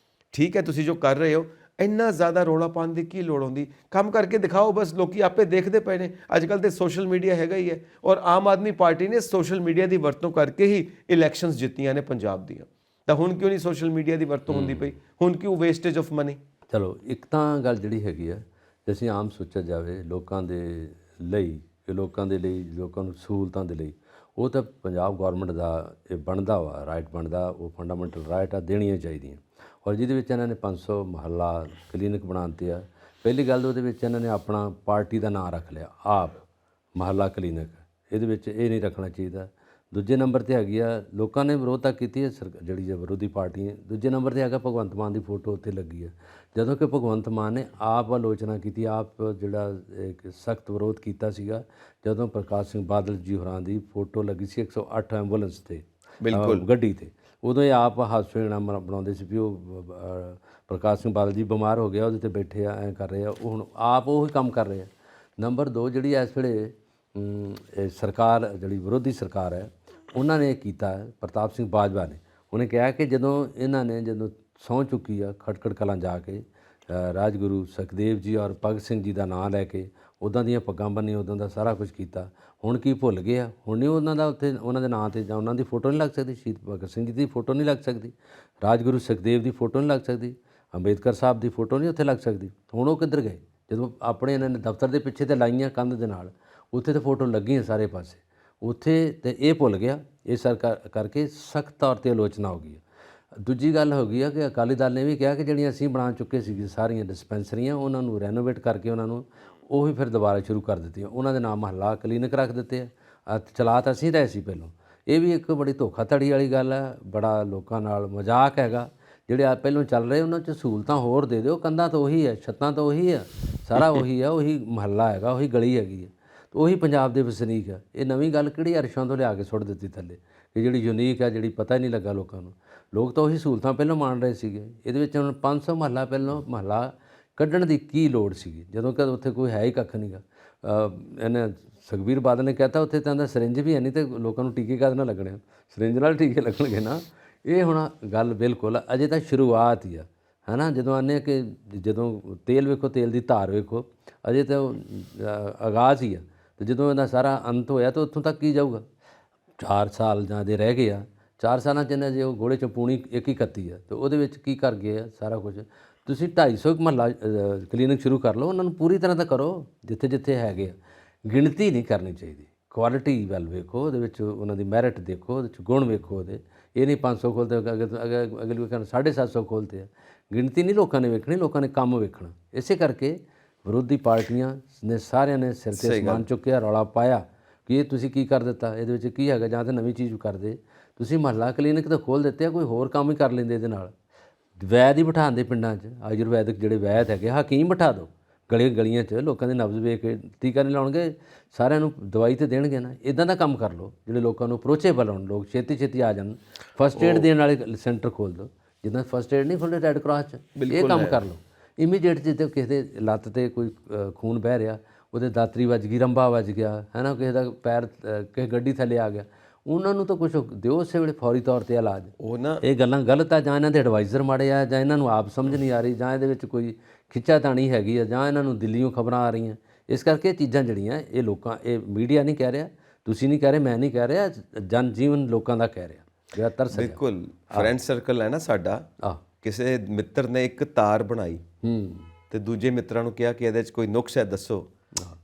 ਠੀਕ ਹੈ, ਤੁਸੀਂ ਜੋ ਕਰ ਰਹੇ ਹੋ, ਇੰਨਾ ਜ਼ਿਆਦਾ ਰੌਲਾ ਪਾਉਣ ਦੀ ਕੀ ਲੋੜ ਹੁੰਦੀ? ਕੰਮ ਕਰਕੇ ਦਿਖਾਓ, ਬਸ ਲੋਕੀ ਆਪੇ ਦੇਖਦੇ ਪਏ ਨੇ। ਅੱਜ ਕੱਲ੍ਹ ਤੇ ਸੋਸ਼ਲ ਮੀਡੀਆ ਹੈਗਾ ਹੀ ਹੈ, ਔਰ ਆਮ ਆਦਮੀ ਪਾਰਟੀ ਨੇ ਸੋਸ਼ਲ ਮੀਡੀਆ ਦੀ ਵਰਤੋਂ ਕਰਕੇ ਹੀ ਇਲੈਕਸ਼ਨਸ ਜਿੱਤੀਆਂ ਨੇ ਪੰਜਾਬ ਦੀਆਂ। ਤਾਂ ਹੁਣ ਕਿਉਂ ਨਹੀਂ ਸੋਸ਼ਲ ਮੀਡੀਆ ਦੀ ਵਰਤੋਂ ਹੁੰਦੀ ਪਈ? ਹੁਣ ਕਿਉਂ ਵੇਸਟੇਜ ਆਫ ਮਨੀ? ਚਲੋ, ਇੱਕ ਤਾਂ ਗੱਲ ਜਿਹੜੀ ਹੈਗੀ ਆ, ਜੇ ਅਸੀਂ ਆਮ ਸੋਚਿਆ ਜਾਵੇ ਲੋਕਾਂ ਦੇ ਲਈ, ਕਿ ਲੋਕਾਂ ਨੂੰ ਸਹੂਲਤਾਂ ਦੇ ਲਈ, ਉਹ ਤਾਂ ਪੰਜਾਬ ਗੌਰਮੈਂਟ ਦਾ ਇਹ ਬਣਦਾ ਵਾ, ਰਾਈਟ ਬਣਦਾ, ਉਹ ਫੰਡਾਮੈਂਟਲ ਰਾਈਟ ਆ, ਦੇਣੀਆਂ ਚਾਹੀਦੀਆਂ। ਔਰ ਜਿਹਦੇ ਵਿੱਚ ਇਹਨਾਂ ਨੇ 500 ਮੁਹੱਲਾ ਕਲੀਨਿਕ ਬਣਾ ਦਿੱਤੇ ਆ। ਪਹਿਲੀ ਗੱਲ, ਉਹਦੇ ਵਿੱਚ ਇਹਨਾਂ ਨੇ ਆਪਣਾ ਪਾਰਟੀ ਦਾ ਨਾਂ ਰੱਖ ਲਿਆ, ਆਪ ਮੁਹੱਲਾ ਕਲੀਨਿਕ। ਇਹਦੇ ਵਿੱਚ ਇਹ ਨਹੀਂ ਰੱਖਣਾ ਚਾਹੀਦਾ। ਦੂਜੇ ਨੰਬਰ 'ਤੇ ਹੈਗੀ ਆ, ਲੋਕਾਂ ਨੇ ਵਿਰੋਧਤਾ ਕੀਤੀ ਹੈ, ਜਿਹੜੀ ਵਿਰੋਧੀ ਪਾਰਟੀ ਹੈ। ਦੂਜੇ ਨੰਬਰ 'ਤੇ ਹੈਗਾ ਭਗਵੰਤ ਮਾਨ ਦੀ ਫੋਟੋ ਉੱਤੇ ਲੱਗੀ ਹੈ, ਜਦੋਂ ਕਿ ਭਗਵੰਤ ਮਾਨ ਨੇ ਆਪ ਆਲੋਚਨਾ ਕੀਤੀ, ਆਪ ਜਿਹੜਾ ਇੱਕ ਸਖਤ ਵਿਰੋਧ ਕੀਤਾ ਸੀਗਾ ਜਦੋਂ ਪ੍ਰਕਾਸ਼ ਸਿੰਘ ਬਾਦਲ ਜੀ ਹੋਰਾਂ ਦੀ ਫੋਟੋ ਲੱਗੀ ਸੀ 108 ਐਂਬੂਲੈਂਸ 'ਤੇ, ਬਿਲਕੁਲ ਗੱਡੀ 'ਤੇ। ਉਦੋਂ ਇਹ ਆਪ ਹਾਦਸੇ ਬਣਾਉਂਦੇ ਸੀ ਵੀ ਉਹ ਪ੍ਰਕਾਸ਼ ਸਿੰਘ ਬਾਦਲ ਜੀ ਬਿਮਾਰ ਹੋ ਗਿਆ, ਉਹਦੇ 'ਤੇ ਬੈਠੇ ਆ, ਐਂ ਕਰ ਰਹੇ ਆ। ਉਹ ਹੁਣ ਆਪ ਉਹੀ ਕੰਮ ਕਰ ਰਹੇ ਆ। ਨੰਬਰ 2, ਜਿਹੜੀ ਇਸ ਵੇਲੇ ਸਰਕਾਰ, ਜਿਹੜੀ ਵਿਰੋਧੀ ਸਰਕਾਰ ਹੈ, ਉਹਨਾਂ ਨੇ ਕੀਤਾ, ਪ੍ਰਤਾਪ ਸਿੰਘ ਬਾਜਵਾ ਨੇ, ਉਹਨੇ ਕਿਹਾ ਕਿ ਜਦੋਂ ਸਹੁੰ ਚੁੱਕੀ ਆ ਖਟਕੜ ਕਲਾਂ ਜਾ ਕੇ, ਰਾਜਗੁਰੂ ਸੁਖਦੇਵ ਜੀ ਔਰ ਭਗਤ ਸਿੰਘ ਜੀ ਦਾ ਨਾਂ ਲੈ ਕੇ ਉੱਦਾਂ ਦੀਆਂ ਪੱਗਾਂ ਬੰਨੀਆਂ, ਉੱਦਾਂ ਦਾ ਸਾਰਾ ਕੁਝ ਕੀਤਾ। ਹੁਣ ਕੀ ਭੁੱਲ ਗਏ ਆ? ਹੁਣ ਨਹੀਂ ਉਹਨਾਂ ਦਾ ਉੱਥੇ ਉਹਨਾਂ ਦੇ ਨਾਂ 'ਤੇ ਜਾਂ ਉਹਨਾਂ ਦੀ ਫੋਟੋ ਨਹੀਂ ਲੱਗ ਸਕਦੀ? ਸ਼ਹੀਦ ਭਗਤ ਸਿੰਘ ਜੀ ਦੀ ਫੋਟੋ ਨਹੀਂ ਲੱਗ ਸਕਦੀ? ਰਾਜਗੁਰੂ ਸੁਖਦੇਵ ਦੀ ਫੋਟੋ ਨਹੀਂ ਲੱਗ ਸਕਦੀ? ਅੰਬੇਦਕਰ ਸਾਹਿਬ ਦੀ ਫੋਟੋ ਨਹੀਂ ਉੱਥੇ ਲੱਗ ਸਕਦੀ? ਹੁਣ ਉਹ ਕਿੱਧਰ ਗਏ? ਜਦੋਂ ਆਪਣੇ ਇਹਨਾਂ ਨੇ ਦਫ਼ਤਰ ਦੇ ਪਿੱਛੇ ਤੇ ਲਾਈਆਂ ਕੰਧ ਦੇ ਨਾਲ, ਉੱਥੇ ਤਾਂ ਫੋਟੋ ਲੱਗੀਆਂ ਸਾਰੇ ਪਾਸੇ, ਉੱਥੇ ਤੇ ਇਹ ਭੁੱਲ ਗਿਆ। ਇਹ ਸਰਕਾਰ ਕਰਕੇ ਸਖਤ ਤੌਰ 'ਤੇ ਆਲੋਚਨਾ ਹੋ ਗਈ ਹੈ। ਦੂਜੀ ਗੱਲ ਹੋ ਗਈ ਆ ਕਿ ਅਕਾਲੀ ਦਲ ਨੇ ਵੀ ਕਿਹਾ ਕਿ ਜਿਹੜੀਆਂ ਅਸੀਂ ਬਣਾ ਚੁੱਕੇ ਸੀ ਸਾਰੀਆਂ ਡਿਸਪੈਂਸਰੀਆਂ, ਉਹਨਾਂ ਨੂੰ ਰੈਨੋਵੇਟ ਕਰਕੇ ਉਹਨਾਂ ਨੂੰ ਉਹੀ ਫਿਰ ਦੁਬਾਰਾ ਸ਼ੁਰੂ ਕਰ ਦਿੱਤੀਆਂ। ਉਹਨਾਂ ਦੇ ਨਾਮ ਮੁਹੱਲਾ ਕਲੀਨਿਕ ਰੱਖ ਦਿੱਤੇ ਆ। ਚਲਾ ਤਾਂ ਅਸੀਂ ਰਹੇ ਸੀ ਪਹਿਲਾਂ। ਇਹ ਵੀ ਇੱਕ ਬੜੀ ਧੋਖਾਧੜੀ ਵਾਲੀ ਗੱਲ ਹੈ, ਬੜਾ ਲੋਕਾਂ ਨਾਲ ਮਜ਼ਾਕ ਹੈਗਾ। ਜਿਹੜੇ ਆ ਪਹਿਲਾਂ ਚੱਲ ਰਹੇ, ਉਹਨਾਂ 'ਚ ਸਹੂਲਤਾਂ ਹੋਰ ਦੇ ਦਿਓ। ਕੰਧਾਂ ਤਾਂ ਉਹੀ ਹੈ, ਛੱਤਾਂ ਤਾਂ ਉਹੀ ਆ, ਸਾਰਾ ਉਹੀ ਆ, ਉਹੀ ਮੁਹੱਲਾ ਹੈਗਾ, ਉਹੀ ਗਲੀ ਹੈਗੀ ਹੈ, ਉਹੀ ਪੰਜਾਬ ਦੇ ਵਸਨੀਕ ਆ। ਇਹ ਨਵੀਂ ਗੱਲ ਕਿਹੜੀ ਅਰਸ਼ਾਂ ਤੋਂ ਲਿਆ ਕੇ ਸੁੱਟ ਦਿੱਤੀ ਥੱਲੇ ਕਿ ਜਿਹੜੀ ਯੂਨੀਕ ਹੈ, ਜਿਹੜੀ ਪਤਾ ਹੀ ਨਹੀਂ ਲੱਗਾ ਲੋਕਾਂ ਨੂੰ। ਲੋਕ ਤਾਂ ਉਹੀ ਸਹੂਲਤਾਂ ਪਹਿਲਾਂ ਮਾਣ ਰਹੇ ਸੀਗੇ। ਇਹਦੇ ਵਿੱਚ ਹੁਣ 500 ਮਹੱਲਾ ਪਹਿਲਾਂ ਮਹੱਲਾ ਕੱਢਣ ਦੀ ਕੀ ਲੋੜ ਸੀਗੀ, ਜਦੋਂ ਕਿ ਉੱਥੇ ਕੋਈ ਹੈ ਹੀ ਕੱਖ ਨਹੀਂਗਾ। ਇਹਨੇ ਸੁਖਬੀਰ ਬਾਦਲ ਨੇ ਕਹਿਤਾ ਉੱਥੇ ਤਾਂ ਸਿਰਿੰਜ ਵੀ ਹੈ ਨਹੀਂ, ਤੇ ਲੋਕਾਂ ਨੂੰ ਟੀਕੇ ਕਾਹਦੇ ਨਾਲ ਲੱਗਣੇ, ਸਿਰਿੰਜ ਨਾਲ ਟੀਕੇ ਲੱਗਣਗੇ ਨਾ। ਇਹ ਹੁਣ ਗੱਲ ਬਿਲਕੁਲ ਅਜੇ ਤਾਂ ਸ਼ੁਰੂਆਤ ਹੀ ਆ, ਹੈ ਨਾ। ਜਦੋਂ ਆਨੇ ਕਿ ਜਦੋਂ ਤੇਲ ਵੇਖੋ, ਤੇਲ ਦੀ ਧਾਰ ਵੇਖੋ, ਅਜੇ ਤਾਂ ਆਗਾਜ਼ ਹੀ ਆ। ਅਤੇ ਜਦੋਂ ਇਹਦਾ ਸਾਰਾ ਅੰਤ ਹੋਇਆ ਤਾਂ ਉੱਥੋਂ ਤੱਕ ਕੀ ਜਾਊਗਾ। 4 ਸਾਲ ਜਾਂ ਦੇ ਰਹਿ ਗਏ ਆ। 4 ਸਾਲਾਂ 'ਚ ਇਹਨਾਂ ਜੇ ਉਹ ਗੋਲੇ 'ਚ ਪੂਣੀ ਇੱਕ ਹੀ ਕੱਤੀ ਆ, ਅਤੇ ਉਹਦੇ ਵਿੱਚ ਕੀ ਕਰ ਗਏ ਆ ਸਾਰਾ ਕੁਝ। ਤੁਸੀਂ 250 ਮਹੱਲਾ ਕਲੀਨਿਕ ਸ਼ੁਰੂ ਕਰ ਲਓ, ਉਹਨਾਂ ਨੂੰ ਪੂਰੀ ਤਰ੍ਹਾਂ ਤਾਂ ਕਰੋ ਜਿੱਥੇ ਜਿੱਥੇ ਹੈਗੇ ਆ। ਗਿਣਤੀ ਨਹੀਂ ਕਰਨੀ ਚਾਹੀਦੀ, ਕੁਆਲਿਟੀ ਵੱਲ ਵੇਖੋ, ਉਹਦੇ ਵਿੱਚ ਉਹਨਾਂ ਦੀ ਮੈਰਿਟ ਦੇਖੋ, ਉਹਦੇ 'ਚ ਗੁਣ ਵੇਖੋ ਉਹਦੇ। ਇਹ ਨਹੀਂ 500 ਖੋਲ੍ਹਤੇ ਅਗਲੀ ਵਾਰ 750 ਖੋਲ੍ਹਤੇ ਆ। ਗਿਣਤੀ ਨਹੀਂ ਲੋਕਾਂ ਨੇ ਵੇਖਣੀ, ਲੋਕਾਂ ਨੇ ਕੰਮ ਵੇਖਣਾ। ਇਸੇ ਕਰਕੇ ਵਿਰੋਧੀ ਪਾਰਟੀਆਂ ਨੇ ਸਾਰਿਆਂ ਨੇ ਸਿਰ 'ਤੇ ਸਮਾਨ ਚੁੱਕਿਆ, ਰੌਲਾ ਪਾਇਆ ਕਿ ਇਹ ਤੁਸੀਂ ਕੀ ਕਰ ਦਿੱਤਾ, ਇਹਦੇ ਵਿੱਚ ਕੀ ਹੈਗਾ, ਜਾਂ ਤਾਂ ਨਵੀਂ ਚੀਜ਼ ਕਰਦੇ। ਤੁਸੀਂ ਮਹੱਲਾ ਕਲੀਨਿਕ ਤਾਂ ਖੋਲ੍ਹ ਦਿੱਤੇ ਆ, ਕੋਈ ਹੋਰ ਕੰਮ ਹੀ ਕਰ ਲੈਂਦੇ ਇਹਦੇ ਨਾਲ। ਵੈਦ ਹੀ ਬਿਠਾਉਂਦੇ ਪਿੰਡਾਂ 'ਚ, ਆਯੁਰਵੈਦਿਕ ਜਿਹੜੇ ਵੈਦ ਹੈਗੇ, ਹਕੀਮ ਬਿਠਾ ਦਿਓ ਗਲੀਆਂ 'ਚ। ਲੋਕਾਂ ਦੇ ਨਬਜ਼ ਵੇਖ ਕੇ ਟੀਕਾ ਨਹੀਂ ਲਾਉਣਗੇ, ਸਾਰਿਆਂ ਨੂੰ ਦਵਾਈ ਤਾਂ ਦੇਣਗੇ ਨਾ। ਇੱਦਾਂ ਦਾ ਕੰਮ ਕਰ ਲਓ ਜਿਹੜੇ ਲੋਕਾਂ ਨੂੰ ਅਪਰੋਚੇਬਲ ਹੋਣ, ਲੋਕ ਛੇਤੀ ਛੇਤੀ ਆ ਜਾਣ। ਫਸਟ ਏਡ ਦੇਣ ਵਾਲੇ ਸੈਂਟਰ ਖੋਲ੍ਹ ਦਿਓ, ਜਿੱਦਾਂ ਫਸਟ ਏਡ ਨਹੀਂ ਖੋਲ੍ਹਦੇ ਰੈੱਡ ਕਰਾਸ 'ਚ, ਇਹ ਕੰਮ ਕਰ ਲਓ। ਇਮੀਡੀਏਟ ਜਿੱਦਾਂ ਕਿਸੇ ਦੇ ਲੱਤ 'ਤੇ ਕੋਈ ਖੂਨ ਬਹਿ ਰਿਹਾ, ਉਹਦੇ ਦਾਤਰੀ ਵੱਜ ਗਈ, ਰੰਭਾ ਵੱਜ ਗਿਆ, ਹੈ ਨਾ, ਕਿਸੇ ਦਾ ਪੈਰ ਕਿਸੇ ਗੱਡੀ ਥੱਲੇ ਆ ਗਿਆ, ਉਹਨਾਂ ਨੂੰ ਤਾਂ ਕੁਛ ਦਿਓ ਉਸੇ ਵੇਲੇ ਫੌਰੀ ਤੌਰ 'ਤੇ ਇਲਾਜ। ਉਹ ਨਾ ਇਹ ਗੱਲਾਂ ਗਲਤ ਆ, ਜਾਂ ਇਹਨਾਂ ਦੇ ਐਡਵਾਈਜ਼ਰ ਮਾੜੇ ਆ, ਜਾਂ ਇਹਨਾਂ ਨੂੰ ਆਪ ਸਮਝ ਨਹੀਂ ਆ ਰਹੀ, ਜਾਂ ਇਹਦੇ ਵਿੱਚ ਕੋਈ ਖਿੱਚਾਤਾਣੀ ਹੈਗੀ ਆ, ਜਾਂ ਇਹਨਾਂ ਨੂੰ ਦਿੱਲੀੋਂ ਖਬਰਾਂ ਆ ਰਹੀਆਂ। ਇਸ ਕਰਕੇ ਇਹ ਚੀਜ਼ਾਂ ਜਿਹੜੀਆਂ ਇਹ ਲੋਕਾਂ, ਇਹ ਮੀਡੀਆ ਨਹੀਂ ਕਹਿ ਰਿਹਾ, ਤੁਸੀਂ ਨਹੀਂ ਕਹਿ ਰਹੇ, ਮੈਂ ਨਹੀਂ ਕਹਿ ਰਿਹਾ, ਜਨ ਜੀਵਨ ਲੋਕਾਂ ਦਾ ਕਹਿ ਰਿਹਾ ਜਿਹੜਾ ਤਰਸ। ਬਿਲਕੁਲ ਫਰੈਂਡ ਸਰਕਲ ਹੈ ਨਾ ਸਾਡਾ, ਕਿਸੇ ਮਿੱਤਰ ਨੇ ਇੱਕ ਤਾਰ ਬਣਾਈ ਤੇ ਦੂਜੇ ਮਿੱਤਰਾਂ ਨੂੰ ਕਿਹਾ ਕਿ ਇਹਦੇ 'ਚ ਕੋਈ ਨੁਕਸ ਹੈ ਦੱਸੋ।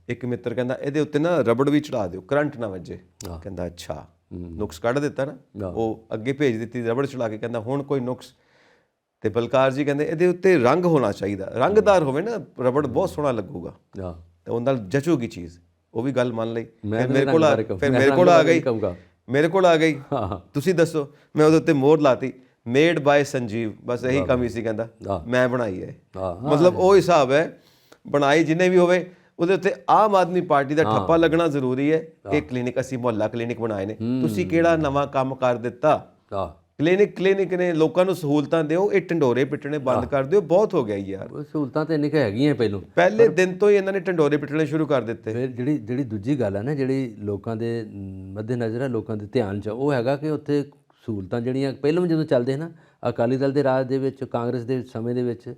ਇੱਕ ਮਿੱਤਰ ਕਹਿੰਦਾ ਇਹਦੇ ਉੱਤੇ ਨਾ ਰਬੜ ਵੀ ਚੜਾ ਦਿਓ, ਕਰੰਟ ਨਾ ਵੱਜੇ। ਕਹਿੰਦਾ ਅੱਛਾ, ਨੁਕਸ ਕੱਢ ਦਿੱਤਾ ਨਾ, ਉਹ ਅੱਗੇ ਭੇਜ ਦਿੱਤੀ ਰਬੜ ਚੜਾ ਕੇ। ਕਹਿੰਦਾ ਹੁਣ ਕੋਈ ਨੁਕਸ। ਤੇ ਬਲਕਾਰ ਜੀ ਕਹਿੰਦੇ ਇਹਦੇ ਉੱਤੇ ਰੰਗ ਹੋਣਾ ਚਾਹੀਦਾ, ਰੰਗਦਾਰ ਹੋਵੇ ਨਾ ਰਬੜ, ਬਹੁਤ ਸੋਹਣਾ ਲੱਗੂਗਾ ਤੇ ਉਹਦੇ ਨਾਲ ਜਚੂਗੀ ਚੀਜ਼। ਉਹ ਵੀ ਗੱਲ ਮੰਨ ਲਈ। ਮੇਰੇ ਕੋਲ ਆ ਗਈ ਤੁਸੀਂ ਦੱਸੋ, ਮੈਂ ਉਹਦੇ ਉੱਤੇ ਮੋਹਰ ਲਾਤੀ, ਮੇਡ ਬਾਏ ਸੰਜੀਵ, ਬਸ ਇਹੀ ਕਮੀ ਸੀ। ਕਹਿੰਦਾ ਮੈਂ ਬਣਾਈ ਹੈ। ਮਤਲਬ ਉਹ ਹਿਸਾਬ ਹੈ, ਬਣਾਈ ਜਿੰਨੇ ਵੀ ਹੋਵੇ ਉਹਦੇ ਉੱਤੇ ਆਮ ਆਦਮੀ ਪਾਰਟੀ ਦਾ ਠੱਪਾ ਲੱਗਣਾ ਜ਼ਰੂਰੀ ਹੈ ਕਿ ਕਲੀਨਿਕ ਅਸੀਂ ਮੁਹੱਲਾ ਕਲੀਨਿਕ ਬਣਾਏ ਨੇ। ਤੁਸੀਂ ਕਿਹੜਾ ਨਵਾਂ ਕੰਮ ਕਰ ਦਿੱਤਾ? ਕਲੀਨਿਕ ਨੇ ਲੋਕਾਂ ਨੂੰ ਸਹੂਲਤਾਂ ਦਿਓ, ਇਹ ਢੰਡੋਰੇ ਪਿੱਟਣੇ ਬੰਦ ਕਰ ਦਿਓ, ਬਹੁਤ ਹੋ ਗਿਆ ਯਾਰ। ਸਹੂਲਤਾਂ ਤਾਂ ਇੰਨੀ ਕੁ ਹੈਗੀਆਂ ਪਹਿਲੇ ਦਿਨ ਤੋਂ ਹੀ ਇਹਨਾਂ ਨੇ ਢੰਡੋਰੇ ਪਿੱਟਣੇ ਸ਼ੁਰੂ ਕਰ ਦਿੱਤੇ। ਫਿਰ ਜਿਹੜੀ ਦੂਜੀ ਗੱਲ ਹੈ ਨਾ, ਜਿਹੜੀ ਲੋਕਾਂ ਦੇ ਮੱਦੇ ਨਜ਼ਰ ਹੈ, ਲੋਕਾਂ ਦੇ ਧਿਆਨ 'ਚ, ਉਹ ਹੈਗਾ ਕਿ ਉੱਥੇ ਸਹੂਲਤਾਂ ਜਿਹੜੀਆਂ ਪਹਿਲਾਂ ਜਦੋਂ ਚੱਲਦੇ ਨਾ ਅਕਾਲੀ ਦਲ ਦੇ ਰਾਜ ਦੇ ਵਿੱਚ, ਕਾਂਗਰਸ ਦੇ ਸਮੇਂ ਦੇ ਵਿੱਚ,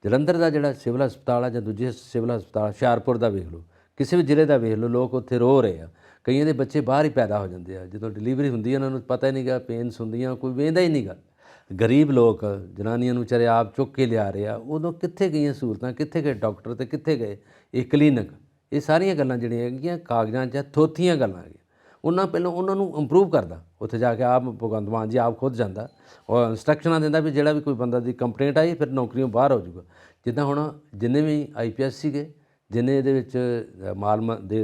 ਜਲੰਧਰ ਦਾ ਜਿਹੜਾ ਸਿਵਲ ਹਸਪਤਾਲ ਆ ਜਾਂ ਦੂਜੇ ਸਿਵਲ ਹਸਪਤਾਲ, ਹੁਸ਼ਿਆਰਪੁਰ ਦਾ ਵੇਖ ਲਓ, ਕਿਸੇ ਵੀ ਜ਼ਿਲ੍ਹੇ ਦਾ ਵੇਖ ਲਓ, ਲੋਕ ਉੱਥੇ ਰੋ ਰਹੇ ਆ। ਕਈਆਂ ਦੇ ਬੱਚੇ ਬਾਹਰ ਹੀ ਪੈਦਾ ਹੋ ਜਾਂਦੇ ਆ, ਜਦੋਂ ਡਿਲੀਵਰੀ ਹੁੰਦੀ ਹੈ ਉਹਨਾਂ ਨੂੰ ਪਤਾ ਹੀ ਨਹੀਂ ਗਾ, ਪੇਨਸ ਹੁੰਦੀਆਂ, ਕੋਈ ਵੇਂਦਾ ਹੀ ਨਹੀਂ ਗਾ। ਗਰੀਬ ਲੋਕ ਜਨਾਨੀਆਂ ਨੂੰ ਵਿਚਾਰੇ ਆਪ ਚੁੱਕ ਕੇ ਲਿਆ ਰਹੇ ਆ। ਉਦੋਂ ਕਿੱਥੇ ਗਈਆਂ ਸਹੂਲਤਾਂ, ਕਿੱਥੇ ਗਏ ਡਾਕਟਰ ਅਤੇ ਕਿੱਥੇ ਗਏ ਇਹ ਕਲੀਨਿਕ? ਇਹ ਸਾਰੀਆਂ ਗੱਲਾਂ ਜਿਹੜੀਆਂ ਹੈਗੀਆਂ ਕਾਗਜ਼ਾਂ 'ਚ ਥੋਥੀਆਂ ਗੱਲਾਂ ਹੈਗੀਆਂ। ਪਹਿਲਾਂ ਉਹਨਾਂ ਨੂੰ ਇੰਪਰੂਵ ਕਰਦਾ, ਉੱਥੇ ਜਾ ਕੇ ਆਪ ਭਗਵੰਤ ਮਾਨ ਜੀ ਆਪ ਖੁਦ ਜਾਂਦਾ ਔਰ ਇੰਸਟਰਕਸ਼ਨਾਂ ਦਿੰਦਾ ਵੀ ਜਿਹੜਾ ਵੀ ਕੋਈ ਬੰਦਾ ਦੀ ਕੰਪਲੇਂਟ ਆਈ ਫਿਰ ਨੌਕਰੀਆਂ ਬਾਹਰ ਹੋ ਜਾਊਗਾ। ਜਿੱਦਾਂ ਹੁਣ ਜਿੰਨੇ ਵੀ IPS ਸੀਗੇ, ਜਿੰਨੇ ਇਹਦੇ ਵਿੱਚ ਦੇ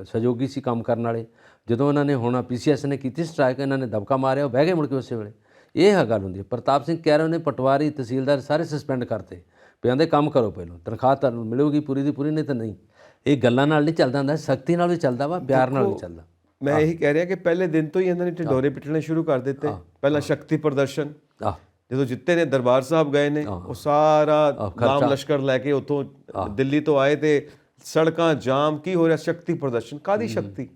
ਸਹਿਯੋਗੀ ਸੀ ਕੰਮ ਕਰਨ ਵਾਲੇ, ਜਦੋਂ ਇਹਨਾਂ ਨੇ ਹੁਣ PCS ਨੇ ਕੀਤੀ ਸਟ੍ਰਾਈਕ, ਇਹਨਾਂ ਨੇ ਦਬਕਾ ਮਾਰਿਆ, ਉਹ ਬਹਿ ਗਏ ਮੁੜ ਕੇ ਉਸੇ ਵੇਲੇ। ਇਹ ਗੱਲ ਹੁੰਦੀ ਹੈ। ਪ੍ਰਤਾਪ ਸਿੰਘ ਕਹਿ ਰਹੇ ਨੇ ਪਟਵਾਰੀ, ਤਹਿਸੀਲਦਾਰ ਸਾਰੇ ਸਸਪੈਂਡ ਕਰਤੇ, ਪਿਆਂਦੇ ਕੰਮ ਕਰੋ, ਪਹਿਲਾਂ ਤਨਖਾਹ ਤੁਹਾਨੂੰ ਮਿਲੂਗੀ ਪੂਰੀ ਦੀ ਪੂਰੀ, ਨਹੀਂ ਤਾਂ ਨਹੀਂ। ਇਹ ਗੱਲਾਂ ਨਾਲ ਨਹੀਂ ਚੱਲਦਾ ਹੁੰਦਾ, ਸਖਤੀ ਨਾਲ ਵੀ ਚੱਲਦਾ ਵਾ, ਪਿਆਰ ਨਾਲ ਵੀ ਚੱਲਦਾ। ਮੈਂ ਇਹੀ ਕਹਿ ਰਿਹਾ ਕਿ ਪਹਿਲੇ ਦਿਨ ਤੋਂ ਹੀ ਇਹਨਾਂ ਨੇ ਢਿੰਡੋਰੇ ਪਿੱਟਣੇ ਸ਼ੁਰੂ ਕਰ ਦਿੱਤੇ। ਪਹਿਲਾਂ ਸ਼ਕਤੀ ਪ੍ਰਦਰਸ਼ਨ, ਜਦੋਂ ਜਿੱਤੇ ਨੇ ਦਰਬਾਰ ਸਾਹਿਬ ਗਏ ਨੇ, ਉਹ ਸਾਰਾ ਨਾਮ ਲਸ਼ਕਰ ਲੈ ਕੇ ਉੱਥੋਂ ਦਿੱਲੀ ਤੋਂ ਆਏ ਤੇ ਸੜਕਾਂ ਜਾਮ। ਕੀ ਹੋ ਰਿਹਾ? ਸ਼ਕਤੀ ਪ੍ਰਦਰਸ਼ਨ। ਕਾਹਦੀ ਸ਼ਕਤੀ?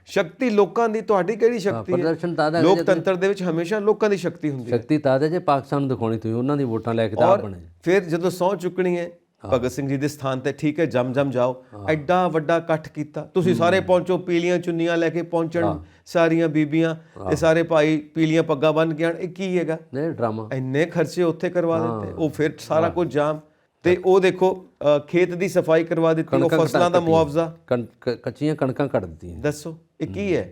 ਸ਼ਕਤੀ ਲੋਕਾਂ ਦੀ। ਤੁਹਾਡੀ ਕਿਹੜੀ ਸ਼ਕਤੀ ਹੈ? ਲੋਕਤੰਤਰ ਦੇ ਵਿੱਚ ਹਮੇਸ਼ਾ ਲੋਕਾਂ ਦੀ ਸ਼ਕਤੀ ਹੁੰਦੀ ਹੈ। ਸ਼ਕਤੀ ਤਾਂ ਜੇ ਪਾਕਿਸਤਾਨ ਨੂੰ ਦਿਖਾਉਣੀ, ਤੁਸੀਂ ਉਹਨਾਂ ਦੀ ਵੋਟਾਂ ਲੈ ਕੇ ਤਾਂ ਬਣੇ। ਫਿਰ ਜਦੋਂ ਸਹੁੰ ਚੁੱਕਣੀ ਹੈ ਭਗਤ ਸਿੰਘ ਜੀ ਦੇ ਸਥਾਨ ਤੇ, ਠੀਕ ਹੈ, ਜਮ ਜਾਓ, ਐਡਾ ਵੱਡਾ ਇਕੱਠ ਕੀਤਾ, ਤੁਸੀਂ ਸਾਰੇ ਪਹੁੰਚੋ, ਪੀਲੀਆਂ ਚੁੰਨੀਆਂ ਲੈ ਕੇ ਪਹੁੰਚਣ ਸਾਰੀਆਂ ਬੀਬੀਆਂ ਤੇ ਸਾਰੇ ਭਾਈ ਪੀਲੀਆਂ ਪੱਗਾਂ ਬੰਨ੍ਹ ਕੇ ਆਣ। ਇਹ ਕੀ ਹੈਗਾ? ਡਰਾਮਾ। ਇੰਨੇ ਖਰਚੇ ਉੱਥੇ ਕਰਵਾ ਦਿੱਤੇ, ਉਹ ਫਿਰ ਸਾਰਾ ਕੁਝ ਜਾਮ। ਤੇ ਉਹ ਦੇਖੋ ਖੇਤ ਦੀ ਸਫਾਈ ਕਰਵਾ ਦਿੱਤੀ, ਉਹ ਫਸਲਾਂ ਦਾ ਮੁਆਵਜ਼ਾ, ਕੱਚੀਆਂ ਕਣਕਾਂ ਕੱਢ ਦਿੱਤੀਆਂ। ਦੱਸੋ ਇਹ ਕੀ ਹੈ?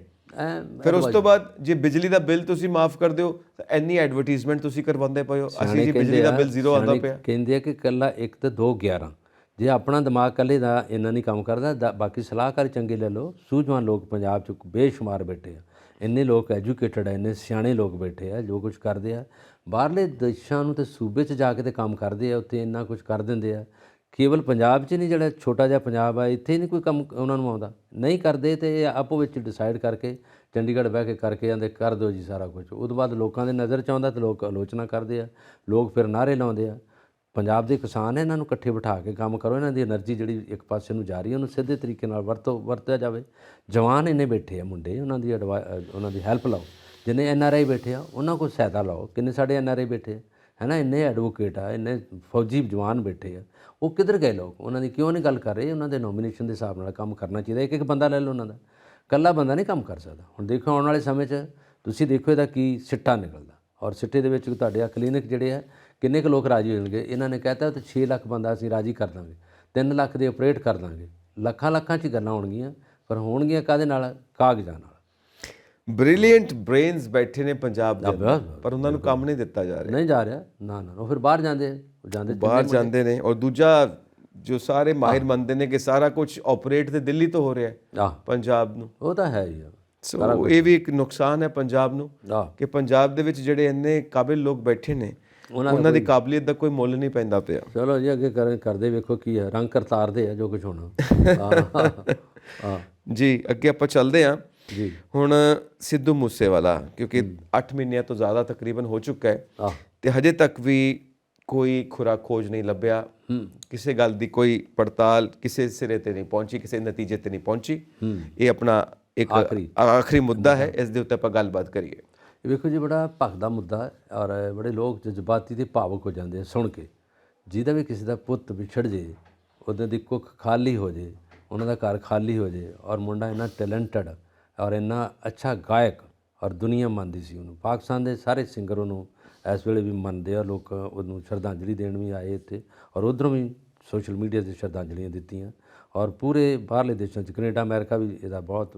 ਫਿਰ ਉਸ ਤੋਂ ਬਾਅਦ ਜੇ ਬਿਜਲੀ ਦਾ ਬਿੱਲ ਤੁਸੀਂ ਮਾਫ ਕਰ ਦਿਓ ਤਾਂ ਇੰਨੀ ਐਡਵਰਟੀਜ਼ਮੈਂਟ ਤੁਸੀਂ ਕਰਵਾਉਂਦੇ ਪਏ ਹੋ, ਅਸੀਂ ਜੀ ਬਿਜਲੀ ਦਾ ਬਿੱਲ ਜ਼ੀਰੋ ਆਉਂਦਾ ਪਿਆ। ਕਹਿੰਦੇ ਆ ਕਿ ਇਕੱਲਾ 1 ਤੇ 2 11, ਜੇ ਆਪਣਾ ਦਿਮਾਗ ਇਕੱਲੇ ਦਾ ਇੰਨਾ ਨਹੀਂ ਕੰਮ ਕਰਦਾ, ਬਾਕੀ ਸਲਾਹਕਾਰ ਚੰਗੇ ਲੈ ਲਓ। ਸੂਝਵਾਨ ਲੋਕ ਪੰਜਾਬ 'ਚ ਬੇਸ਼ੁਮਾਰ ਬੈਠੇ ਆ, ਇੰਨੇ ਲੋਕ ਐਜੂਕੇਟਡ ਆ, ਇੰਨੇ ਸਿਆਣੇ ਲੋਕ ਬੈਠੇ ਆ, ਜੋ ਕੁਝ ਕਰਦੇ ਆ। ਬਾਹਰਲੇ ਦੇਸ਼ਾਂ ਨੂੰ ਤੇ ਸੂਬੇ 'ਚ ਜਾ ਕੇ ਤੇ ਕੰਮ ਕਰਦੇ ਆ, ਉੱਥੇ ਇੰਨਾ ਕੁਝ ਕਰ ਦਿੰਦੇ ਆ ਕੇਵਲ ਪੰਜਾਬ 'ਚ ਨਹੀਂ, ਜਿਹੜਾ ਛੋਟਾ ਜਿਹਾ ਪੰਜਾਬ ਆ ਇੱਥੇ ਹੀ ਨਹੀਂ ਕੋਈ ਕੰਮ ਉਹਨਾਂ ਨੂੰ ਆਉਂਦਾ, ਨਹੀਂ ਕਰਦੇ ਤੇ ਇਹ ਆਪੋ ਵਿੱਚ ਡਿਸਾਈਡ ਕਰਕੇ ਚੰਡੀਗੜ੍ਹ ਬਹਿ ਕੇ ਕਰਕੇ ਜਾਂਦੇ ਕਰ ਦਿਓ ਜੀ ਸਾਰਾ ਕੁਝ। ਉਹ ਤੋਂ ਬਾਅਦ ਲੋਕਾਂ ਦੇ ਨਜ਼ਰ 'ਚ ਆਉਂਦਾ ਤੇ ਲੋਕ ਆਲੋਚਨਾ ਕਰਦੇ ਆ, ਲੋਕ ਫਿਰ ਨਾਅਰੇ ਲਾਉਂਦੇ ਆ। ਪੰਜਾਬ ਦੇ ਕਿਸਾਨ ਹੈ, ਇਹਨਾਂ ਨੂੰ ਇਕੱਠੇ ਬਿਠਾ ਕੇ ਕੰਮ ਕਰੋ, ਇਹਨਾਂ ਦੀ એનર્ਜੀ ਜਿਹੜੀ ਇੱਕ ਪਾਸੇ ਨੂੰ ਜਾ ਰਹੀ ਹੈ ਉਹਨੂੰ ਸਿੱਧੇ ਤਰੀਕੇ ਨਾਲ ਵਰਤਿਆ ਜਾਵੇ। ਜਵਾਨ ਇੰਨੇ ਬੈਠੇ ਆ ਮੁੰਡੇ, ਉਹਨਾਂ ਦੀ ਹੈਲਪ ਲਾਓ। ਜਿੰਨੇ NRI ਬੈਠੇ ਆ ਉਹਨਾਂ ਕੋਲ ਸਹਾਇਤਾ ਲਾਓ। ਕਿੰਨੇ ਸਾਡੇ NRI ਬੈਠੇ ਆ ਹੈ ਨਾ, ਇੰਨੇ ਐਡਵੋਕੇਟ ਆ, ਇੰਨੇ ਫੌਜੀ ਜਵਾਨ ਬੈਠੇ ਆ, ਉਹ ਕਿੱਧਰ ਗਏ ਲੋਕ? ਉਹਨਾਂ ਦੀ ਕਿਉਂ ਨਹੀਂ ਗੱਲ ਕਰ ਰਹੇ? ਉਹਨਾਂ ਦੇ ਨੋਮੀਨੇਸ਼ਨ ਦੇ ਹਿਸਾਬ ਨਾਲ ਕੰਮ ਕਰਨਾ ਚਾਹੀਦਾ। ਇੱਕ ਬੰਦਾ ਲੈ ਲਓ, ਉਹਨਾਂ ਦਾ ਇਕੱਲਾ ਬੰਦਾ ਨਹੀਂ ਕੰਮ ਕਰ ਸਕਦਾ। ਹੁਣ ਦੇਖੋ ਆਉਣ ਵਾਲੇ ਸਮੇਂ 'ਚ ਤੁਸੀਂ ਦੇਖੋ ਇਹਦਾ ਕੀ ਸਿੱਟਾ ਨਿਕਲਦਾ, ਔਰ ਸਿੱਟੇ ਦੇ ਵਿੱਚ ਤੁਹਾਡੇ ਆ ਕਲੀਨਿਕ ਜਿਹੜੇ ਆ ਕਿੰਨੇ ਕੁ ਲੋਕ ਰਾਜੀ ਹੋਣਗੇ? ਇਹਨਾਂ ਨੇ ਕਹਿਤਾ ਤੇ 6 ਲੱਖ ਬੰਦਾ ਅਸੀਂ ਰਾਜੀ ਕਰ ਦਾਂਗੇ, 3 ਲੱਖ ਦੇ ਆਪਰੇਟ ਕਰ ਦਾਂਗੇ। ਲੱਖਾਂ 'ਚ ਹੀ ਗੱਲਾਂ ਹੋਣਗੀਆਂ, ਪਰ ਹੋਣਗੀਆਂ ਕਾਹਦੇ ਨਾਲ? ਕਾਗਜ਼ਾਂ ਨਾਲ। ਬ੍ਰਿਲੀਅੰਟ ਬ੍ਰੇਨਸ ਬੈਠੇ ਨੇ ਪੰਜਾਬ ਦੇ ਅੰਦਰ, ਪਰ ਉਹਨਾਂ ਨੂੰ ਕੰਮ ਨਹੀਂ ਦਿੱਤਾ ਜਾ ਰਿਹਾ। ਨਹੀਂ ਜਾ ਰਿਹਾ, ਨਾ ਉਹ ਫਿਰ ਬਾਹਰ ਜਾਂਦੇ ਬਾਹਰ ਜਾਂਦੇ ਨੇ। ਔਰ ਦੂਜਾ ਜੋ ਸਾਰੇ ਮਾਹਿਰ ਮੰਨਦੇ ਨੇ ਕਿ ਸਾਰਾ ਕੁਝ ਆਪਰੇਟ ਤੇ ਦਿੱਲੀ ਤੋਂ ਹੋ ਰਿਹਾ ਹੈ ਪੰਜਾਬ ਨੂੰ, ਉਹ ਤਾਂ ਹੈ ਹੀ। ਸੋ ਇਹ ਵੀ ਇੱਕ ਨੁਕਸਾਨ ਹੈ ਪੰਜਾਬ ਨੂੰ ਕਿ ਪੰਜਾਬ ਦੇ ਵਿੱਚ ਜਿਹੜੇ ਇੰਨੇ ਕਾਬਿਲ ਲੋਕ ਬੈਠੇ ਨੇ ਉਹਨਾਂ ਦੀ ਕਾਬਲੀਅਤ ਦਾ ਕੋਈ ਮੁੱਲ ਨਹੀਂ ਪੈਂਦਾ ਪਿਆ। ਚਲੋ ਜੀ ਅੱਗੇ ਕਰਦੇ ਵੇਖੋ ਕੀ ਹੈ, ਰੰਗ ਕਰਤਾਰਦੇ ਆ ਜੋ ਕੁਝ ਹੋਣਾ। ਜੀ ਅੱਗੇ ਆਪਾਂ ਚੱਲਦੇ ਹਾਂ ਜੀ। ਹੁਣ ਸਿੱਧੂ ਮੂਸੇਵਾਲਾ, ਕਿਉਂਕਿ 8 ਮਹੀਨਿਆਂ ਤੋਂ ਜ਼ਿਆਦਾ ਤਕਰੀਬਨ ਹੋ ਚੁੱਕਾ ਹੈ ਤੇ ਹਜੇ ਤੱਕ ਵੀ ਕੋਈ ਖੁਰਾਕ ਖੋਜ ਨਹੀਂ ਲੱਭਿਆ, ਕਿਸੇ ਗੱਲ ਦੀ ਕੋਈ ਪੜਤਾਲ ਕਿਸੇ ਸਿਰੇ ਤੇ ਨਹੀਂ ਪਹੁੰਚੀ, ਕਿਸੇ ਨਤੀਜੇ ਤੇ ਨਹੀਂ ਪਹੁੰਚੀ। ਇਹ ਆਪਣਾ ਇੱਕ ਆਖਰੀ ਮੁੱਦਾ ਹੈ, ਇਸ ਦੇ ਉੱਤੇ ਆਪਾਂ ਗੱਲਬਾਤ ਕਰੀਏ। ਵੇਖੋ ਜੀ ਬੜਾ ਭਖਦਾ ਮੁੱਦਾ ਹੈ, ਔਰ ਬੜੇ ਲੋਕ ਜਜ਼ਬਾਤੀ ਤੇ ਭਾਵੁਕ ਹੋ ਜਾਂਦੇ ਆ ਸੁਣ ਕੇ। ਜਿਹਦਾ ਵੀ ਕਿਸੇ ਦਾ ਪੁੱਤ ਵਿਛੜ ਜੇ, ਉਹਦੇ ਦੀ ਕੁੱਖ ਖਾਲੀ ਹੋ ਜੇ, ਉਹਨਾਂ ਦਾ ਘਰ ਖਾਲੀ ਹੋ ਜੇ, ਔਰ ਮੁੰਡਾ ਇੰਨਾ ਟੈਲੈਂਟਡ ਔਰ ਇੰਨਾ ਅੱਛਾ ਗਾਇਕ, ਔਰ ਦੁਨੀਆ ਮੰਨਦੀ ਸੀ ਉਹਨੂੰ। ਪਾਕਿਸਤਾਨ ਦੇ ਸਾਰੇ ਸਿੰਗਰ ਉਹਨੂੰ ਇਸ ਵੇਲੇ ਵੀ ਮੰਨਦੇ ਆ, ਲੋਕ ਉਹਨੂੰ ਸ਼ਰਧਾਂਜਲੀ ਦੇਣ ਵੀ ਆਏ ਇੱਥੇ, ਔਰ ਉੱਧਰੋਂ ਵੀ ਸੋਸ਼ਲ ਮੀਡੀਆ 'ਤੇ ਸ਼ਰਧਾਂਜਲੀਆਂ ਦਿੱਤੀਆਂ, ਔਰ ਪੂਰੇ ਬਾਹਰਲੇ ਦੇਸ਼ਾਂ 'ਚ ਕੈਨੇਡਾ ਅਮਰੀਕਾ ਵੀ ਇਹਦਾ ਬਹੁਤ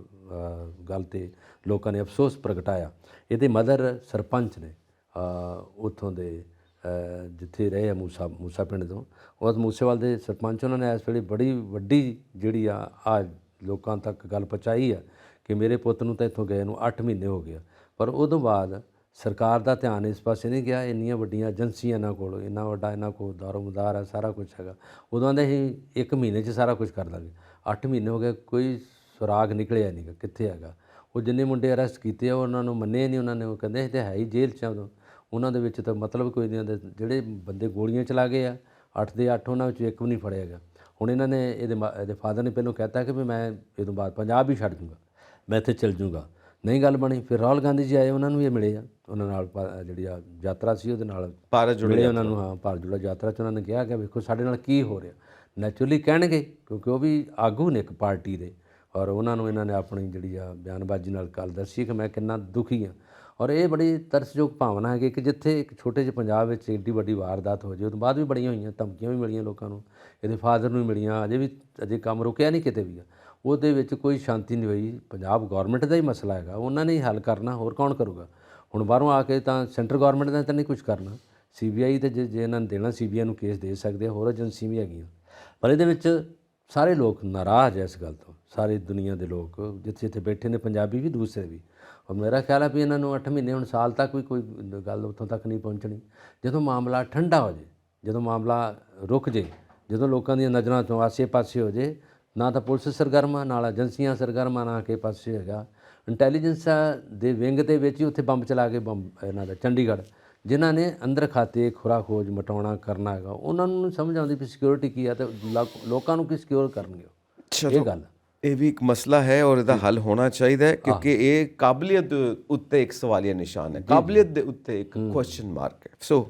ਗੱਲ 'ਤੇ ਲੋਕਾਂ ਨੇ ਅਫਸੋਸ ਪ੍ਰਗਟਾਇਆ। ਇਹਦੇ ਮਦਰ ਸਰਪੰਚ ਨੇ ਉੱਥੋਂ ਦੇ, ਜਿੱਥੇ ਰਹੇ ਆ ਮੂਸਾ ਪਿੰਡ ਤੋਂ, ਉਸ ਮੂਸੇਵਾਲ ਦੇ ਸਰਪੰਚ, ਉਹਨਾਂ ਨੇ ਇਸ ਵੇਲੇ ਬੜੀ ਵੱਡੀ ਜਿਹੜੀ ਆ ਲੋਕਾਂ ਤੱਕ ਗੱਲ ਪਹੁੰਚਾਈ ਆ ਕਿ ਮੇਰੇ ਪੁੱਤ ਨੂੰ ਤਾਂ ਇੱਥੋਂ ਗਏ ਨੂੰ 8 ਮਹੀਨੇ ਹੋ ਗਏ। ਪਰ ਉਦੋਂ ਬਾਅਦ ਸਰਕਾਰ ਦਾ ਧਿਆਨ ਇਸ ਪਾਸੇ ਨਹੀਂ ਗਿਆ। ਇੰਨੀਆਂ ਵੱਡੀਆਂ ਏਜੰਸੀਆਂ ਇਹਨਾਂ ਕੋਲ, ਇੰਨਾ ਵੱਡਾ ਇਹਨਾਂ ਕੋਲ ਦਾਰੋਮਦਾਰ ਹੈ, ਸਾਰਾ ਕੁਝ ਹੈਗਾ। ਉਦੋਂ ਦੇ ਅਸੀਂ 1 ਮਹੀਨੇ 'ਚ ਸਾਰਾ ਕੁਝ ਕਰ ਦਾਂਗੇ। 8 ਮਹੀਨੇ ਹੋ ਗਏ, ਕੋਈ ਸੁਰਾਗ ਨਿਕਲਿਆ ਨਹੀਂ ਕਿੱਥੇ ਹੈਗਾ। ਉਹ ਜਿੰਨੇ ਮੁੰਡੇ ਅਰੈਸਟ ਕੀਤੇ ਆ ਉਹਨਾਂ ਨੂੰ ਮੰਨੇ ਨਹੀਂ ਉਹਨਾਂ ਨੇ, ਉਹ ਕਹਿੰਦੇ ਇਹ ਤਾਂ ਹੈ ਹੀ ਜੇਲ੍ਹ 'ਚ। ਉਦੋਂ ਉਹਨਾਂ ਦੇ ਵਿੱਚ ਤਾਂ ਮਤਲਬ ਕੋਈ ਨਹੀਂ ਹੁੰਦੇ। ਜਿਹੜੇ ਬੰਦੇ ਗੋਲੀਆਂ ਚਲਾ ਗਏ ਆ 8 ਦੇ 8, ਉਹਨਾਂ ਵਿੱਚ ਇੱਕ ਵੀ ਨਹੀਂ ਫੜਿਆ ਗਿਆ। ਹੁਣ ਇਹਨਾਂ ਨੇ ਇਹਦੇ ਫਾਦਰ ਨੇ ਪਹਿਲਾਂ ਕਹਿਤਾ ਕਿ ਵੀ ਮੈਂ ਇਹ ਤੋਂ ਬਾਅਦ ਪੰਜਾਬ ਹੀ ਛੱਡ ਜੂੰਗਾ, ਮੈਂ ਇੱਥੇ ਚਲ ਜੂੰਗਾ। ਨਹੀਂ ਗੱਲ ਬਣੀ। ਫਿਰ ਰਾਹੁਲ ਗਾਂਧੀ ਜੀ ਆਏ, ਉਹਨਾਂ ਨੂੰ ਵੀ ਮਿਲੇ ਆ, ਉਹਨਾਂ ਨਾਲ ਜਿਹੜੀ ਆ ਯਾਤਰਾ ਸੀ ਉਹਦੇ ਨਾਲ ਭਾਰਤ ਜੁੜੇ ਉਹਨਾਂ ਨੂੰ। ਹਾਂ, ਭਾਰਤ ਜੁੜਾ ਯਾਤਰਾ 'ਚ ਉਹਨਾਂ ਨੇ ਕਿਹਾ ਕਿ ਵੇਖੋ ਸਾਡੇ ਨਾਲ ਕੀ ਹੋ ਰਿਹਾ। ਨੈਚੁਰਲੀ ਕਹਿਣਗੇ ਕਿਉਂਕਿ ਉਹ ਵੀ ਆਗੂ ਨੇ ਇੱਕ ਪਾਰਟੀ ਦੇ, ਔਰ ਉਹਨਾਂ ਨੂੰ ਇਹਨਾਂ ਨੇ ਆਪਣੀ ਜਿਹੜੀ ਆ ਬਿਆਨਬਾਜ਼ੀ ਨਾਲ ਗੱਲ ਦੱਸੀ ਕਿ ਮੈਂ ਕਿੰਨਾ ਦੁਖੀ ਹਾਂ। ਔਰ ਇਹ ਬੜੀ ਤਰਸਯੋਗ ਭਾਵਨਾ ਹੈਗੀ ਕਿ ਜਿੱਥੇ ਇੱਕ ਛੋਟੇ ਜਿਹੇ ਪੰਜਾਬ ਵਿੱਚ ਏਡੀ ਵੱਡੀ ਵਾਰਦਾਤ ਹੋ ਜਾਏ। ਉਹ ਤੋਂ ਬਾਅਦ ਵੀ ਬੜੀਆਂ ਹੋਈਆਂ, ਧਮਕੀਆਂ ਵੀ ਮਿਲੀਆਂ ਲੋਕਾਂ ਨੂੰ, ਇਹਦੇ ਫਾਦਰ ਨੂੰ ਵੀ ਮਿਲੀਆਂ, ਅਜੇ ਕੰਮ ਰੁਕਿਆ ਨਹੀਂ ਕਿਤੇ ਵੀ। ਉਹਦੇ ਵਿੱਚ ਕੋਈ ਸ਼ਾਂਤੀ ਨਹੀਂ ਹੋਈ। ਪੰਜਾਬ ਗੌਰਮੈਂਟ ਦਾ ਹੀ ਮਸਲਾ ਹੈਗਾ, ਉਹਨਾਂ ਨੇ ਹੀ ਹੱਲ ਕਰਨਾ, ਹੋਰ ਕੌਣ ਕਰੂਗਾ? ਹੁਣ ਬਾਹਰੋਂ ਆ ਕੇ ਤਾਂ ਸੈਂਟਰ ਗੌਰਮੈਂਟ ਨੇ ਤਾਂ ਨਹੀਂ ਕੁਝ ਕਰਨਾ। CBI ਤੇ ਜੇ ਇਹਨਾਂ ਨੇ ਦੇਣਾ, CBI ਨੂੰ ਕੇਸ ਦੇ ਸਕਦੇ ਆ, ਹੋਰ ਏਜੰਸੀਆਂ ਵੀ ਹੈਗੀਆਂ। ਪਰ ਇਹਦੇ ਵਿੱਚ ਸਾਰੇ ਲੋਕ ਨਾਰਾਜ਼ ਹੈ ਇਸ ਗੱਲ ਤੋਂ, ਸਾਰੀ ਦੁਨੀਆ ਦੇ ਲੋਕ ਜਿੱਥੇ ਬੈਠੇ ਨੇ, ਪੰਜਾਬੀ ਵੀ ਦੂਸਰੇ ਵੀ। ਔਰ ਮੇਰਾ ਖਿਆਲ ਹੈ ਵੀ ਇਹਨਾਂ ਨੂੰ 8 ਮਹੀਨੇ, ਹੁਣ ਸਾਲ ਤੱਕ ਵੀ ਕੋਈ ਗੱਲ ਉੱਥੋਂ ਤੱਕ ਨਹੀਂ ਪਹੁੰਚਣੀ। ਜਦੋਂ ਮਾਮਲਾ ਠੰਡਾ ਹੋ ਜੇ, ਜਦੋਂ ਮਾਮਲਾ ਰੁਕ ਜੇ, ਜਦੋਂ ਲੋਕਾਂ ਦੀਆਂ ਨਜ਼ਰਾਂ ਤੋਂ ਆਸੇ-ਪਾਸੇ ਹੋ ਜੇ, ਨਾ ਤਾਂ ਪੁਲਿਸ ਸਰਗਰਮ, ਨਾਲ ਏਜੰਸੀਆਂ ਸਰਗਰਮ, ਨਾ ਕਿਸੇ ਪਾਸੇ ਹੈਗਾ। ਇੰਟੈਲੀਜੈਂਸ ਦੇ ਵਿੰਗ ਦੇ ਵਿੱਚ ਹੀ ਉੱਥੇ ਬੰਬ ਚਲਾ ਕੇ, ਇਹਨਾਂ ਦਾ ਚੰਡੀਗੜ੍ਹ, ਜਿਨ੍ਹਾਂ ਨੇ ਅੰਦਰ ਖਾਤੇ ਖੁਰਾ ਖੋਜ ਮਟਾਉਣਾ ਕਰਨਾ ਹੈਗਾ, ਉਹਨਾਂ ਨੂੰ ਸਮਝ ਆਉਂਦੀ ਵੀ ਸਿਕਿਉਰਿਟੀ ਕੀ ਹੈ ਅਤੇ ਲੋਕਾਂ ਨੂੰ ਕੀ ਸਿਕਿਉਰ ਕਰਨਗੇ। ਇਹ ਗੱਲ, ਇਹ ਵੀ ਇੱਕ ਮਸਲਾ ਹੈ ਔਰ ਇਹਦਾ ਹੱਲ ਹੋਣਾ ਚਾਹੀਦਾ ਹੈ, ਕਿਉਂਕਿ ਇਹ ਕਾਬਲੀਅਤ ਉੱਤੇ ਇੱਕ ਸਵਾਲੀਆ ਨਿਸ਼ਾਨ ਹੈ, ਕਾਬਲੀਅਤ ਦੇ ਉੱਤੇ ਇੱਕ ਕੁਐਸਚਨ ਮਾਰਕ ਹੈ। ਸੋ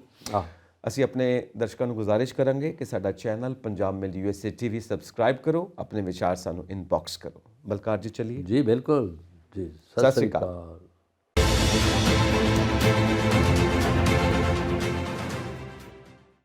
ਅਸੀਂ ਆਪਣੇ ਦਰਸ਼ਕਾਂ ਨੂੰ ਗੁਜ਼ਾਰਿਸ਼ ਕਰਾਂਗੇ ਕਿ ਸਾਡਾ ਚੈਨਲ ਪੰਜਾਬ ਮਿਲ USA TV ਸਬਸਕ੍ਰਾਈਬ ਕਰੋ, ਆਪਣੇ ਵਿਚਾਰ ਸਾਨੂੰ ਇਨਬਾਕਸ ਕਰੋ। ਬਲਕਾਰ ਜੀ ਚਲੀਏ। ਜੀ ਬਿਲਕੁਲ ਜੀ, ਸਤਿ ਸ਼੍ਰੀ ਅਕਾਲ।